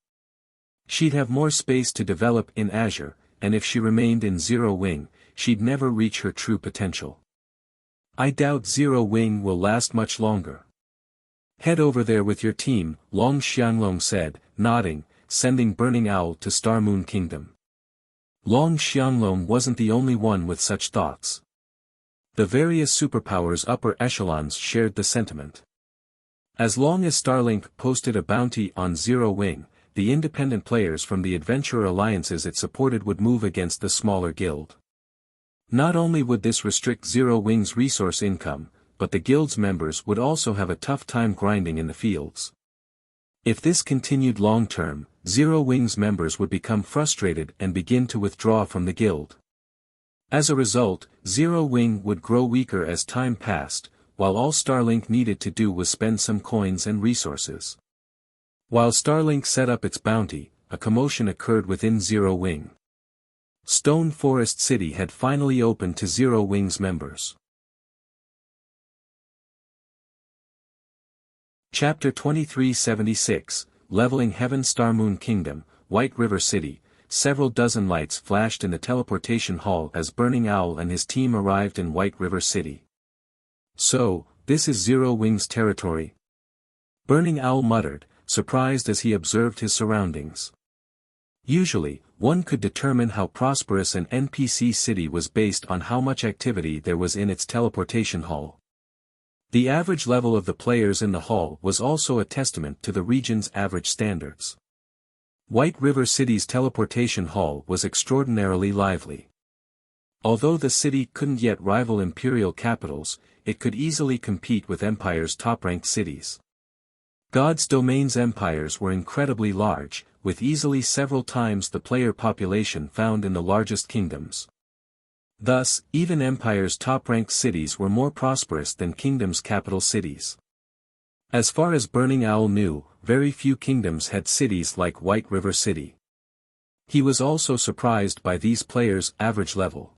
She'd have more space to develop in Azure, and if she remained in Zero Wing, she'd never reach her true potential. I doubt Zero Wing will last much longer. Head over there with your team, Long Xianlong said, nodding, sending Burning Owl to Star Moon Kingdom. Long Xianlong wasn't the only one with such thoughts. The various superpowers' upper echelons shared the sentiment. As long as Starlink posted a bounty on Zero Wing, the independent players from the adventurer alliances it supported would move against the smaller guild. Not only would this restrict Zero Wing's resource income, but the guild's members would also have a tough time grinding in the fields. If this continued long-term, Zero Wing's members would become frustrated and begin to withdraw from the guild. As a result, Zero Wing would grow weaker as time passed, while all Starlink needed to do was spend some coins and resources. While Starlink set up its bounty, a commotion occurred within Zero Wing. Stone Forest City had finally opened to Zero Wing's members. Chapter 2376, Leveling Heaven. Star Moon Kingdom, White River City. Several dozen lights flashed in the teleportation hall as Burning Owl and his team arrived in White River City. So, this is Zero Wing's territory? Burning Owl muttered, surprised as he observed his surroundings. Usually, one could determine how prosperous an NPC city was based on how much activity there was in its teleportation hall. The average level of the players in the hall was also a testament to the region's average standards. White River City's teleportation hall was extraordinarily lively. Although the city couldn't yet rival imperial capitals, it could easily compete with Empire's top-ranked cities. God's Domain's empires were incredibly large, with easily several times the player population found in the largest kingdoms. Thus, even Empire's top-ranked cities were more prosperous than Kingdom's capital cities. As far as Burning Owl knew, very few kingdoms had cities like White River City. He was also surprised by these players' average level.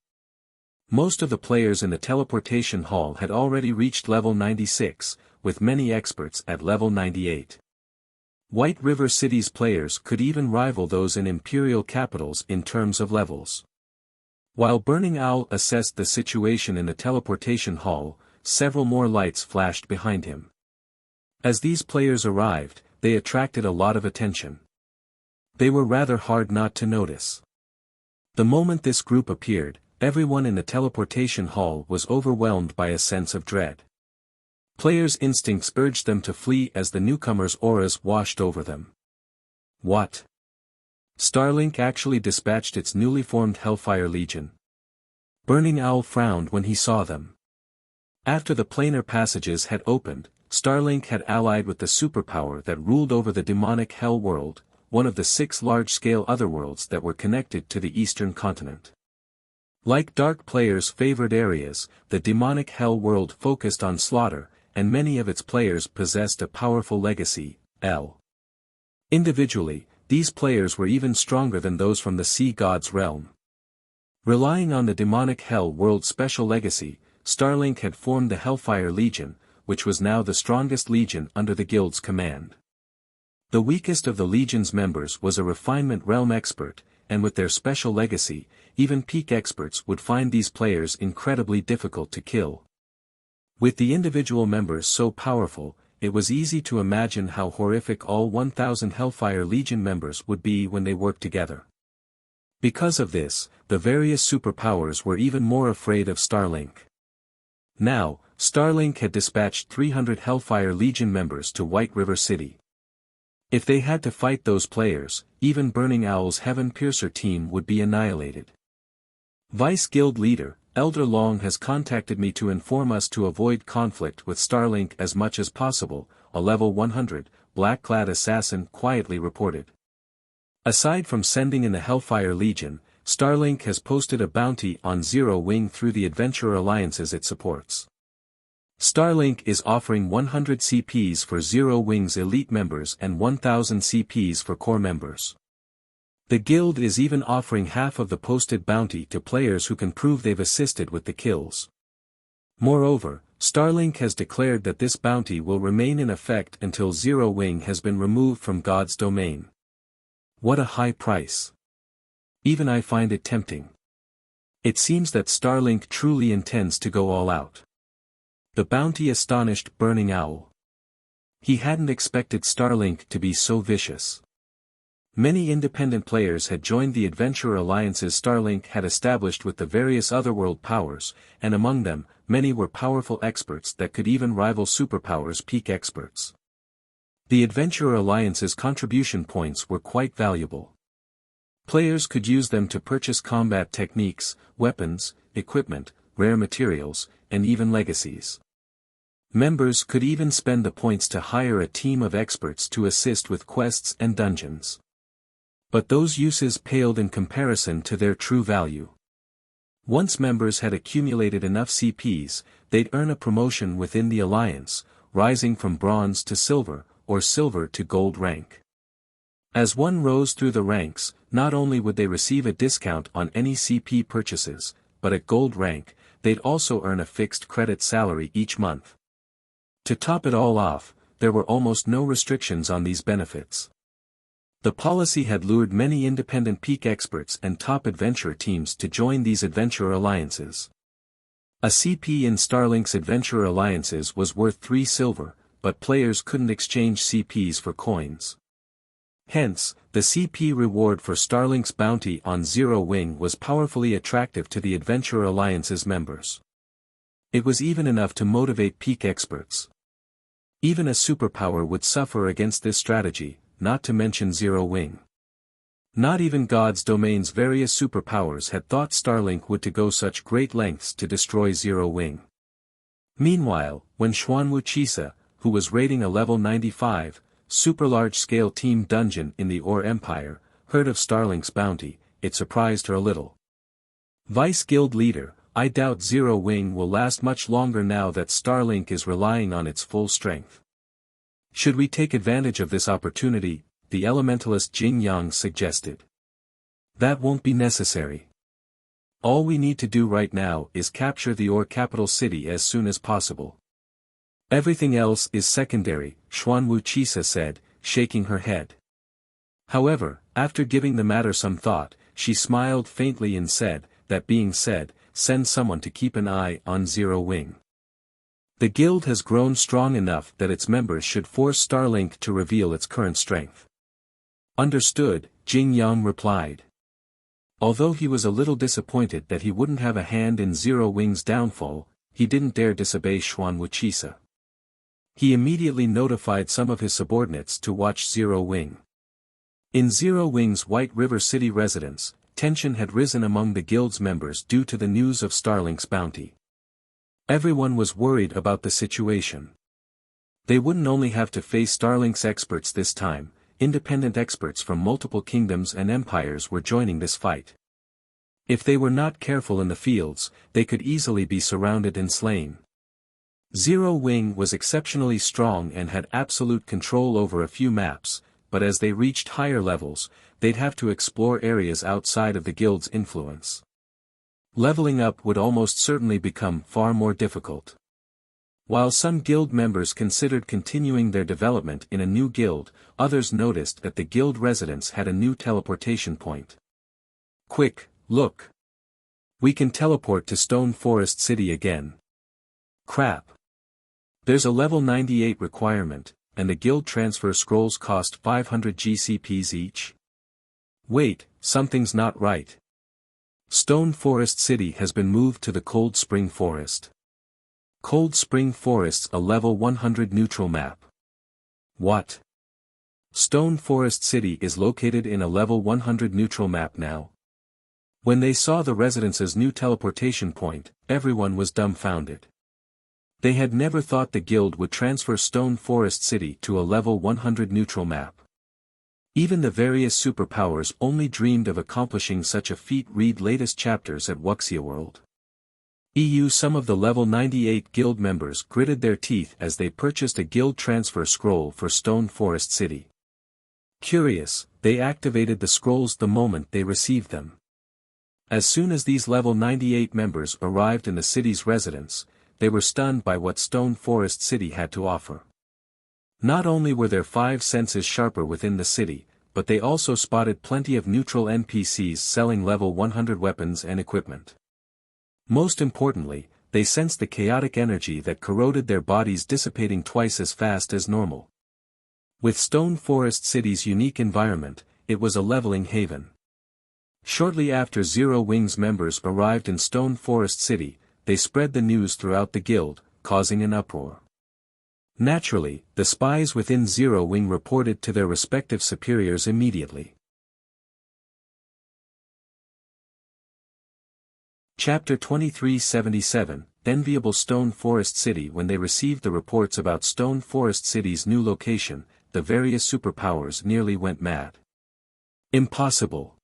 Most of the players in the teleportation hall had already reached level 96, with many experts at level 98. White River City's players could even rival those in imperial capitals in terms of levels. While Burning Owl assessed the situation in the teleportation hall, several more lights flashed behind him. As these players arrived, they attracted a lot of attention. They were rather hard not to notice. The moment this group appeared, everyone in the teleportation hall was overwhelmed by a sense of dread. Players' instincts urged them to flee as the newcomers' auras washed over them. What? Starlink actually dispatched its newly formed Hellfire Legion. Burning Owl frowned when he saw them. After the planar passages had opened, Starlink had allied with the superpower that ruled over the demonic Hell World, one of the 6 large-scale otherworlds that were connected to the Eastern continent. Like Dark Player's favored areas, the demonic Hell World focused on slaughter, and many of its players possessed a powerful legacy, L. Individually, these players were even stronger than those from the Sea God's realm. Relying on the demonic Hell World's special legacy, Starlink had formed the Hellfire Legion, which was now the strongest legion under the guild's command. The weakest of the legion's members was a refinement realm expert, and with their special legacy, even peak experts would find these players incredibly difficult to kill. With the individual members so powerful, it was easy to imagine how horrific all 1,000 Hellfire Legion members would be when they worked together. Because of this, the various superpowers were even more afraid of Starlink. Now, Starlink had dispatched 300 Hellfire Legion members to White River City. If they had to fight those players, even Burning Owl's Heaven Piercer team would be annihilated. Vice Guild Leader, Elder Long has contacted me to inform us to avoid conflict with Starlink as much as possible, a level 100, black-clad assassin quietly reported. Aside from sending in the Hellfire Legion, Starlink has posted a bounty on Zero Wing through the adventurer alliances it supports. Starlink is offering 100 CPs for Zero Wing's elite members and 1,000 CPs for core members. The guild is even offering half of the posted bounty to players who can prove they've assisted with the kills. Moreover, Starlink has declared that this bounty will remain in effect until Zero Wing has been removed from God's domain. What a high price! Even I find it tempting. It seems that Starlink truly intends to go all out. The bounty astonished Burning Owl. He hadn't expected Starlink to be so vicious. Many independent players had joined the adventurer alliances Starlink had established with the various otherworld powers, and among them, many were powerful experts that could even rival superpowers peak experts. The adventurer alliance's contribution points were quite valuable. Players could use them to purchase combat techniques, weapons, equipment, rare materials, and even legacies. Members could even spend the points to hire a team of experts to assist with quests and dungeons. But those uses paled in comparison to their true value. Once members had accumulated enough CPs, they'd earn a promotion within the alliance, rising from bronze to silver, or silver to gold rank. As one rose through the ranks, not only would they receive a discount on any CP purchases, but at gold rank, they'd also earn a fixed credit salary each month. To top it all off, there were almost no restrictions on these benefits. The policy had lured many independent peak experts and top adventure teams to join these adventurer alliances. A CP in Starlink's adventurer alliances was worth 3 silver, but players couldn't exchange CPs for coins. Hence, the CP reward for Starlink's bounty on Zero Wing was powerfully attractive to the adventurer alliance's members. It was even enough to motivate peak experts. Even a superpower would suffer against this strategy, not to mention Zero Wing. Not even God's domain's various superpowers had thought Starlink would to go such great lengths to destroy Zero Wing. Meanwhile, when Wuxia, who was raiding a level 95, super large-scale team dungeon in the Ore Empire, heard of Starlink's bounty, it surprised her a little. Vice Guild Leader, I doubt Zero Wing will last much longer now that Starlink is relying on its full strength. Should we take advantage of this opportunity, the elementalist Jing Yang suggested. That won't be necessary. All we need to do right now is capture the Ore capital city as soon as possible. Everything else is secondary, Wuxia said, shaking her head. However, after giving the matter some thought, she smiled faintly and said, that being said, send someone to keep an eye on Zero Wing. The guild has grown strong enough that its members should force Starlink to reveal its current strength. Understood, Jing Yang replied. Although he was a little disappointed that he wouldn't have a hand in Zero Wing's downfall, he didn't dare disobey Wuxia. He immediately notified some of his subordinates to watch Zero Wing. In Zero Wing's White River City residence, tension had risen among the guild's members due to the news of Starlink's bounty. Everyone was worried about the situation. They wouldn't only have to face Starlink's experts this time, independent experts from multiple kingdoms and empires were joining this fight. If they were not careful in the fields, they could easily be surrounded and slain. Zero Wing was exceptionally strong and had absolute control over a few maps, but as they reached higher levels, they'd have to explore areas outside of the guild's influence. Leveling up would almost certainly become far more difficult. While some guild members considered continuing their development in a new guild, others noticed that the guild residence had a new teleportation point. Quick, look. We can teleport to Stone Forest City again. Crap. There's a level 98 requirement, and the guild transfer scrolls cost 500 GCPs each. Wait, something's not right. Stone Forest City has been moved to the Cold Spring Forest. Cold Spring Forest's a level 100 neutral map. What? Stone Forest City is located in a level 100 neutral map now. When they saw the residence's new teleportation point, everyone was dumbfounded. They had never thought the guild would transfer Stone Forest City to a level 100 neutral map. Even the various superpowers only dreamed of accomplishing such a feat. Read latest chapters at Wuxia World. Some of the level 98 guild members gritted their teeth as they purchased a guild transfer scroll for Stone Forest City. Curious, they activated the scrolls the moment they received them. As soon as these level 98 members arrived in the city's residence, they were stunned by what Stone Forest City had to offer. Not only were their 5 senses sharper within the city, but they also spotted plenty of neutral NPCs selling level 100 weapons and equipment. Most importantly, they sensed the chaotic energy that corroded their bodies dissipating twice as fast as normal. With Stone Forest City's unique environment, it was a leveling haven. Shortly after Zero Wing's members arrived in Stone Forest City, they spread the news throughout the guild, causing an uproar. Naturally, the spies within Zero Wing reported to their respective superiors immediately. Chapter 2377, Enviable Stone Forest City. When they received the reports about Stone Forest City's new location, the various superpowers nearly went mad. Impossible.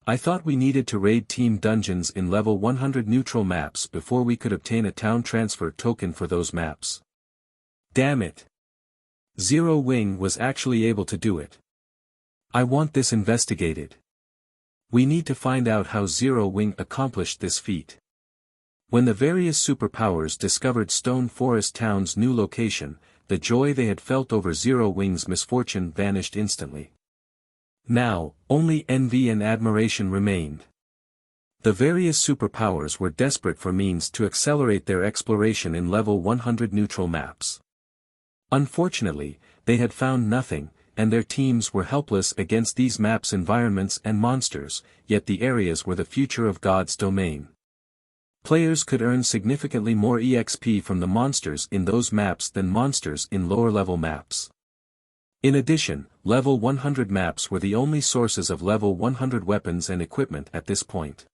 I thought we needed to raid team dungeons in level 100 neutral maps before we could obtain a town transfer token for those maps. Damn it. Zero Wing was actually able to do it. I want this investigated. We need to find out how Zero Wing accomplished this feat. When the various superpowers discovered Stone Forest Town's new location, the joy they had felt over Zero Wing's misfortune vanished instantly. Now, only envy and admiration remained. The various superpowers were desperate for means to accelerate their exploration in level 100 neutral maps. Unfortunately, they had found nothing, and their teams were helpless against these maps' environments and monsters, yet the areas were the future of God's domain. Players could earn significantly more EXP from the monsters in those maps than monsters in lower-level maps. In addition, level 100 maps were the only sources of level 100 weapons and equipment at this point.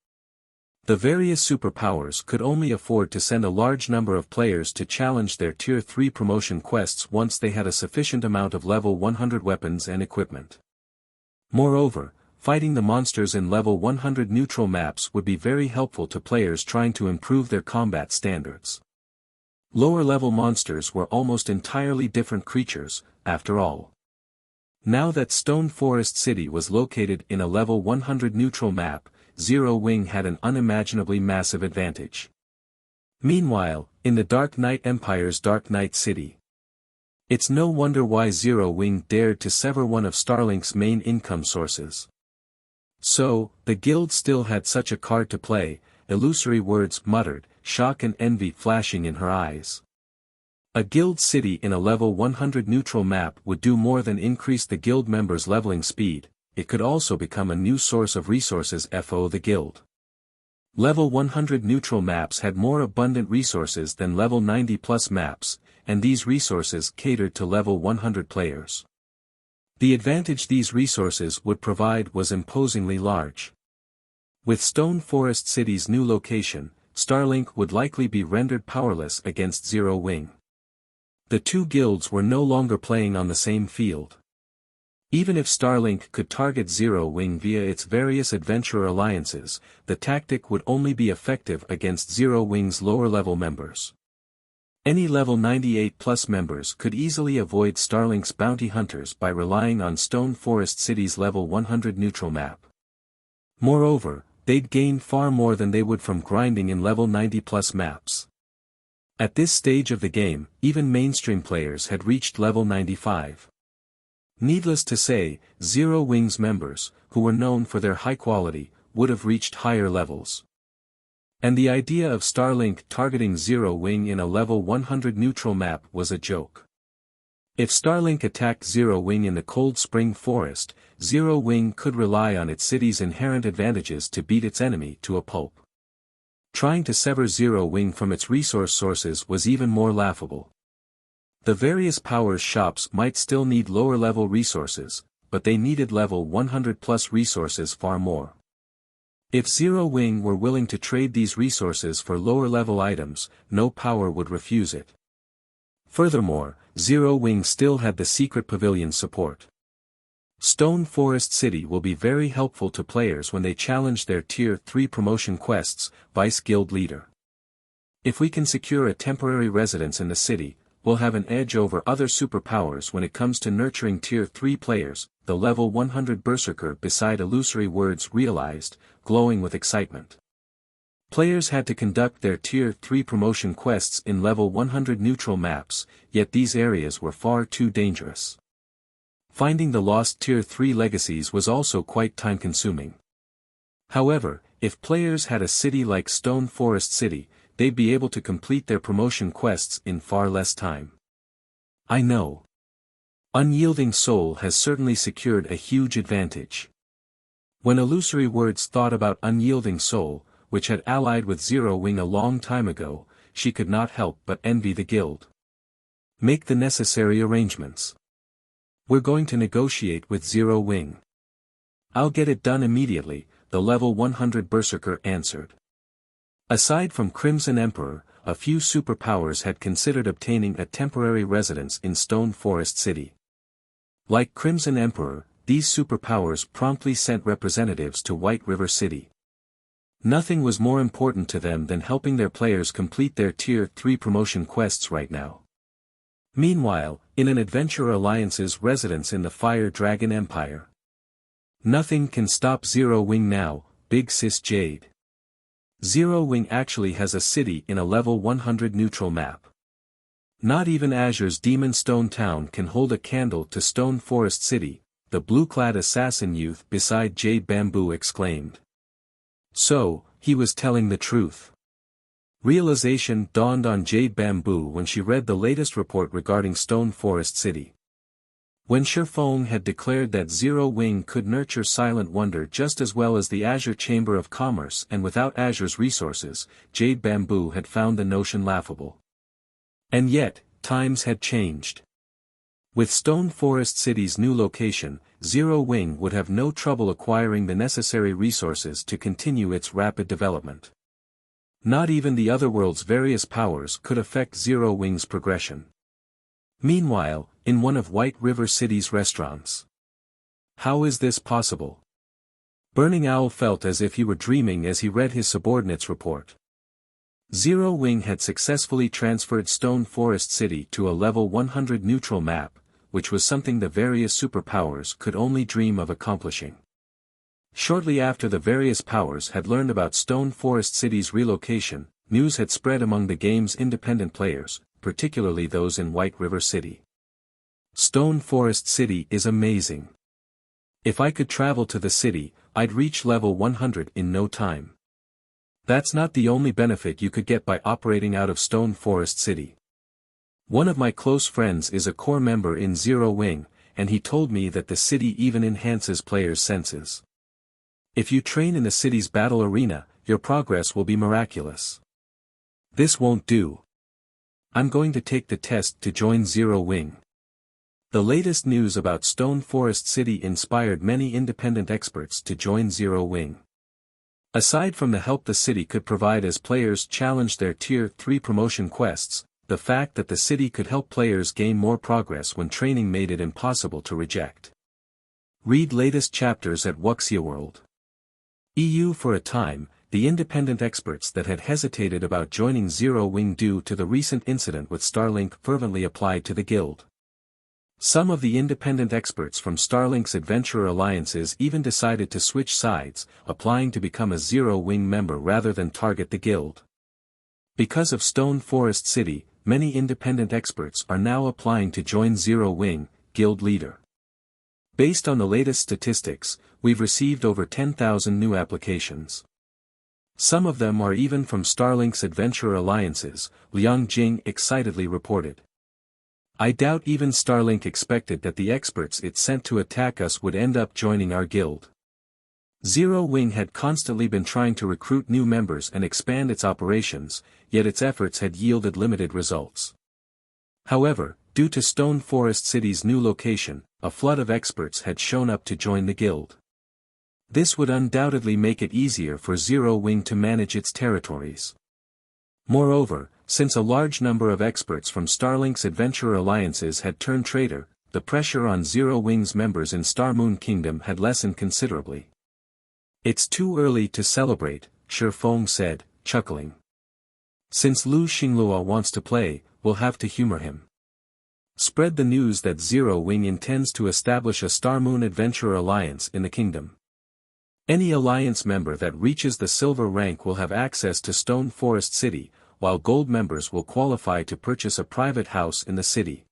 The various superpowers could only afford to send a large number of players to challenge their Tier 3 promotion quests once they had a sufficient amount of level 100 weapons and equipment. Moreover, fighting the monsters in level 100 neutral maps would be very helpful to players trying to improve their combat standards. Lower-level monsters were almost entirely different creatures, after all. Now that Stone Forest City was located in a level 100 neutral map, Zero Wing had an unimaginably massive advantage. Meanwhile, in the Dark Knight Empire's Dark Knight City. It's no wonder why Zero Wing dared to sever one of Starlink's main income sources. So, the guild still had such a card to play, illusory words muttered, shock and envy flashing in her eyes. A guild city in a level 100 neutral map would do more than increase the guild members' leveling speed, it could also become a new source of resources for the guild. Level 100 neutral maps had more abundant resources than level 90+ maps, and these resources catered to level 100 players. The advantage these resources would provide was imposingly large. With Stone Forest City's new location, Starlink would likely be rendered powerless against Zero Wing. The two guilds were no longer playing on the same field. Even if Starlink could target Zero Wing via its various adventurer alliances, the tactic would only be effective against Zero Wing's lower-level members. Any level 98+ members could easily avoid Starlink's bounty hunters by relying on Stone Forest City's level 100 neutral map. Moreover, they'd gain far more than they would from grinding in level 90+ maps. At this stage of the game, even mainstream players had reached level 95. Needless to say, Zero Wing's members, who were known for their high quality, would have reached higher levels. And the idea of Starlink targeting Zero Wing in a level 100 neutral map was a joke. If Starlink attacked Zero Wing in the Cold Spring Forest, Zero Wing could rely on its city's inherent advantages to beat its enemy to a pulp. Trying to sever Zero Wing from its resource sources was even more laughable. The various powers shops might still need lower-level resources, but they needed level 100+ resources far more. If Zero Wing were willing to trade these resources for lower-level items, no power would refuse it. Furthermore, Zero Wing still had the secret pavilion support. Stone Forest City will be very helpful to players when they challenge their Tier 3 promotion quests, Vice Guild Leader. If we can secure a temporary residence in the city, we'll have an edge over other superpowers when it comes to nurturing Tier 3 players, the level 100 Berserker beside Illusory Words realized, glowing with excitement. Players had to conduct their Tier 3 promotion quests in level 100 neutral maps, yet these areas were far too dangerous. Finding the lost Tier 3 legacies was also quite time-consuming. However, if players had a city like Stone Forest City, they'd be able to complete their promotion quests in far less time. I know. Unyielding Soul has certainly secured a huge advantage. When Illusory Words thought about Unyielding Soul, which had allied with Zero Wing a long time ago, she could not help but envy the guild. Make the necessary arrangements. We're going to negotiate with Zero Wing. I'll get it done immediately, the level 100 Berserker answered. Aside from Crimson Emperor, a few superpowers had considered obtaining a temporary residence in Stone Forest City. Like Crimson Emperor, these superpowers promptly sent representatives to White River City. Nothing was more important to them than helping their players complete their Tier 3 promotion quests right now. Meanwhile, in an Adventure Alliance's residence in the Fire Dragon Empire. Nothing can stop Zero Wing now, Big Sis Jade. Zero Wing actually has a city in a level 100 neutral map. Not even Azure's Demon Stone Town can hold a candle to Stone Forest City, the blue-clad assassin youth beside Jade Bamboo exclaimed. So, he was telling the truth. Realization dawned on Jade Bamboo when she read the latest report regarding Stone Forest City. When Shifeng had declared that Zero Wing could nurture Silent Wonder just as well as the Azure Chamber of Commerce and without Azure's resources, Jade Bamboo had found the notion laughable. And yet, times had changed. With Stone Forest City's new location, Zero Wing would have no trouble acquiring the necessary resources to continue its rapid development. Not even the Otherworld's various powers could affect Zero Wing's progression. Meanwhile, in one of White River City's restaurants. How is this possible? Burning Owl felt as if he were dreaming as he read his subordinate's report. Zero Wing had successfully transferred Stone Forest City to a level 100 neutral map, which was something the various superpowers could only dream of accomplishing. Shortly after the various powers had learned about Stone Forest City's relocation, news had spread among the game's independent players, particularly those in White River City. Stone Forest City is amazing. If I could travel to the city, I'd reach level 100 in no time. That's not the only benefit you could get by operating out of Stone Forest City. One of my close friends is a core member in Zero Wing, and he told me that the city even enhances players' senses. If you train in the city's battle arena, your progress will be miraculous. This won't do. I'm going to take the test to join Zero Wing. The latest news about Stone Forest City inspired many independent experts to join Zero Wing. Aside from the help the city could provide as players challenged their Tier 3 promotion quests, the fact that the city could help players gain more progress when training made it impossible to reject. Read latest chapters at Wuxia World. EU. For a time, the independent experts that had hesitated about joining Zero Wing due to the recent incident with Starlink fervently applied to the guild. Some of the independent experts from Starlink's Adventurer Alliances even decided to switch sides, applying to become a Zero Wing member rather than target the guild. Because of Stone Forest City, many independent experts are now applying to join Zero Wing, guild leader. Based on the latest statistics, we've received over 10,000 new applications. Some of them are even from Starlink's Adventurer Alliances, Liang Jing excitedly reported. I doubt even Starlink expected that the experts it sent to attack us would end up joining our guild. Zero Wing had constantly been trying to recruit new members and expand its operations, yet its efforts had yielded limited results. However, due to Stone Forest City's new location, a flood of experts had shown up to join the guild. This would undoubtedly make it easier for Zero Wing to manage its territories. Moreover, since a large number of experts from Starlink's Adventurer Alliances had turned traitor, the pressure on Zero Wing's members in Star Moon Kingdom had lessened considerably. It's too early to celebrate, Shifeng said, chuckling. Since Lu Xinglua wants to play, we'll have to humor him. Spread the news that Zero Wing intends to establish a Star Moon Adventurer Alliance in the kingdom. Any alliance member that reaches the silver rank will have access to Stone Forest City, while gold members will qualify to purchase a private house in the city.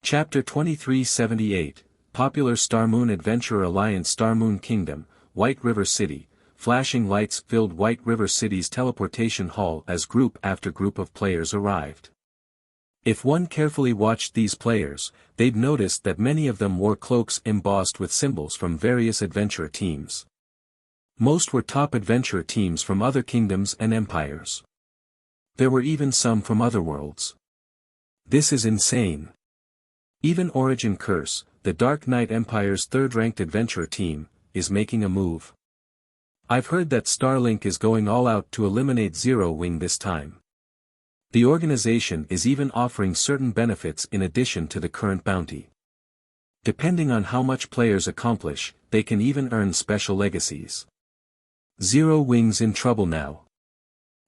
Chapter 2378, Popular Star Moon Adventurer Alliance Star Moon Kingdom, White River City. Flashing lights filled White River City's teleportation hall as group after group of players arrived. If one carefully watched these players, they'd noticed that many of them wore cloaks embossed with symbols from various adventurer teams. Most were top adventurer teams from other kingdoms and empires. There were even some from other worlds. This is insane. Even Origin Curse, the Dark Knight Empire's third-ranked adventurer team, is making a move. I've heard that Starlink is going all out to eliminate Zero Wing this time. The organization is even offering certain benefits in addition to the current bounty. Depending on how much players accomplish, they can even earn special legacies. Zero Wing's in trouble now.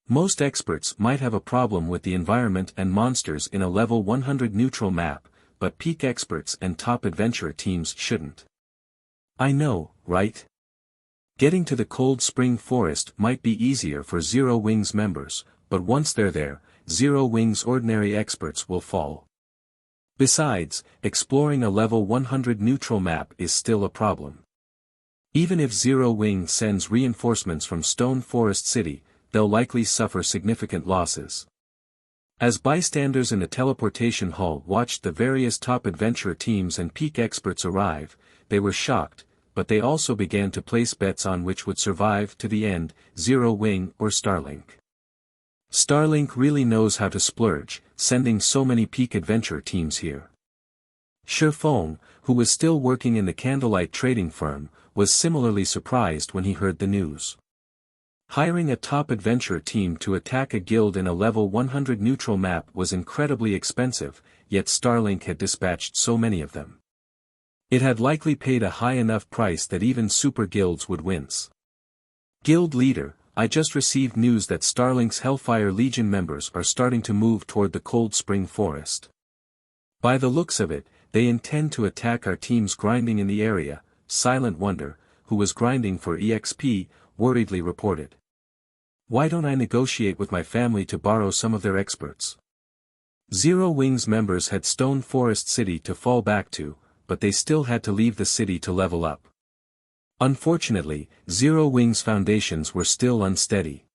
Most experts might have a problem with the environment and monsters in a level 100 neutral map, but peak experts and top adventurer teams shouldn't. I know, right? Getting to the Cold Spring Forest might be easier for Zero Wing's members, but once they're there, Zero Wing's ordinary experts will fall. Besides, exploring a level 100 neutral map is still a problem. Even if Zero Wing sends reinforcements from Stone Forest City, they'll likely suffer significant losses. As bystanders in the teleportation hall watched the various top adventurer teams and peak experts arrive, they were shocked, but they also began to place bets on which would survive to the end, Zero Wing or Starlink. Starlink really knows how to splurge, sending so many peak adventure teams here. Shifeng, who was still working in the candlelight trading firm, was similarly surprised when he heard the news. Hiring a top adventurer team to attack a guild in a level 100 neutral map was incredibly expensive, yet Starlink had dispatched so many of them. It had likely paid a high enough price that even super guilds would wince. Guild leader, I just received news that Starlink's Hellfire Legion members are starting to move toward the Cold Spring Forest. By the looks of it, they intend to attack our teams grinding in the area, Silent Wonder, who was grinding for EXP, worriedly reported. Why don't I negotiate with my family to borrow some of their experts? Zero Wing's members had Stone Forest City to fall back to, but they still had to leave the city to level up. Unfortunately, Zero Wing's foundations were still unsteady.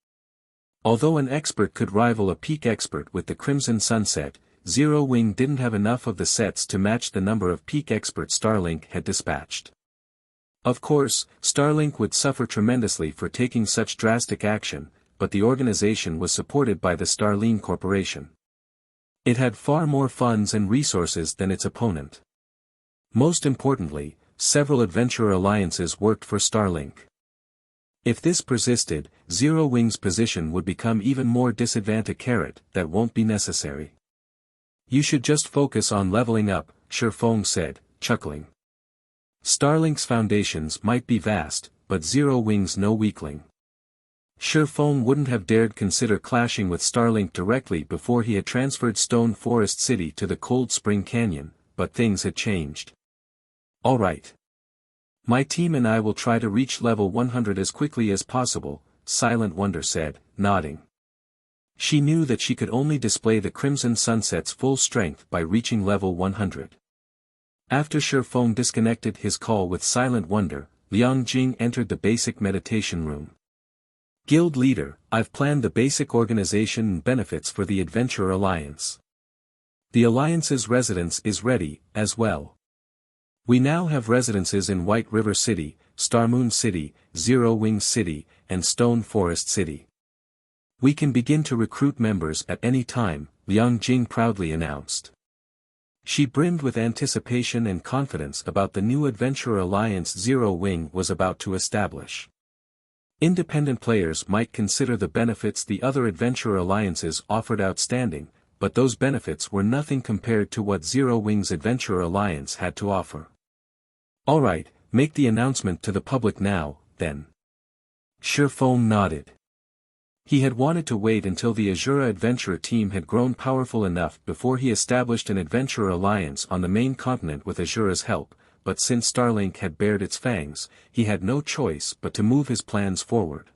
Although an expert could rival a peak expert with the Crimson Sunset, Zero Wing didn't have enough of the sets to match the number of peak experts Starlink had dispatched. Of course, Starlink would suffer tremendously for taking such drastic action, but the organization was supported by the Starline Corporation. It had far more funds and resources than its opponent. Most importantly, several adventurer alliances worked for Starlink. If this persisted, Zero Wing's position would become even more disadvantaged. That won't be necessary. You should just focus on leveling up, Shifeng said, chuckling. Starlink's foundations might be vast, but Zero Wing's no weakling. Shifeng wouldn't have dared consider clashing with Starlink directly before he had transferred Stone Forest City to the Cold Spring Canyon, but things had changed. All right. My team and I will try to reach level 100 as quickly as possible, Silent Wonder said, nodding. She knew that she could only display the Crimson Sunset's full strength by reaching level 100. After Shifeng disconnected his call with Silent Wonder, Liang Jing entered the basic meditation room. Guild leader, I've planned the basic organization and benefits for the Adventurer Alliance. The Alliance's residence is ready, as well. We now have residences in White River City, Starmoon City, Zero Wing City, and Stone Forest City. We can begin to recruit members at any time, Liang Jing proudly announced. She brimmed with anticipation and confidence about the new Adventurer Alliance Zero Wing was about to establish. Independent players might consider the benefits the other Adventurer Alliances offered outstanding, but those benefits were nothing compared to what Zero Wing's Adventurer Alliance had to offer. Alright, make the announcement to the public now, then. Shifeng nodded. He had wanted to wait until the Azura Adventurer team had grown powerful enough before he established an Adventurer Alliance on the main continent with Azura's help, but since Starlink had bared its fangs, he had no choice but to move his plans forward.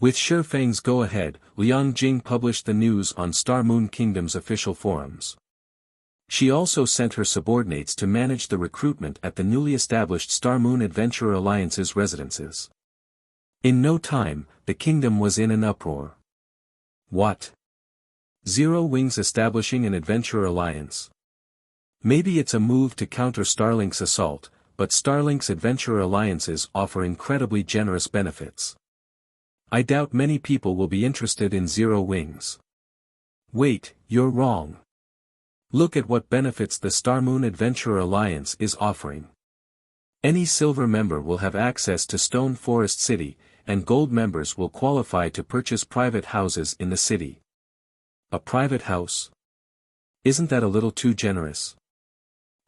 With Shifeng's go-ahead, Liang Jing published the news on Star Moon Kingdom's official forums. She also sent her subordinates to manage the recruitment at the newly established Star Moon Adventurer Alliance's residences. In no time, the kingdom was in an uproar. What? Zero Wing's establishing an Adventurer Alliance? Maybe it's a move to counter Starlink's assault, but Starlink's Adventurer Alliances offer incredibly generous benefits. I doubt many people will be interested in Zero Wings. Wait, you're wrong. Look at what benefits the Star Moon Adventurer Alliance is offering. Any silver member will have access to Stone Forest City, and gold members will qualify to purchase private houses in the city. A private house? Isn't that a little too generous?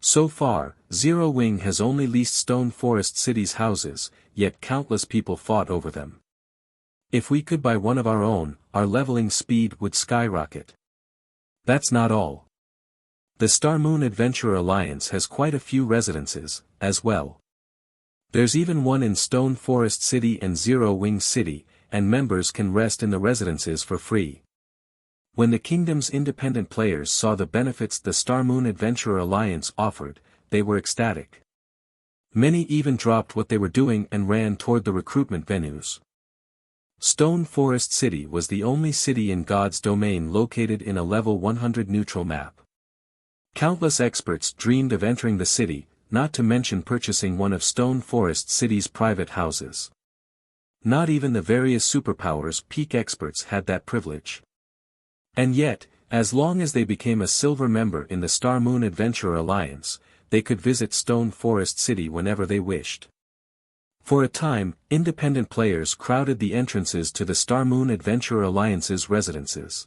So far, Zero Wing has only leased Stone Forest City's houses, yet countless people fought over them. If we could buy one of our own, our leveling speed would skyrocket. That's not all. The Star Moon Adventurer Alliance has quite a few residences, as well. There's even one in Stone Forest City and Zero Wing City, and members can rest in the residences for free. When the kingdom's independent players saw the benefits the Star Moon Adventurer Alliance offered, they were ecstatic. Many even dropped what they were doing and ran toward the recruitment venues. Stone Forest City was the only city in God's domain located in a level 100 neutral map. Countless experts dreamed of entering the city, not to mention purchasing one of Stone Forest City's private houses. Not even the various superpowers peak experts had that privilege. And yet, as long as they became a silver member in the Star Moon Adventurer Alliance, they could visit Stone Forest City whenever they wished. For a time, independent players crowded the entrances to the Star Moon Adventurer Alliance's residences.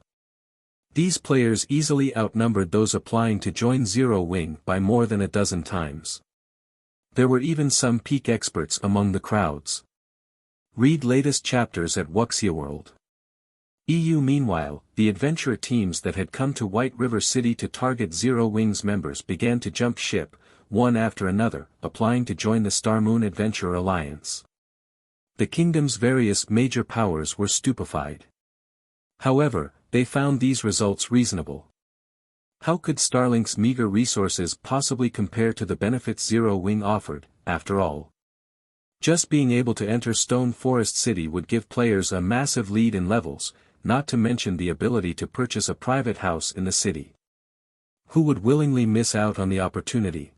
These players easily outnumbered those applying to join Zero Wing by more than a dozen times. There were even some peak experts among the crowds. Read latest chapters at Wuxia World. EU. Meanwhile, the adventurer teams that had come to White River City to target Zero Wing's members began to jump ship, one after another, applying to join the Star Moon Adventurer Alliance. The kingdom's various major powers were stupefied. However, they found these results reasonable. How could Starlink's meager resources possibly compare to the benefits Zero Wing offered, after all? Just being able to enter Stone Forest City would give players a massive lead in levels, not to mention the ability to purchase a private house in the city. Who would willingly miss out on the opportunity?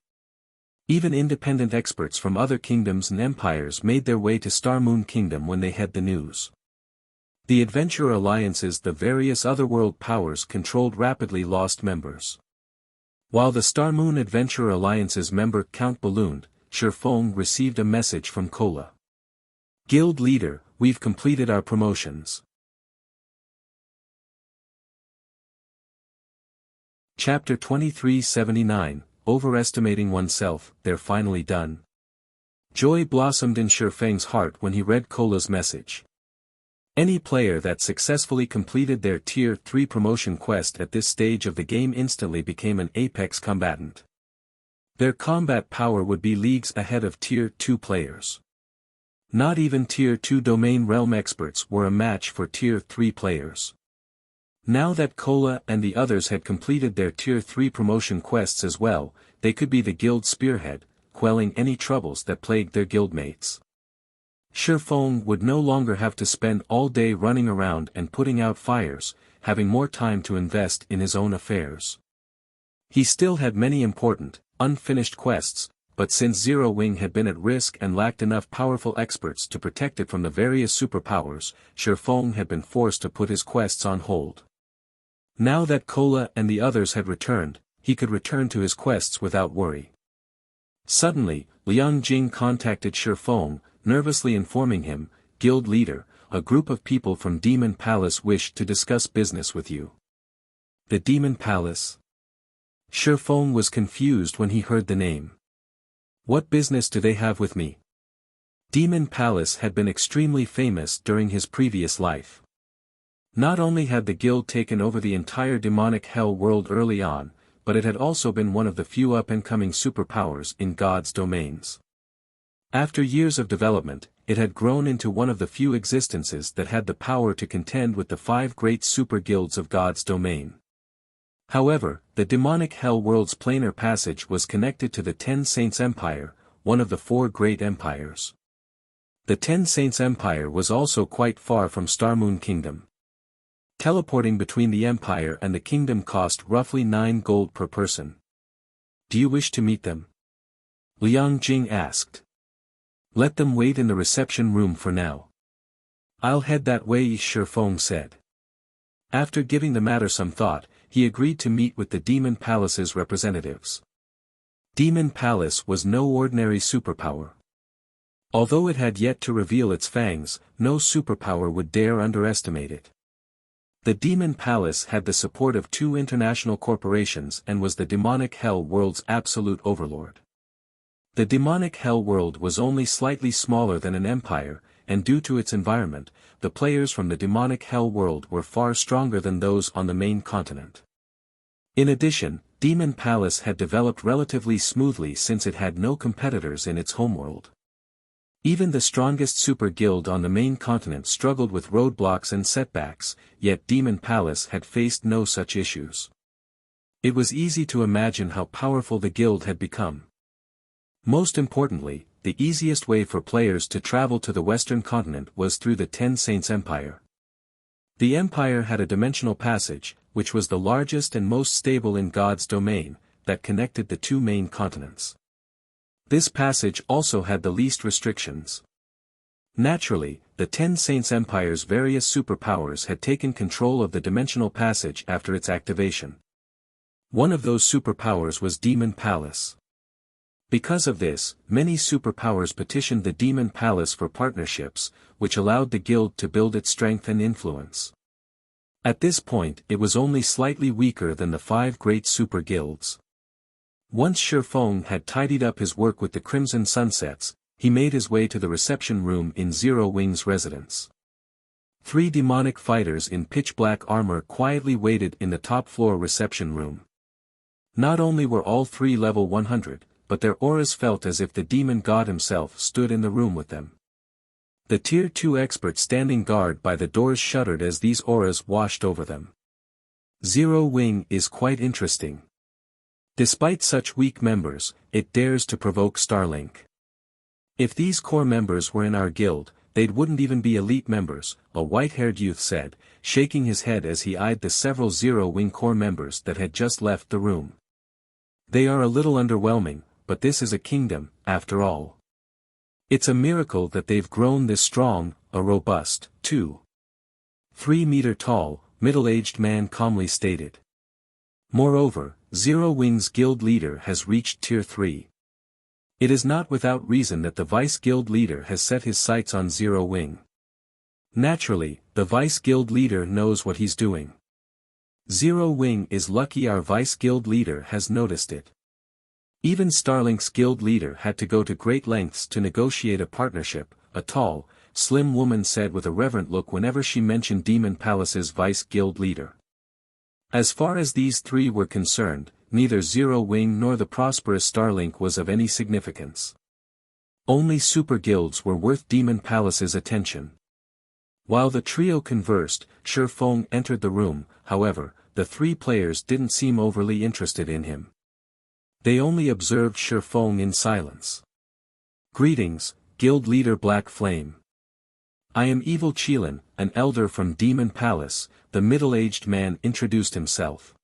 Even independent experts from other kingdoms and empires made their way to Star Moon Kingdom when they had the news. The Adventurer Alliances, the various otherworld powers controlled rapidly lost members. While the Star Moon Adventurer Alliance's member count ballooned, Shifeng received a message from Kola. Guild leader, we've completed our promotions. Chapter 2379, Overestimating Oneself, They're finally done. Joy blossomed in Shifeng's heart when he read Kola's message. Any player that successfully completed their Tier 3 promotion quest at this stage of the game instantly became an apex combatant. Their combat power would be leagues ahead of Tier 2 players. Not even Tier 2 domain realm experts were a match for Tier 3 players. Now that Kola and the others had completed their Tier 3 promotion quests as well, they could be the guild spearhead, quelling any troubles that plagued their guildmates. Shifeng would no longer have to spend all day running around and putting out fires, having more time to invest in his own affairs. He still had many important, unfinished quests, but since Zero Wing had been at risk and lacked enough powerful experts to protect it from the various superpowers, Shifeng had been forced to put his quests on hold. Now that Kola and the others had returned, he could return to his quests without worry. Suddenly, Liang Jing contacted Shifeng, nervously informing him, "Guild leader, a group of people from Demon Palace wish to discuss business with you." The Demon Palace? Shifeng was confused when he heard the name. What business do they have with me? Demon Palace had been extremely famous during his previous life. Not only had the guild taken over the entire demonic hell world early on, but it had also been one of the few up-and-coming superpowers in God's domains. After years of development, it had grown into one of the few existences that had the power to contend with the 5 great super guilds of God's domain. However, the demonic hell world's planar passage was connected to the Ten Saints Empire, one of the 4 great empires. The Ten Saints Empire was also quite far from Starmoon Kingdom. Teleporting between the empire and the kingdom cost roughly 9 gold per person. Do you wish to meet them? Liang Jing asked. Let them wait in the reception room for now. I'll head that way, Shifeng said. After giving the matter some thought, he agreed to meet with the Demon Palace's representatives. Demon Palace was no ordinary superpower. Although it had yet to reveal its fangs, no superpower would dare underestimate it. The Demon Palace had the support of 2 international corporations and was the demonic hell world's absolute overlord. The demonic hell world was only slightly smaller than an empire, and due to its environment, the players from the demonic hell world were far stronger than those on the main continent. In addition, Demon Palace had developed relatively smoothly since it had no competitors in its homeworld. Even the strongest super guild on the main continent struggled with roadblocks and setbacks, yet Demon Palace had faced no such issues. It was easy to imagine how powerful the guild had become. Most importantly, the easiest way for players to travel to the western continent was through the Ten Saints Empire. The empire had a dimensional passage, which was the largest and most stable in God's domain, that connected the 2 main continents. This passage also had the least restrictions. Naturally, the Ten Saints Empire's various superpowers had taken control of the dimensional passage after its activation. One of those superpowers was Demon Palace. Because of this, many superpowers petitioned the Demon Palace for partnerships, which allowed the guild to build its strength and influence. At this point it was only slightly weaker than the 5 great super guilds. Once Shifeng had tidied up his work with the Crimson Sunsets, he made his way to the reception room in Zero Wing's residence. 3 demonic fighters in pitch-black armor quietly waited in the top-floor reception room. Not only were all 3 level 100, but their auras felt as if the demon god himself stood in the room with them. The Tier 2 expert standing guard by the doors shuddered as these auras washed over them. Zero Wing is quite interesting. Despite such weak members, it dares to provoke Starlink. If these core members were in our guild, they wouldn't even be elite members, a white-haired youth said, shaking his head as he eyed the several Zero Wing core members that had just left the room. They are a little underwhelming, but this is a kingdom, after all. It's a miracle that they've grown this strong, a robust, 2-3-meter tall, middle-aged man calmly stated. Moreover, Zero Wing's guild leader has reached Tier 3. It is not without reason that the Vice Guild leader has set his sights on Zero Wing. Naturally, the Vice Guild leader knows what he's doing. Zero Wing is lucky our Vice Guild leader has noticed it. Even Starlink's guild leader had to go to great lengths to negotiate a partnership, a tall, slim woman said with a reverent look whenever she mentioned Demon Palace's Vice Guild leader. As far as these 3 were concerned, neither Zero Wing nor the prosperous Starlink was of any significance. Only super guilds were worth Demon Palace's attention. While the trio conversed, Shi Feng entered the room. However, the three players didn't seem overly interested in him. They only observed Shi Feng in silence. "Greetings, Guild Leader Black Flame. I am Evil Qilin, an elder from Demon Palace," the middle-aged man introduced himself.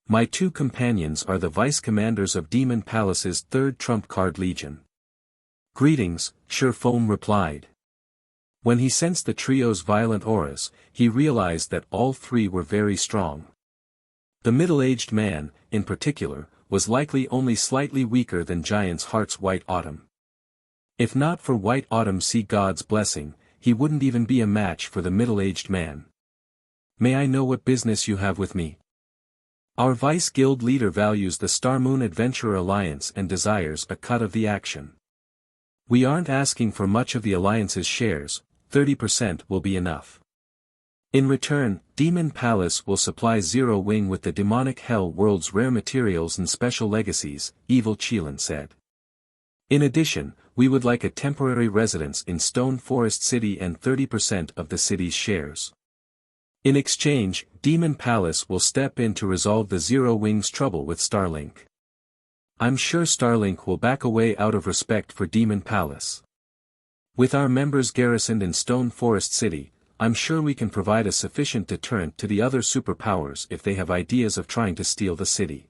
"My two companions are the vice-commanders of Demon Palace's third trump card legion." "Greetings," Shi Feng replied. When he sensed the trio's violent auras, he realized that all three were very strong. The middle-aged man, in particular, was likely only slightly weaker than Giant's Heart's White Autumn. If not for White Autumn Sea God's blessing, he wouldn't even be a match for the middle-aged man. "May I know what business you have with me?" "Our vice-guild leader values the Star Moon Adventurer Alliance and desires a cut of the action. We aren't asking for much of the Alliance's shares, 30% will be enough. In return, Demon Palace will supply Zero Wing with the demonic hell world's rare materials and special legacies," Evil Qilin said. "In addition, we would like a temporary residence in Stone Forest City and 30% of the city's shares. In exchange, Demon Palace will step in to resolve the Zero Wing's trouble with Starlink. I'm sure Starlink will back away out of respect for Demon Palace. With our members garrisoned in Stone Forest City, I'm sure we can provide a sufficient deterrent to the other superpowers if they have ideas of trying to steal the city.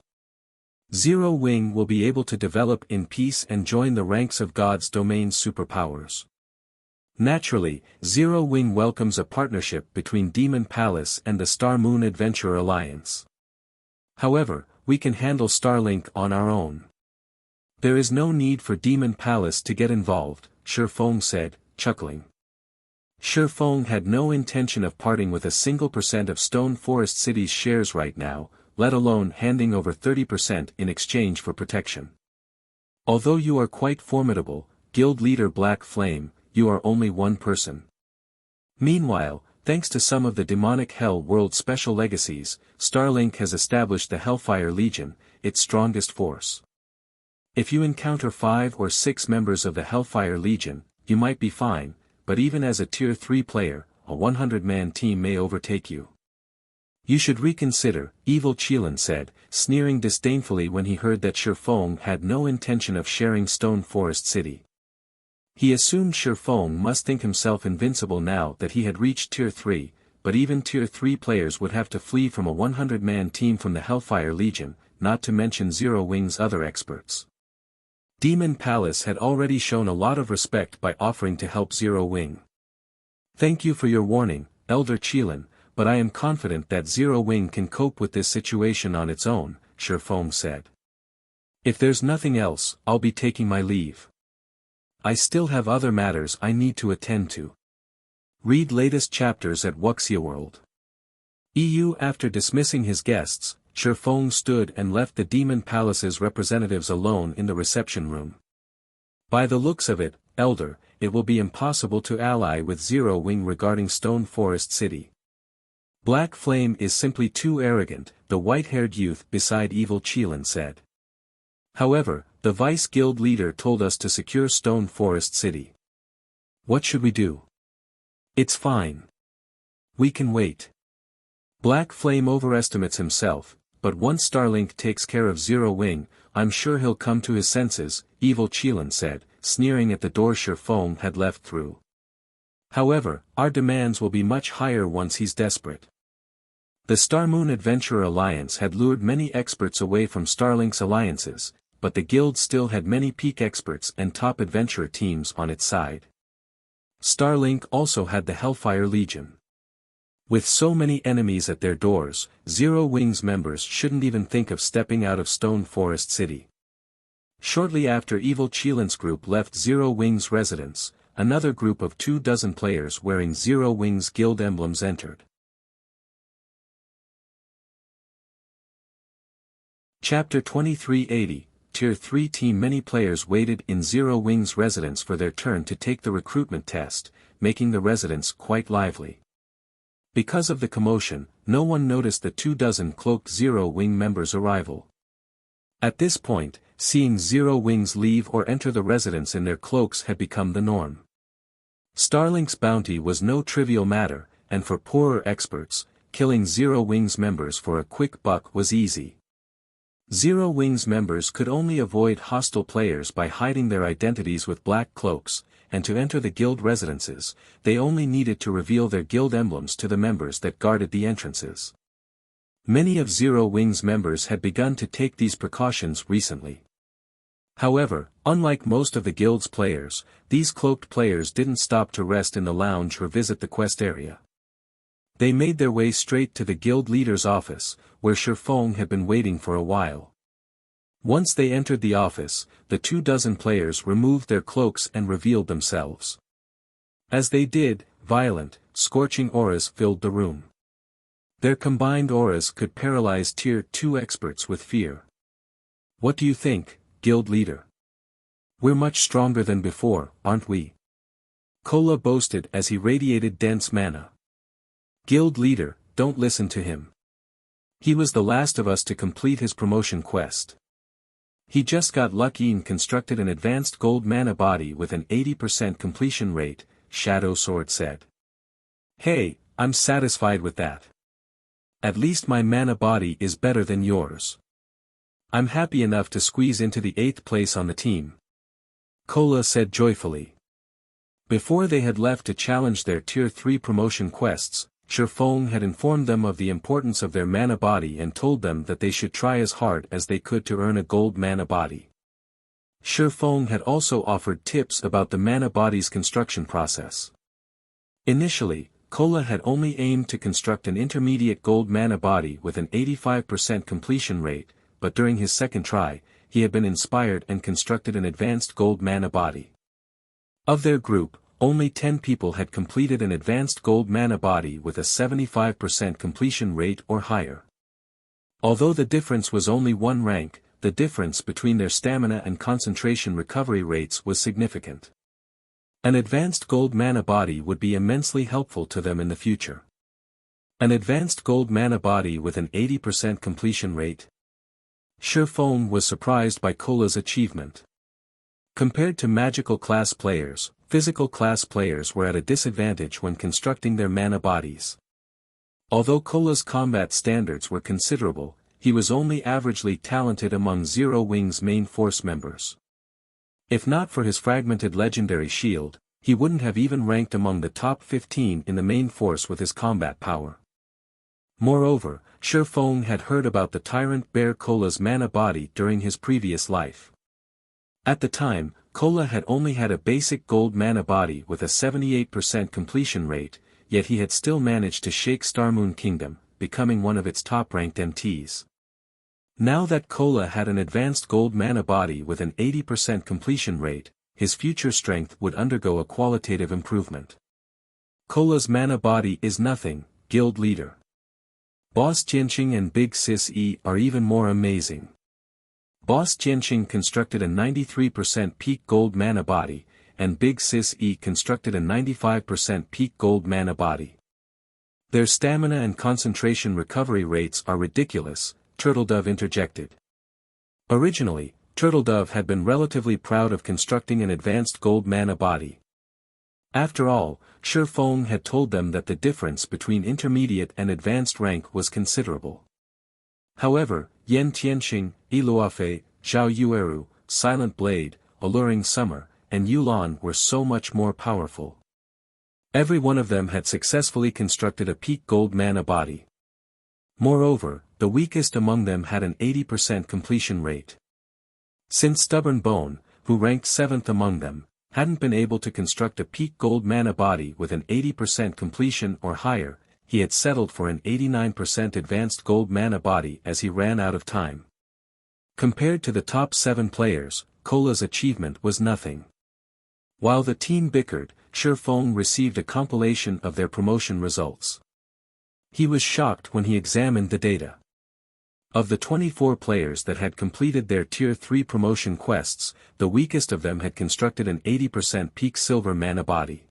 Zero Wing will be able to develop in peace and join the ranks of God's domain superpowers. Naturally, Zero Wing welcomes a partnership between Demon Palace and the Star Moon Adventurer Alliance. However, we can handle Starlink on our own. There is no need for Demon Palace to get involved," Shi Feng said, chuckling. Shi Feng had no intention of parting with a single % of Stone Forest City's shares right now, let alone handing over 30% in exchange for protection. "Although you are quite formidable, Guild Leader Black Flame, you are only one person. Meanwhile, thanks to some of the demonic hell world's special legacies, Starlink has established the Hellfire Legion, its strongest force. If you encounter 5 or 6 members of the Hellfire Legion, you might be fine, but even as a Tier 3 player, a 100-man team may overtake you. You should reconsider," Evil Qilin said, sneering disdainfully when he heard that Shi Feng had no intention of sharing Stone Forest City. He assumed Shi Feng must think himself invincible now that he had reached Tier 3, but even Tier 3 players would have to flee from a 100-man team from the Hellfire Legion, not to mention Zero Wing's other experts. Demon Palace had already shown a lot of respect by offering to help Zero Wing. "Thank you for your warning, Elder Qilin, but I am confident that Zero Wing can cope with this situation on its own," Shi Feng said. "If there's nothing else, I'll be taking my leave. I still have other matters I need to attend to." Read latest chapters at Wuxia World. EU. After dismissing his guests, Shi Feng stood and left the Demon Palace's representatives alone in the reception room. "By the looks of it, Elder, it will be impossible to ally with Zero Wing regarding Stone Forest City. Black Flame is simply too arrogant," the white-haired youth beside Evil Qilin said. "However, the Vice-Guild leader told us to secure Stone Forest City. What should we do?" "It's fine. We can wait. Black Flame overestimates himself, but once Starlink takes care of Zero Wing, I'm sure he'll come to his senses," Evil Qilin said, sneering at the door Shi Feng had left through. "However, our demands will be much higher once he's desperate." The Star Moon Adventurer Alliance had lured many experts away from Starlink's alliances, but the guild still had many peak experts and top adventurer teams on its side. Starlink also had the Hellfire Legion. With so many enemies at their doors, Zero Wing's members shouldn't even think of stepping out of Stone Forest City. Shortly after Evil Qilin's group left Zero Wing's residence, another group of 24 players wearing Zero Wing's guild emblems entered. Chapter 2380, Tier 3 Team. Many players waited in Zero Wing's residence for their turn to take the recruitment test, making the residence quite lively. Because of the commotion, no one noticed the 24 cloaked Zero Wing members' arrival. At this point, seeing Zero Wings leave or enter the residence in their cloaks had become the norm. Starlink's bounty was no trivial matter, and for poorer experts, killing Zero Wings members for a quick buck was easy. Zero Wings members could only avoid hostile players by hiding their identities with black cloaks, and to enter the guild residences, they only needed to reveal their guild emblems to the members that guarded the entrances. Many of Zero Wings members had begun to take these precautions recently. However, unlike most of the guild's players, these cloaked players didn't stop to rest in the lounge or visit the quest area. They made their way straight to the guild leader's office, where Shifeng had been waiting for a while. Once they entered the office, the 24 players removed their cloaks and revealed themselves. As they did, violent, scorching auras filled the room. Their combined auras could paralyze Tier 2 experts with fear. "What do you think, guild leader? We're much stronger than before, aren't we?" Kola boasted as he radiated dense mana. "Guild leader, don't listen to him. He was the last of us to complete his promotion quest. He just got lucky and constructed an advanced gold mana body with an 80% completion rate," Shadow Sword said. "Hey, I'm satisfied with that. At least my mana body is better than yours. I'm happy enough to squeeze into the 8th place on the team," Kola said joyfully. Before they had left to challenge their Tier 3 promotion quests, Shifeng had informed them of the importance of their mana body and told them that they should try as hard as they could to earn a gold mana body. Shifeng had also offered tips about the mana body's construction process. Initially, Kola had only aimed to construct an intermediate gold mana body with an 85% completion rate, but during his second try, he had been inspired and constructed an advanced gold mana body. Of their group, only 10 people had completed an advanced gold mana body with a 75% completion rate or higher. Although the difference was only 1 rank, the difference between their stamina and concentration recovery rates was significant. An advanced gold mana body would be immensely helpful to them in the future. An advanced gold mana body with an 80% completion rate? Shifeng was surprised by Kola's achievement. Compared to magical class players, physical class players were at a disadvantage when constructing their mana bodies. Although Kola's combat standards were considerable, he was only averagely talented among Zero Wings main force members. If not for his fragmented legendary shield, he wouldn't have even ranked among the top 15 in the main force with his combat power. Moreover, Shifeng had heard about the tyrant bear Kola's mana body during his previous life. At the time, Kola had only had a basic gold mana body with a 78% completion rate, yet he had still managed to shake Starmoon Kingdom, becoming one of its top-ranked MTs. Now that Kola had an advanced gold mana body with an 80% completion rate, his future strength would undergo a qualitative improvement. Kola's mana body is nothing, guild leader. Boss Jianqing and Big Sis E are even more amazing. Boss Jianqing constructed a 93% peak gold mana body, and Big Sis E constructed a 95% peak gold mana body. Their stamina and concentration recovery rates are ridiculous, Turtledove interjected. Originally, Turtledove had been relatively proud of constructing an advanced gold mana body. After all, Shifeng had told them that the difference between intermediate and advanced rank was considerable. However, Yan Tianxing, Iluafei, Zhao Yueru, Silent Blade, Alluring Summer, and Yulan were so much more powerful. Every one of them had successfully constructed a peak gold mana body. Moreover, the weakest among them had an 80% completion rate. Since Stubborn Bone, who ranked 7th among them, hadn't been able to construct a peak gold mana body with an 80% completion or higher, he had settled for an 89% advanced gold mana body as he ran out of time. Compared to the top 7 players, Kola's achievement was nothing. While the team bickered, Shifeng received a compilation of their promotion results. He was shocked when he examined the data. Of the 24 players that had completed their Tier 3 promotion quests, the weakest of them had constructed an 80% peak silver mana body.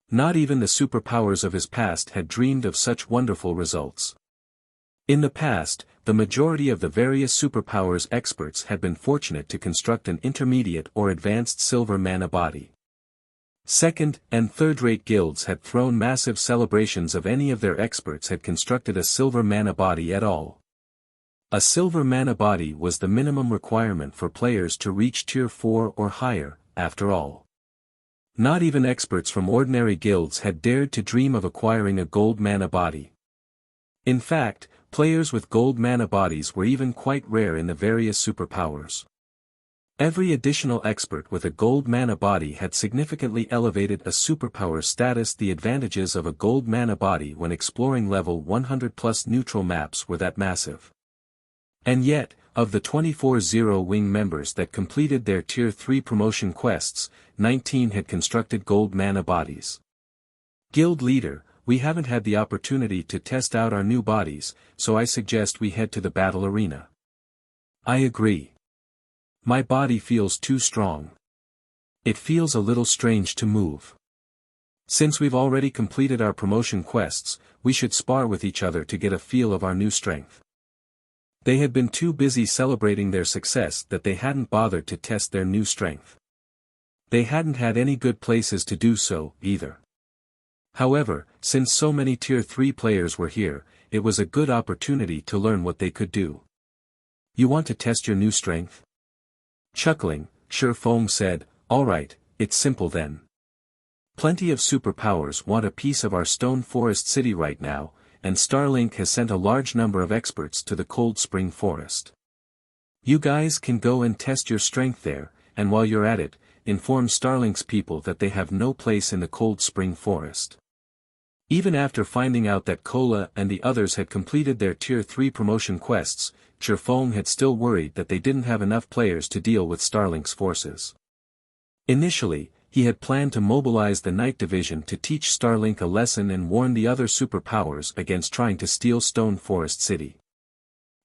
Not even the superpowers of his past had dreamed of such wonderful results. In the past, the majority of the various superpowers experts had been fortunate to construct an intermediate or advanced silver mana body. Second- and third-rate guilds had thrown massive celebrations of any of their experts had constructed a silver mana body at all. A silver mana body was the minimum requirement for players to reach tier 4 or higher, after all. Not even experts from ordinary guilds had dared to dream of acquiring a gold mana body. In fact, players with gold mana bodies were even quite rare in the various superpowers. Every additional expert with a gold mana body had significantly elevated a superpower status. The advantages of a gold mana body when exploring level 100+ neutral maps were that massive. And yet, of the 24 Zero-Wing members that completed their Tier 3 promotion quests, 19 had constructed gold mana bodies. Guild leader, we haven't had the opportunity to test out our new bodies, so I suggest we head to the battle arena. I agree. My body feels too strong. It feels a little strange to move. Since we've already completed our promotion quests, we should spar with each other to get a feel of our new strength. They had been too busy celebrating their success that they hadn't bothered to test their new strength. They hadn't had any good places to do so, either. However, since so many Tier 3 players were here, it was a good opportunity to learn what they could do. You want to test your new strength? Chuckling, Shi Feng said, "Alright, it's simple then. Plenty of superpowers want a piece of our Stone Forest City right now, and Starlink has sent a large number of experts to the Cold Spring Forest. You guys can go and test your strength there, and while you're at it, inform Starlink's people that they have no place in the Cold Spring Forest." Even after finding out that Kola and the others had completed their Tier 3 promotion quests, Shi Feng had still worried that they didn't have enough players to deal with Starlink's forces. Initially, he had planned to mobilize the Night Division to teach Starlink a lesson and warn the other superpowers against trying to steal Stone Forest City.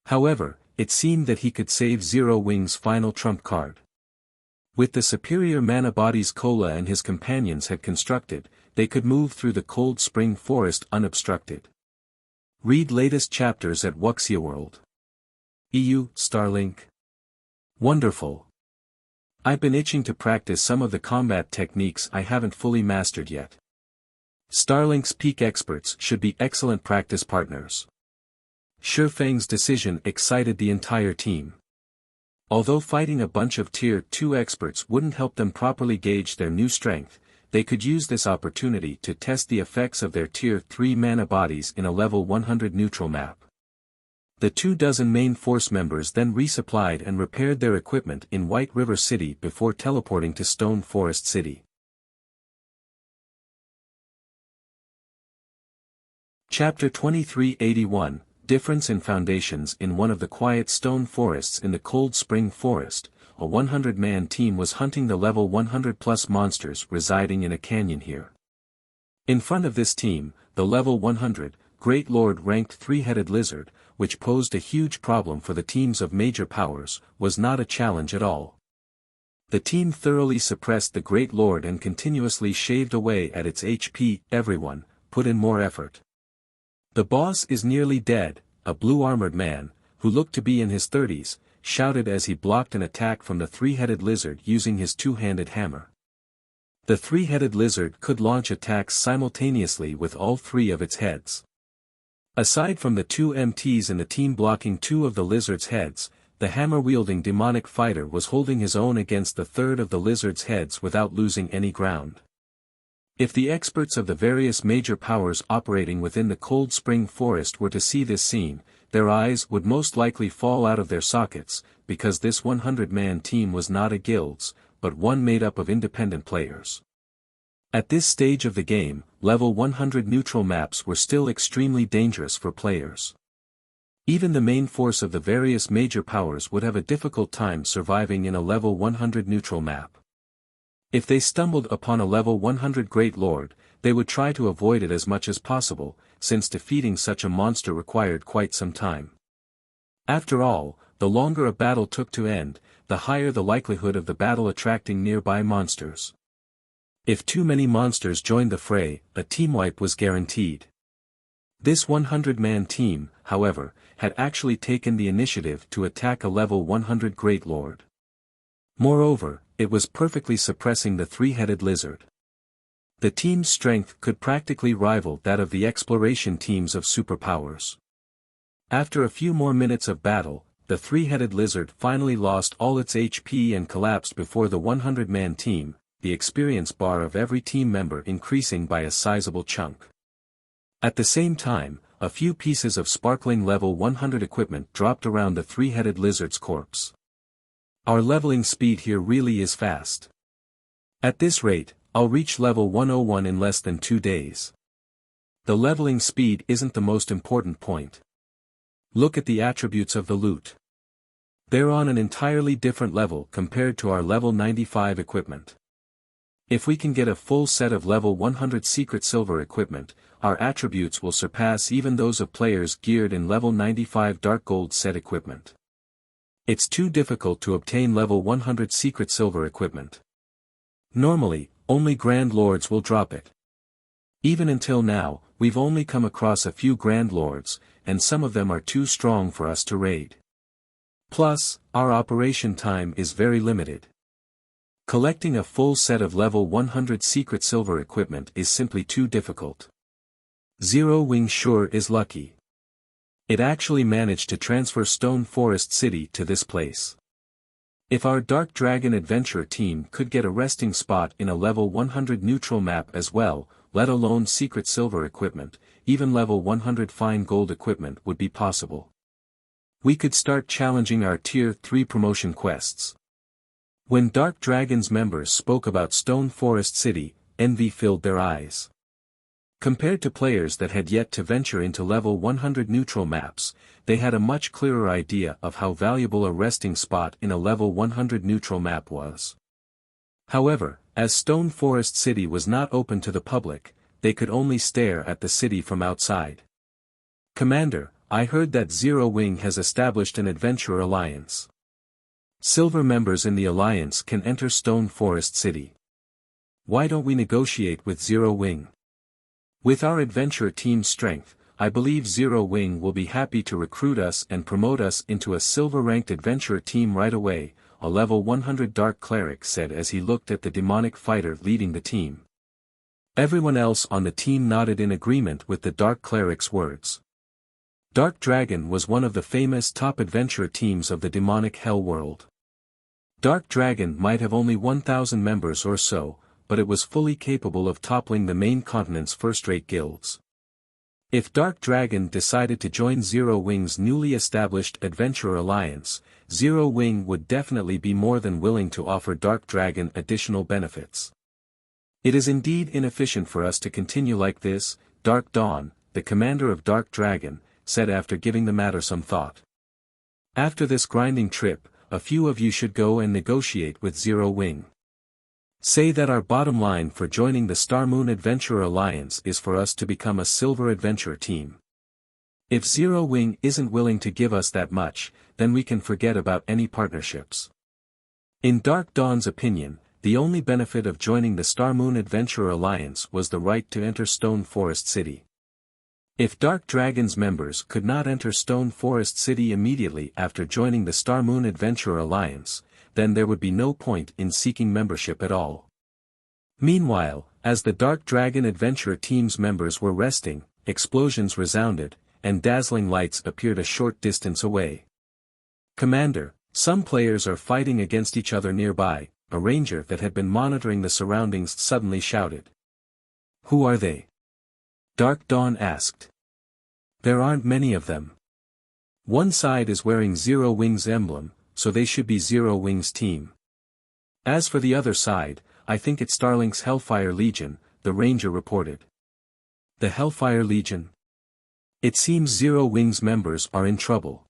However, it seemed that he could save Zero-Wing's final trump card. With the superior mana bodies Kola and his companions had constructed, they could move through the Cold Spring Forest unobstructed. Read latest chapters at Wuxia World. EU, Starlink. Wonderful. I've been itching to practice some of the combat techniques I haven't fully mastered yet. Starlink's peak experts should be excellent practice partners. Shi Feng's decision excited the entire team. Although fighting a bunch of Tier 2 experts wouldn't help them properly gauge their new strength, they could use this opportunity to test the effects of their Tier 3 mana bodies in a level 100 neutral map. The 24 main force members then resupplied and repaired their equipment in White River City before teleporting to Stone Forest City. Chapter 2381, Difference in Foundations. In one of the quiet stone forests in the Cold Spring Forest, a 100-man team was hunting the level 100+ monsters residing in a canyon here. In front of this team, the level 100, Great Lord ranked three-headed lizard, which posed a huge problem for the teams of major powers, was not a challenge at all. The team thoroughly suppressed the Great Lord and continuously shaved away at its HP. Everyone, put in more effort. The boss is nearly dead, a blue-armored man, who looked to be in his 30s, shouted as he blocked an attack from the three-headed lizard using his two-handed hammer. The three-headed lizard could launch attacks simultaneously with all three of its heads. Aside from the two MTs in the team blocking two of the lizard's heads, the hammer-wielding demonic fighter was holding his own against the third of the lizard's heads without losing any ground. If the experts of the various major powers operating within the Cold Spring Forest were to see this scene, their eyes would most likely fall out of their sockets, because this 100-man team was not a guild's, but one made up of independent players. At this stage of the game, level 100 neutral maps were still extremely dangerous for players. Even the main force of the various major powers would have a difficult time surviving in a level 100 neutral map. If they stumbled upon a level 100 Great Lord, they would try to avoid it as much as possible, since defeating such a monster required quite some time. After all, the longer a battle took to end, the higher the likelihood of the battle attracting nearby monsters. If too many monsters joined the fray, a team wipe was guaranteed. This 100-man team, however, had actually taken the initiative to attack a level 100 Great Lord. Moreover, it was perfectly suppressing the three-headed lizard. The team's strength could practically rival that of the exploration teams of superpowers. After a few more minutes of battle, the three-headed lizard finally lost all its HP and collapsed before the 100-man team, the experience bar of every team member increasing by a sizable chunk. At the same time, a few pieces of sparkling level 100 equipment dropped around the three-headed lizard's corpse. Our leveling speed here really is fast. At this rate, I'll reach level 101 in less than 2 days. The leveling speed isn't the most important point. Look at the attributes of the loot. They're on an entirely different level compared to our level 95 equipment. If we can get a full set of level 100 secret silver equipment, our attributes will surpass even those of players geared in level 95 dark gold set equipment. It's too difficult to obtain level 100 secret silver equipment. Normally, only Grand Lords will drop it. Even until now, we've only come across a few Grand Lords, and some of them are too strong for us to raid. Plus, our operation time is very limited. Collecting a full set of level 100 secret silver equipment is simply too difficult. Zero Wing sure is lucky. It actually managed to transfer Stone Forest City to this place. If our Dark Dragon Adventurer team could get a resting spot in a level 100 neutral map as well, let alone secret silver equipment, even level 100 fine gold equipment would be possible. We could start challenging our Tier 3 promotion quests. When Dark Dragon's members spoke about Stone Forest City, envy filled their eyes. Compared to players that had yet to venture into level 100 neutral maps, they had a much clearer idea of how valuable a resting spot in a level 100 neutral map was. However, as Stone Forest City was not open to the public, they could only stare at the city from outside. Commander, I heard that Zero Wing has established an adventurer alliance. Silver members in the alliance can enter Stone Forest City. Why don't we negotiate with Zero Wing? With our adventurer team's strength, I believe Zero Wing will be happy to recruit us and promote us into a silver-ranked adventurer team right away, a level 100 Dark Cleric said as he looked at the demonic fighter leading the team. Everyone else on the team nodded in agreement with the Dark Cleric's words. Dark Dragon was one of the famous top adventurer teams of the demonic hell world. Dark Dragon might have only 1,000 members or so, but it was fully capable of toppling the main continent's first-rate guilds. If Dark Dragon decided to join Zero Wing's newly established Adventurer Alliance, Zero Wing would definitely be more than willing to offer Dark Dragon additional benefits. It is indeed inefficient for us to continue like this, Dark Dawn, the commander of Dark Dragon, said after giving the matter some thought. After this grinding trip, a few of you should go and negotiate with Zero Wing. Say that our bottom line for joining the Star Moon Adventurer Alliance is for us to become a silver adventurer team. If Zero Wing isn't willing to give us that much, then we can forget about any partnerships. In Dark Dawn's opinion, the only benefit of joining the Star Moon Adventurer Alliance was the right to enter Stone Forest City. If Dark Dragon's members could not enter Stone Forest City immediately after joining the Star Moon Adventurer Alliance, then there would be no point in seeking membership at all. Meanwhile, as the Dark Dragon Adventurer team's members were resting, explosions resounded, and dazzling lights appeared a short distance away. Commander, some players are fighting against each other nearby, a ranger that had been monitoring the surroundings suddenly shouted. Who are they? Dark Dawn asked. There aren't many of them. One side is wearing Zero Wing's emblem, so they should be Zero Wing's team. As for the other side, I think it's Starlink's Hellfire Legion, the ranger reported. The Hellfire Legion? It seems Zero Wing's members are in trouble.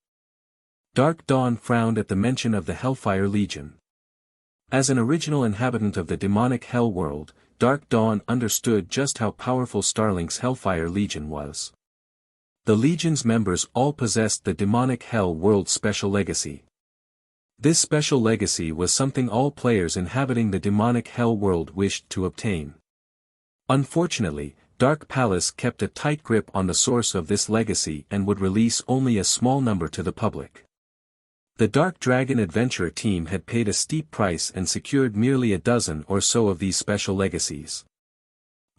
Dark Dawn frowned at the mention of the Hellfire Legion. As an original inhabitant of the demonic hell world, Dark Dawn understood just how powerful Starlink's Hellfire Legion was. The Legion's members all possessed the demonic hell world's special legacy. This special legacy was something all players inhabiting the demonic hell world wished to obtain. Unfortunately, Dark Palace kept a tight grip on the source of this legacy and would release only a small number to the public. The Dark Dragon Adventurer team had paid a steep price and secured merely a dozen or so of these special legacies.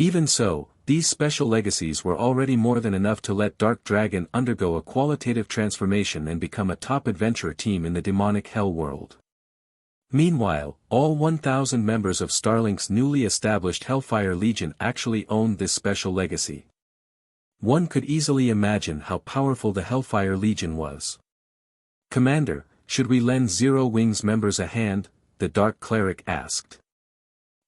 Even so, these special legacies were already more than enough to let Dark Dragon undergo a qualitative transformation and become a top adventurer team in the demonic hell world. Meanwhile, all 1,000 members of Starlink's newly established Hellfire Legion actually owned this special legacy. One could easily imagine how powerful the Hellfire Legion was. "Commander, should we lend Zero Wings members a hand?" the Dark Cleric asked.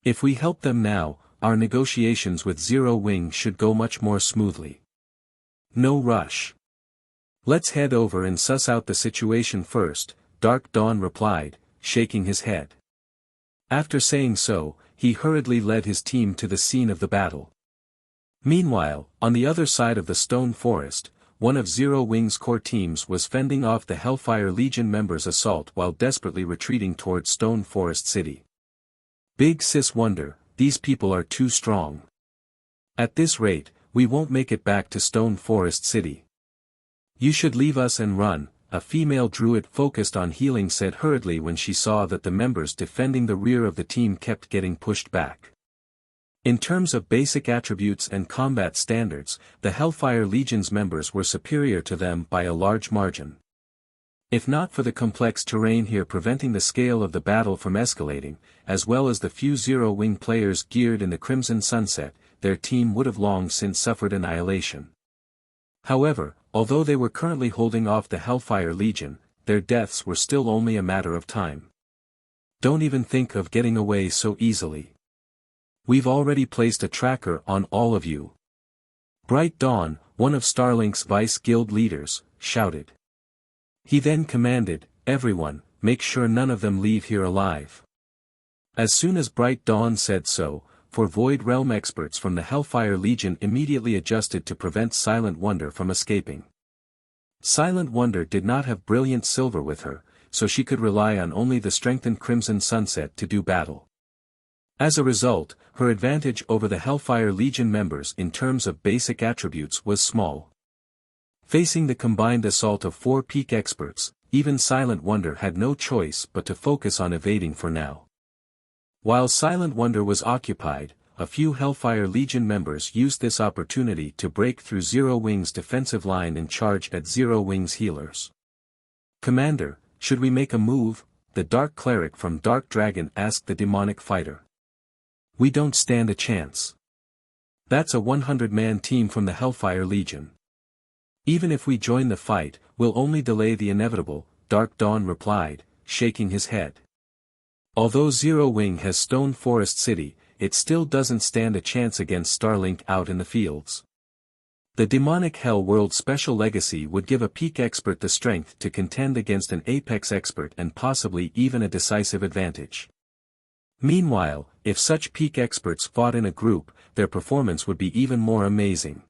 "If we help them now, our negotiations with Zero Wing should go much more smoothly. No rush. Let's head over and suss out the situation first," Dark Dawn replied, shaking his head. After saying so, he hurriedly led his team to the scene of the battle. Meanwhile, on the other side of the stone forest, one of Zero Wing's core teams was fending off the Hellfire Legion members' assault while desperately retreating towards Stone Forest City. Big Sis wondered, "These people are too strong. At this rate, we won't make it back to Stone Forest City. You should leave us and run," a female druid focused on healing said hurriedly when she saw that the members defending the rear of the team kept getting pushed back. In terms of basic attributes and combat standards, the Hellfire Legion's members were superior to them by a large margin. If not for the complex terrain here preventing the scale of the battle from escalating, as well as the few Zero-Wing players geared in the Crimson Sunset, their team would have long since suffered annihilation. However, although they were currently holding off the Hellfire Legion, their deaths were still only a matter of time. "Don't even think of getting away so easily. We've already placed a tracker on all of you." Bright Dawn, one of Starlink's vice guild leaders, shouted. He then commanded, "Everyone, make sure none of them leave here alive." As soon as Bright Dawn said so, four Void Realm experts from the Hellfire Legion immediately adjusted to prevent Silent Wonder from escaping. Silent Wonder did not have brilliant silver with her, so she could rely on only the strengthened Crimson Sunset to do battle. As a result, her advantage over the Hellfire Legion members in terms of basic attributes was small. Facing the combined assault of four peak experts, even Silent Wonder had no choice but to focus on evading for now. While Silent Wonder was occupied, a few Hellfire Legion members used this opportunity to break through Zero Wing's defensive line and charge at Zero Wing's healers. "Commander, should we make a move?" the Dark Cleric from Dark Dragon asked the demonic fighter. "We don't stand a chance. That's a 100-man team from the Hellfire Legion. Even if we join the fight, we'll only delay the inevitable," Dark Dawn replied, shaking his head. "Although Zero Wing has Stone Forest City, it still doesn't stand a chance against Starlink out in the fields. The demonic hell world special legacy would give a peak expert the strength to contend against an apex expert and possibly even a decisive advantage. Meanwhile, if such peak experts fought in a group, their performance would be even more amazing.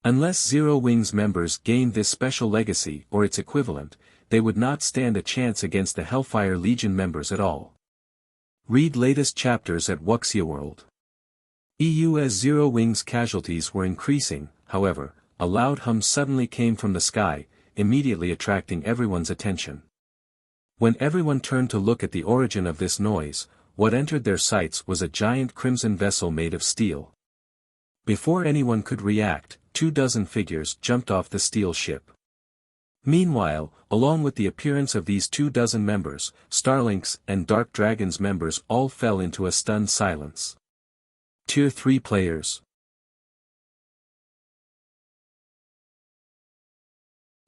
Unless Zero Wing's members gained this special legacy or its equivalent, they would not stand a chance against the Hellfire Legion members at all." Read latest chapters at Wuxia World. As Zero Wing's casualties were increasing, however, a loud hum suddenly came from the sky, immediately attracting everyone's attention. When everyone turned to look at the origin of this noise, what entered their sights was a giant crimson vessel made of steel. Before anyone could react, 24 figures jumped off the steel ship. Meanwhile, along with the appearance of these 24 members, Starlink's and Dark Dragon's members all fell into a stunned silence. Tier 3 players.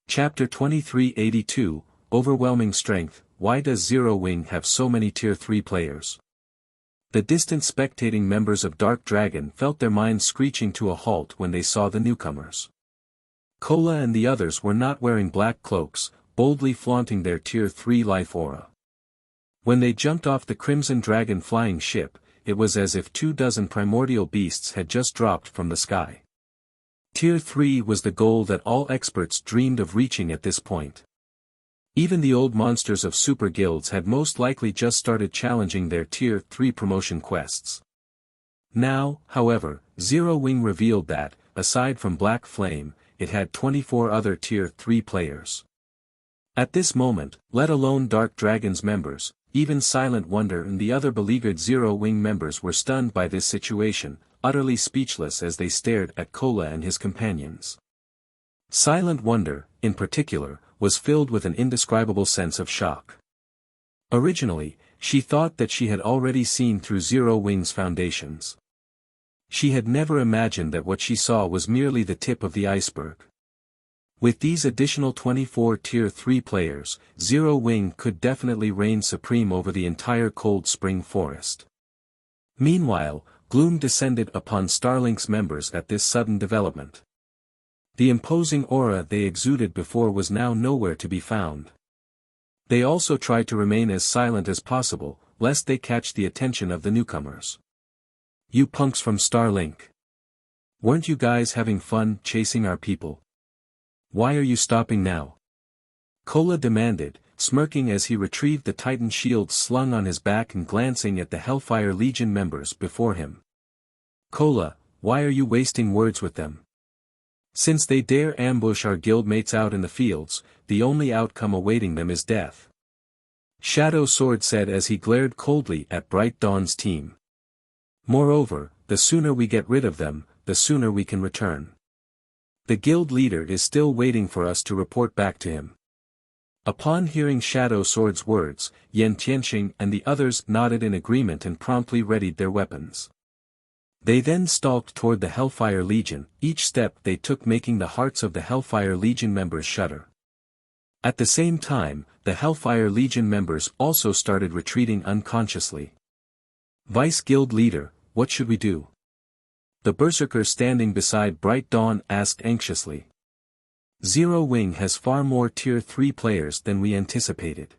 Chapter 2382, Overwhelming Strength. Why does Zero Wing have so many Tier 3 players? The distant spectating members of Dark Dragon felt their minds screeching to a halt when they saw the newcomers. Kola and the others were not wearing black cloaks, boldly flaunting their Tier 3 life aura. When they jumped off the Crimson Dragon flying ship, it was as if 24 primordial beasts had just dropped from the sky. Tier 3 was the goal that all experts dreamed of reaching at this point. Even the old monsters of super guilds had most likely just started challenging their Tier 3 promotion quests. Now, however, Zero Wing revealed that, aside from Black Flame, it had 24 other Tier 3 players. At this moment, let alone Dark Dragon's members, even Silent Wonder and the other beleaguered Zero Wing members were stunned by this situation, utterly speechless as they stared at Kola and his companions. Silent Wonder, in particular, was filled with an indescribable sense of shock. Originally, she thought that she had already seen through Zero Wing's foundations. She had never imagined that what she saw was merely the tip of the iceberg. With these additional 24 Tier 3 players, Zero Wing could definitely reign supreme over the entire Cold Spring Forest. Meanwhile, gloom descended upon Starlink's members at this sudden development. The imposing aura they exuded before was now nowhere to be found. They also tried to remain as silent as possible, lest they catch the attention of the newcomers. "You punks from Starlink. Weren't you guys having fun chasing our people? Why are you stopping now?" Kola demanded, smirking as he retrieved the Titan shield slung on his back and glancing at the Hellfire Legion members before him. "Kola, why are you wasting words with them? Since they dare ambush our guildmates out in the fields, the only outcome awaiting them is death," Shadow Sword said as he glared coldly at Bright Dawn's team. "Moreover, the sooner we get rid of them, the sooner we can return. The guild leader is still waiting for us to report back to him." Upon hearing Shadow Sword's words, Yen Tianxing and the others nodded in agreement and promptly readied their weapons. They then stalked toward the Hellfire Legion, each step they took making the hearts of the Hellfire Legion members shudder. At the same time, the Hellfire Legion members also started retreating unconsciously. "Vice Guild Leader, what should we do?" The Berserker standing beside Bright Dawn asked anxiously. "Zero Wing has far more Tier 3 players than we anticipated.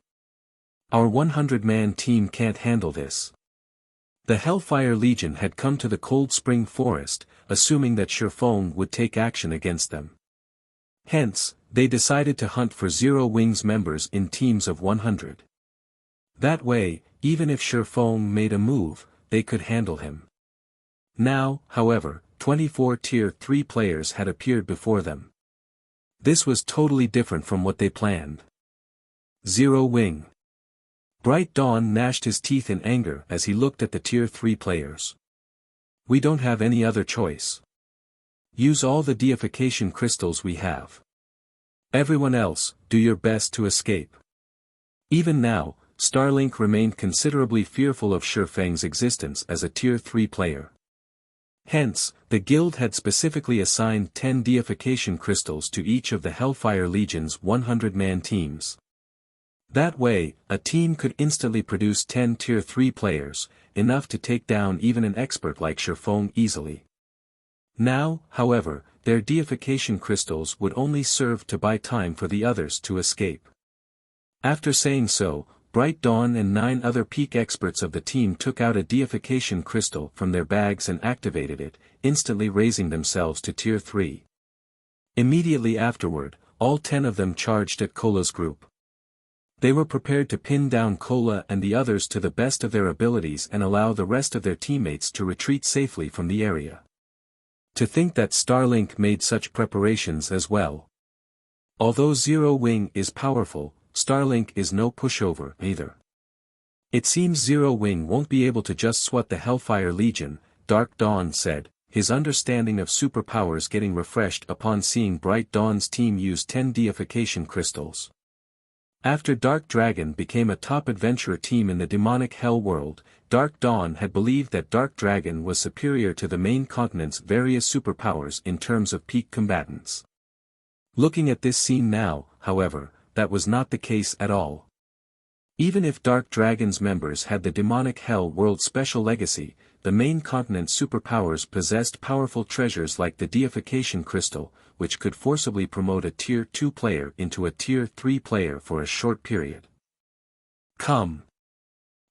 Our 100-man team can't handle this." The Hellfire Legion had come to the Cold Spring Forest, assuming that Shifeng would take action against them. Hence, they decided to hunt for Zero Wing's members in teams of 100. That way, even if Shifeng made a move, they could handle him. Now, however, 24 Tier 3 players had appeared before them. This was totally different from what they planned. Zero Wing. Bright Dawn gnashed his teeth in anger as he looked at the Tier 3 players. "We don't have any other choice. Use all the deification crystals we have. Everyone else, do your best to escape." Even now, Starlink remained considerably fearful of Shifeng's existence as a Tier 3 player. Hence, the guild had specifically assigned 10 deification crystals to each of the Hellfire Legion's 100-man teams. That way, a team could instantly produce 10 Tier 3 players, enough to take down even an expert like Shifeng easily. Now, however, their deification crystals would only serve to buy time for the others to escape. After saying so, Bright Dawn and 9 other peak experts of the team took out a deification crystal from their bags and activated it, instantly raising themselves to Tier 3. Immediately afterward, all 10 of them charged at Kola's group. They were prepared to pin down Kola and the others to the best of their abilities and allow the rest of their teammates to retreat safely from the area. To think that Starlink made such preparations as well. Although Zero Wing is powerful, Starlink is no pushover either. "It seems Zero Wing won't be able to just swat the Hellfire Legion," Dark Dawn said, his understanding of superpowers getting refreshed upon seeing Bright Dawn's team use 10 deification crystals. After Dark Dragon became a top adventurer team in the demonic hell world, Dark Dawn had believed that Dark Dragon was superior to the main continent's various superpowers in terms of peak combatants. Looking at this scene now, however, that was not the case at all. Even if Dark Dragon's members had the demonic hell world special legacy, the main continent's superpowers possessed powerful treasures like the deification crystal, which could forcibly promote a Tier 2 player into a Tier 3 player for a short period. "Come."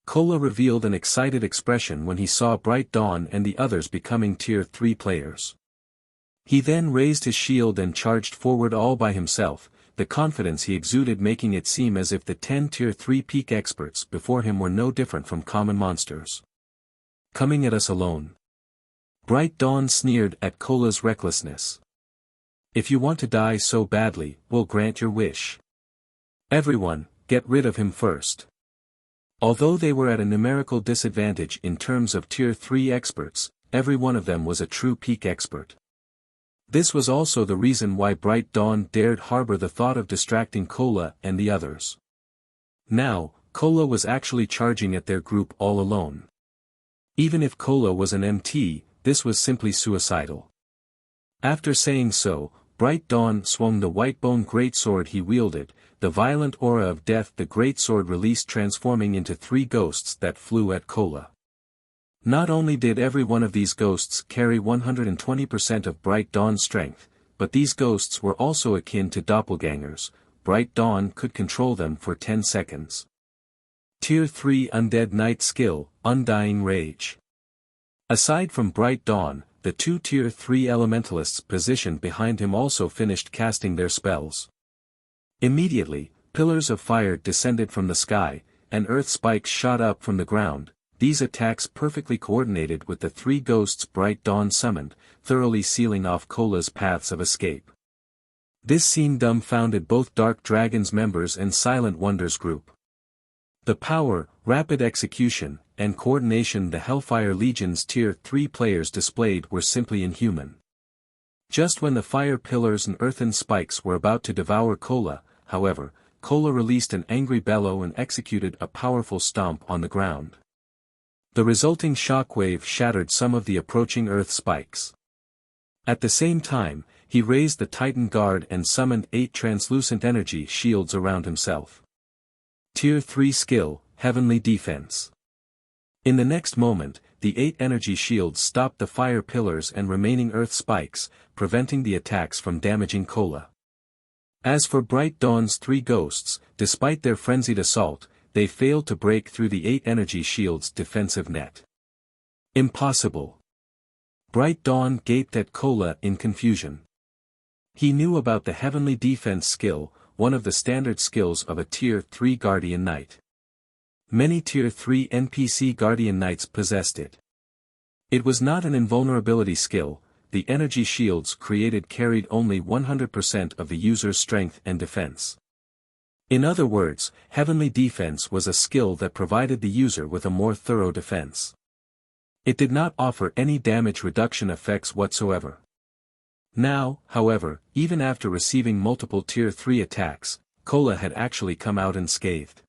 Kola revealed an excited expression when he saw Bright Dawn and the others becoming Tier 3 players. He then raised his shield and charged forward all by himself, the confidence he exuded making it seem as if the 10 Tier 3 peak experts before him were no different from common monsters. "Coming at us alone." Bright Dawn sneered at Kola's recklessness. "If you want to die so badly, we'll grant your wish. Everyone, get rid of him first." Although they were at a numerical disadvantage in terms of Tier 3 experts, every one of them was a true peak expert. This was also the reason why Bright Dawn dared harbor the thought of distracting Kola and the others. Now, Kola was actually charging at their group all alone. Even if Kola was an MT, this was simply suicidal. After saying so, Bright Dawn swung the white-bone greatsword he wielded, the violent aura of death the greatsword released transforming into 3 ghosts that flew at Kola. Not only did every one of these ghosts carry 120% of Bright Dawn's strength, but these ghosts were also akin to doppelgangers. Bright Dawn could control them for 10 seconds. Tier 3 Undead Knight Skill, Undying Rage. Aside from Bright Dawn, the 2 Tier 3 elementalists positioned behind him also finished casting their spells. Immediately, pillars of fire descended from the sky, and earth spikes shot up from the ground, these attacks perfectly coordinated with the 3 ghosts Bright Dawn summoned, thoroughly sealing off Kola's paths of escape. This scene dumbfounded both Dark Dragon's members and Silent Wonder's group. The power, rapid execution, and coordination the Hellfire Legion's Tier 3 players displayed were simply inhuman. Just when the fire pillars and earthen spikes were about to devour Kola, however, Kola released an angry bellow and executed a powerful stomp on the ground. The resulting shockwave shattered some of the approaching earth spikes. At the same time, he raised the Titan Guard and summoned 8 translucent energy shields around himself. Tier 3 Skill, Heavenly Defense. In the next moment, the 8 energy shields stopped the fire pillars and remaining earth spikes, preventing the attacks from damaging Kola. As for Bright Dawn's 3 ghosts, despite their frenzied assault, they failed to break through the 8 energy shields' defensive net. Impossible. Bright Dawn gaped at Kola in confusion. He knew about the Heavenly Defense skill, one of the standard skills of a Tier 3 Guardian Knight. Many Tier 3 NPC Guardian Knights possessed it. It was not an invulnerability skill, the energy shields created carried only 100% of the user's strength and defense. In other words, Heavenly Defense was a skill that provided the user with a more thorough defense. It did not offer any damage reduction effects whatsoever. Now, however, even after receiving multiple Tier 3 attacks, Kola had actually come out unscathed.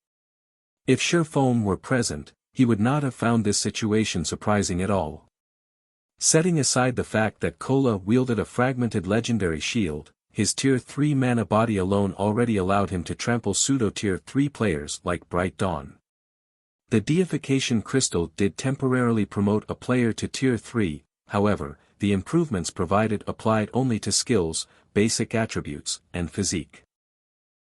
If Sherphone were present, he would not have found this situation surprising at all. Setting aside the fact that Kola wielded a fragmented legendary shield, his Tier 3 mana body alone already allowed him to trample pseudo-Tier 3 players like Bright Dawn. The deification crystal did temporarily promote a player to Tier 3, however, the improvements provided applied only to skills, basic attributes, and physique.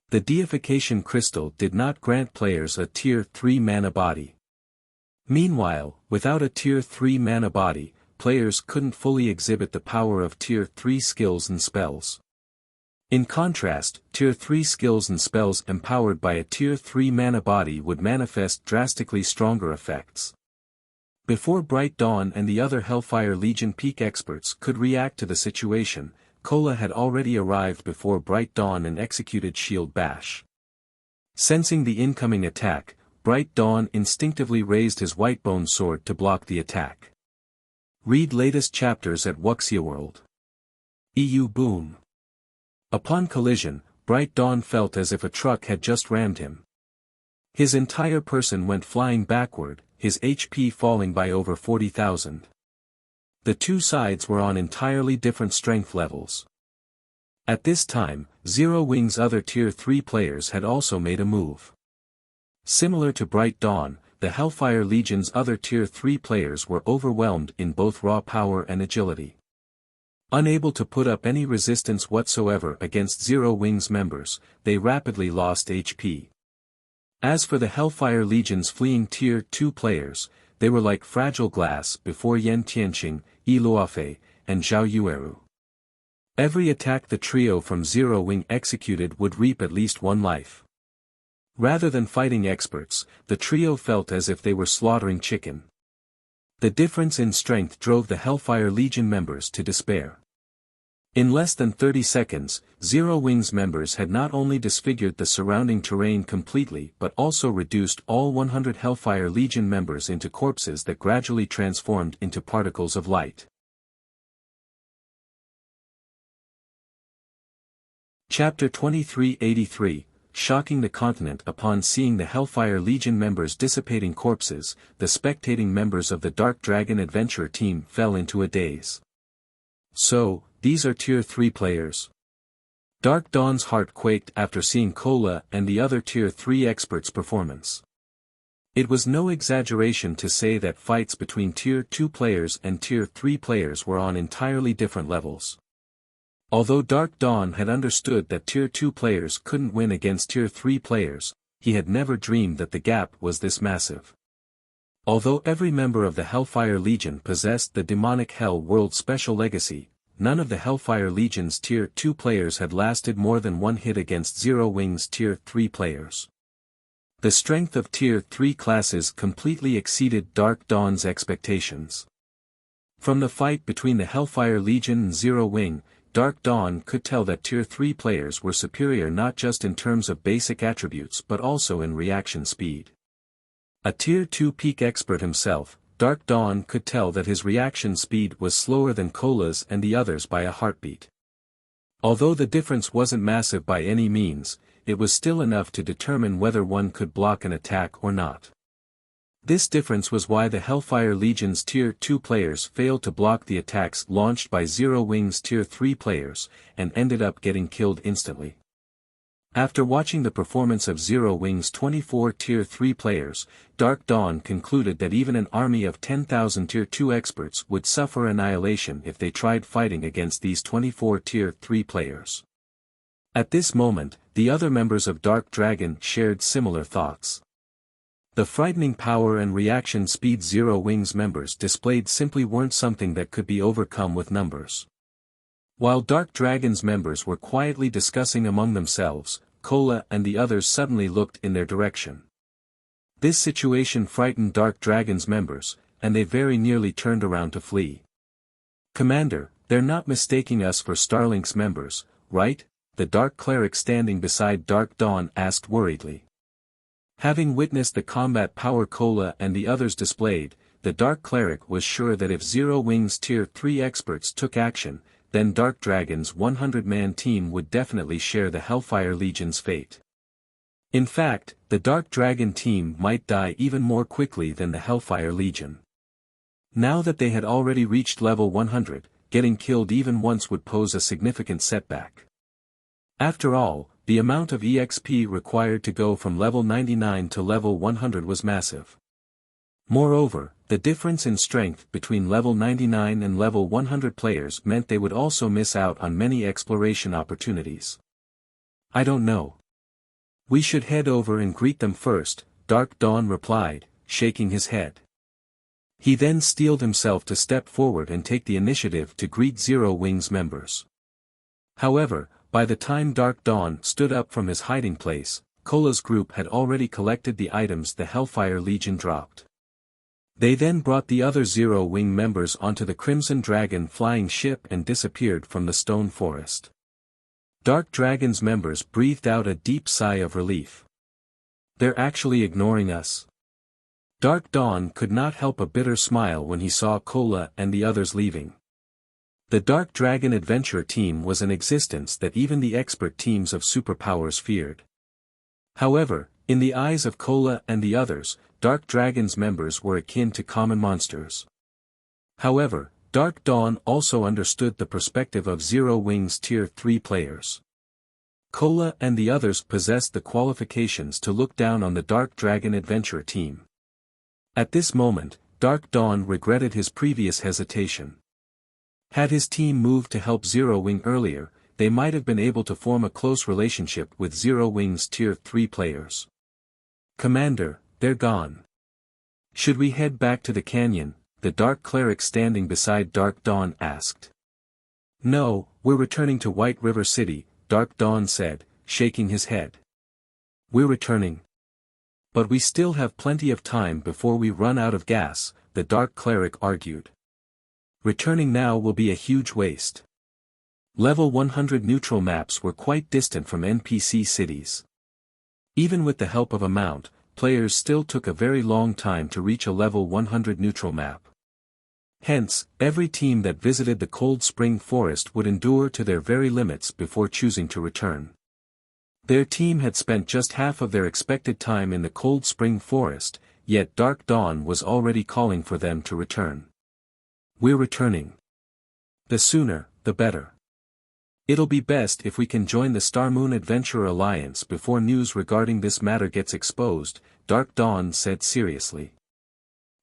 The deification crystal did not grant players a Tier 3 mana body. Meanwhile, without a Tier 3 mana body, players couldn't fully exhibit the power of Tier 3 skills and spells. In contrast, Tier 3 skills and spells empowered by a Tier 3 mana body would manifest drastically stronger effects. Before Bright Dawn and the other Hellfire Legion peak experts could react to the situation, Kola had already arrived before Bright Dawn and executed Shield Bash. Sensing the incoming attack, Bright Dawn instinctively raised his white-bone sword to block the attack. Read latest chapters at Wuxia World. EU Boom. Upon collision, Bright Dawn felt as if a truck had just rammed him. His entire person went flying backward, his HP falling by over 40,000. The two sides were on entirely different strength levels. At this time, Zero Wing's other Tier 3 players had also made a move. Similar to Bright Dawn, the Hellfire Legion's other Tier 3 players were overwhelmed in both raw power and agility. Unable to put up any resistance whatsoever against Zero Wing's members, they rapidly lost HP. As for the Hellfire Legion's fleeing Tier 2 players, they were like fragile glass before Yen Tianqing, Yi Luofei, and Zhao Yueru. Every attack the trio from Zero Wing executed would reap at least one life. Rather than fighting experts, the trio felt as if they were slaughtering chicken. The difference in strength drove the Hellfire Legion members to despair. In less than 30 seconds, Zero Wings members had not only disfigured the surrounding terrain completely but also reduced all 100 Hellfire Legion members into corpses that gradually transformed into particles of light. Chapter 2383, Shocking the Continent. Upon seeing the Hellfire Legion members dissipating corpses, the spectating members of the Dark Dragon Adventure team fell into a daze. So, these are Tier 3 players. Dark Dawn's heart quaked after seeing Cola and the other Tier 3 experts' performance. It was no exaggeration to say that fights between Tier 2 players and Tier 3 players were on entirely different levels. Although Dark Dawn had understood that Tier 2 players couldn't win against Tier 3 players, he had never dreamed that the gap was this massive. Although every member of the Hellfire Legion possessed the demonic Hell World Special Legacy, none of the Hellfire Legion's Tier 2 players had lasted more than one hit against Zero Wings Tier 3 players. The strength of Tier 3 classes completely exceeded Dark Dawn's expectations. From the fight between the Hellfire Legion and Zero Wing, Dark Dawn could tell that Tier 3 players were superior not just in terms of basic attributes but also in reaction speed. A Tier 2 peak expert himself, Dark Dawn could tell that his reaction speed was slower than Cola's and the others by a heartbeat. Although the difference wasn't massive by any means, it was still enough to determine whether one could block an attack or not. This difference was why the Hellfire Legion's Tier 2 players failed to block the attacks launched by Zero Wings Tier 3 players, and ended up getting killed instantly. After watching the performance of Zero Wings' 24 Tier 3 players, Dark Dawn concluded that even an army of 10,000 Tier 2 experts would suffer annihilation if they tried fighting against these 24 Tier 3 players. At this moment, the other members of Dark Dragon shared similar thoughts. The frightening power and reaction speed Zero Wings members displayed simply weren't something that could be overcome with numbers. While Dark Dragon's members were quietly discussing among themselves, Cola and the others suddenly looked in their direction. This situation frightened Dark Dragon's members, and they very nearly turned around to flee. "Commander, they're not mistaking us for Starlink's members, right?" the Dark Cleric standing beside Dark Dawn asked worriedly. Having witnessed the combat power Cola and the others displayed, the Dark Cleric was sure that if Zero Wings Tier 3 experts took action, then Dark Dragon's 100-man team would definitely share the Hellfire Legion's fate. In fact, the Dark Dragon team might die even more quickly than the Hellfire Legion. Now that they had already reached level 100, getting killed even once would pose a significant setback. After all, the amount of EXP required to go from level 99 to level 100 was massive. Moreover, the difference in strength between level 99 and level 100 players meant they would also miss out on many exploration opportunities. "I don't know. We should head over and greet them first," Dark Dawn replied, shaking his head. He then steeled himself to step forward and take the initiative to greet Zero Wings members. However, by the time Dark Dawn stood up from his hiding place, Cola's group had already collected the items the Hellfire Legion dropped. They then brought the other Zero Wing members onto the Crimson Dragon flying ship and disappeared from the stone forest. Dark Dragon's members breathed out a deep sigh of relief. "They're actually ignoring us." Dark Dawn could not help a bitter smile when he saw Cola and the others leaving. The Dark Dragon Adventure team was an existence that even the expert teams of superpowers feared. However, in the eyes of Cola and the others, Dark Dragon's members were akin to common monsters. However, Dark Dawn also understood the perspective of Zero Wings Tier 3 players. Cola and the others possessed the qualifications to look down on the Dark Dragon Adventure team. At this moment, Dark Dawn regretted his previous hesitation. Had his team moved to help Zero Wing earlier, they might have been able to form a close relationship with Zero Wings Tier 3 players. "Commander, they're gone. Should we head back to the canyon?" the Dark Cleric standing beside Dark Dawn asked. "No, we're returning to White River City," Dark Dawn said, shaking his head. "We're returning. But we still have plenty of time before we run out of gas," the Dark Cleric argued. "Returning now will be a huge waste. Level 100 neutral maps were quite distant from NPC cities. Even with the help of a mount, players still took a very long time to reach a level 100 neutral map. Hence, every team that visited the Cold Spring Forest would endure to their very limits before choosing to return. Their team had spent just half of their expected time in the Cold Spring Forest, yet Dark Dawn was already calling for them to return. "We're returning. The sooner, the better. It'll be best if we can join the Star Moon Adventurer Alliance before news regarding this matter gets exposed," Dark Dawn said seriously.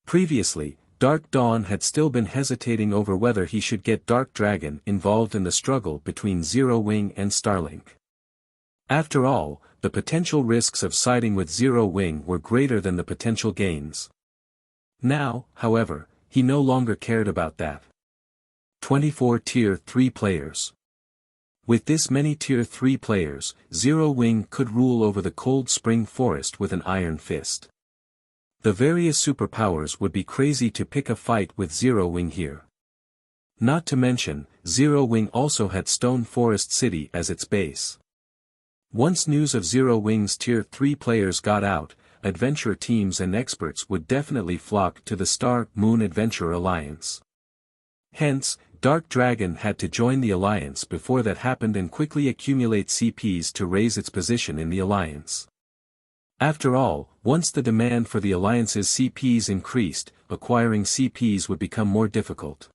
Previously, Dark Dawn had still been hesitating over whether he should get Dark Dragon involved in the struggle between Zero Wing and Starlink. After all, the potential risks of siding with Zero Wing were greater than the potential gains. Now, however, he no longer cared about that. 24 Tier 3 players. With this many Tier 3 players, Zero Wing could rule over the Cold Spring Forest with an iron fist. The various superpowers would be crazy to pick a fight with Zero Wing here. Not to mention, Zero Wing also had Stone Forest City as its base. Once news of Zero Wing's Tier 3 players got out, adventure teams and experts would definitely flock to the Star Moon Adventurer Alliance. Hence, Dark Dragon had to join the alliance before that happened and quickly accumulate CPs to raise its position in the alliance. After all, once the demand for the alliance's CPs increased, acquiring CPs would become more difficult.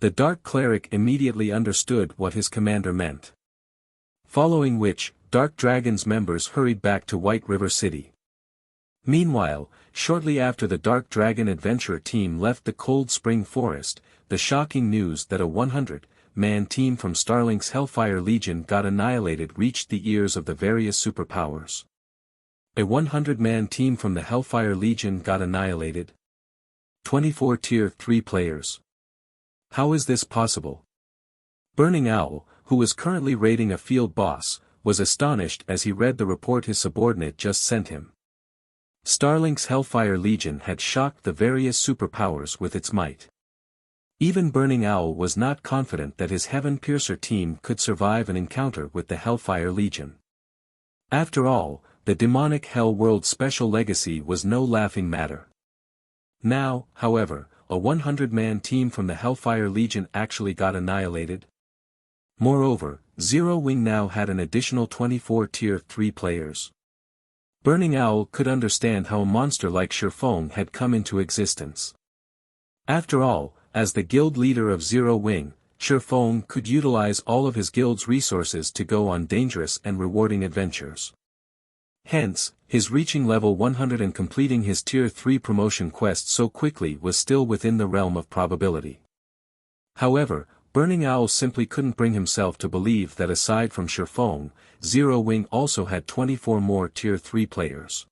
The Dark Cleric immediately understood what his commander meant. Following which, Dark Dragon's members hurried back to White River City. Meanwhile, shortly after the Dark Dragon adventurer team left the Cold Spring Forest, the shocking news that a 100-man team from Starlink's Hellfire Legion got annihilated reached the ears of the various superpowers. A 100-man team from the Hellfire Legion got annihilated? 24 Tier 3 players. How is this possible? Burning Owl, who was currently raiding a field boss, was astonished as he read the report his subordinate just sent him. Starlink's Hellfire Legion had shocked the various superpowers with its might. Even Burning Owl was not confident that his Heaven Piercer team could survive an encounter with the Hellfire Legion. After all, the demonic Hell World Special Legacy was no laughing matter. Now, however, a 100-man team from the Hellfire Legion actually got annihilated. Moreover, Zero Wing now had an additional 24 Tier 3 players. Burning Owl could understand how a monster like Shifeng had come into existence. After all, as the guild leader of Zero Wing, Shifeng could utilize all of his guild's resources to go on dangerous and rewarding adventures. Hence, his reaching level 100 and completing his Tier 3 promotion quest so quickly was still within the realm of probability. However, Burning Owl simply couldn't bring himself to believe that aside from Shifeng, Zero Wing also had 24 more Tier 3 players.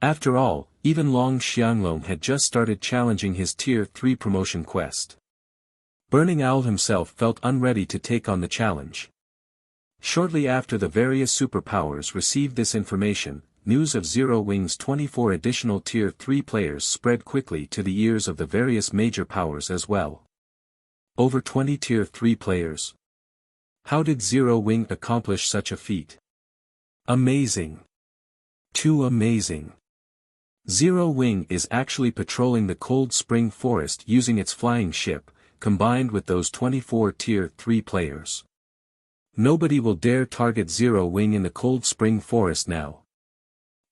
After all, even Long Xianglong had just started challenging his Tier 3 promotion quest. Burning Owl himself felt unready to take on the challenge. Shortly after the various superpowers received this information, news of Zero Wing's 24 additional Tier 3 players spread quickly to the ears of the various major powers as well. Over 20 Tier 3 players. How did Zero Wing accomplish such a feat? Amazing. Too amazing. Zero Wing is actually patrolling the Cold Spring Forest using its flying ship, combined with those 24 Tier 3 players. Nobody will dare target Zero Wing in the Cold Spring Forest now.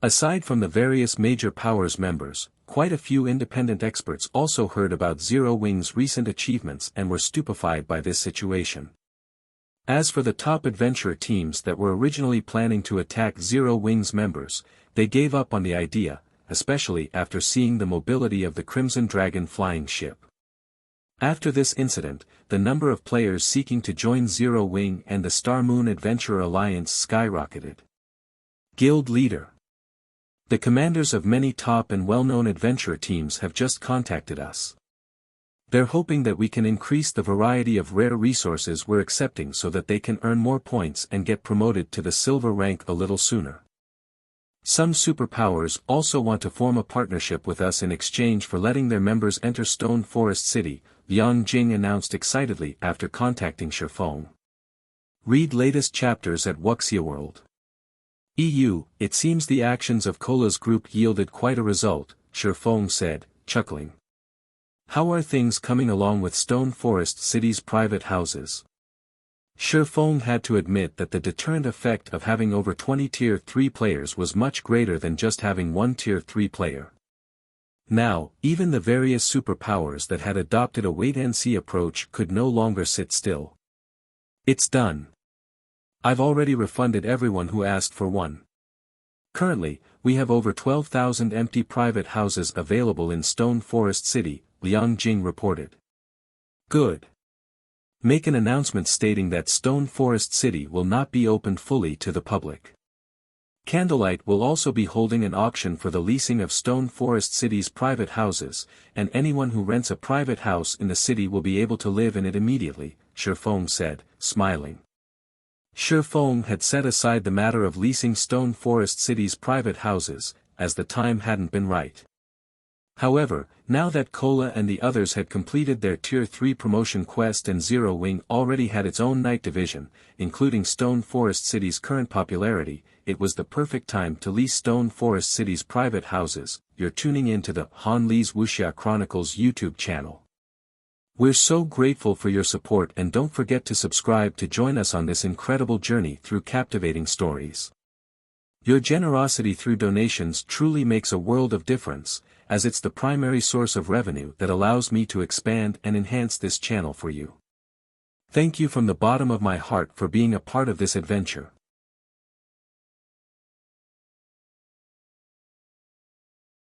Aside from the various major powers members, quite a few independent experts also heard about Zero Wing's recent achievements and were stupefied by this situation. As for the top adventurer teams that were originally planning to attack Zero Wing's members, they gave up on the idea, especially after seeing the mobility of the Crimson Dragon flying ship. After this incident, the number of players seeking to join Zero Wing and the Star Moon Adventurer Alliance skyrocketed. Guild Leader. The commanders of many top and well-known adventurer teams have just contacted us. They're hoping that we can increase the variety of rare resources we're accepting so that they can earn more points and get promoted to the silver rank a little sooner. Some superpowers also want to form a partnership with us in exchange for letting their members enter Stone Forest City, Liang Jing announced excitedly after contacting Shifeng. Read latest chapters at Wuxia World. EU, it seems the actions of Kola's group yielded quite a result, Shifeng said, chuckling. How are things coming along with Stone Forest City's private houses? Shifeng had to admit that the deterrent effect of having over 20 Tier 3 players was much greater than just having one Tier 3 player. Now, even the various superpowers that had adopted a wait-and-see approach could no longer sit still. It's done. I've already refunded everyone who asked for one. Currently, we have over 12,000 empty private houses available in Stone Forest City, Liang Jing reported. Good. Make an announcement stating that Stone Forest City will not be opened fully to the public. Candlelight will also be holding an auction for the leasing of Stone Forest City's private houses, and anyone who rents a private house in the city will be able to live in it immediately, Shifeng said, smiling. Shifeng had set aside the matter of leasing Stone Forest City's private houses, as the time hadn't been right. However, now that Kola and the others had completed their Tier 3 promotion quest and Zero Wing already had its own night division, including Stone Forest City's current popularity, it was the perfect time to lease Stone Forest City's private houses. You're tuning in to the Han Li's Wuxia Chronicles YouTube channel. We're so grateful for your support, and don't forget to subscribe to join us on this incredible journey through captivating stories. Your generosity through donations truly makes a world of difference, as it's the primary source of revenue that allows me to expand and enhance this channel for you. Thank you from the bottom of my heart for being a part of this adventure.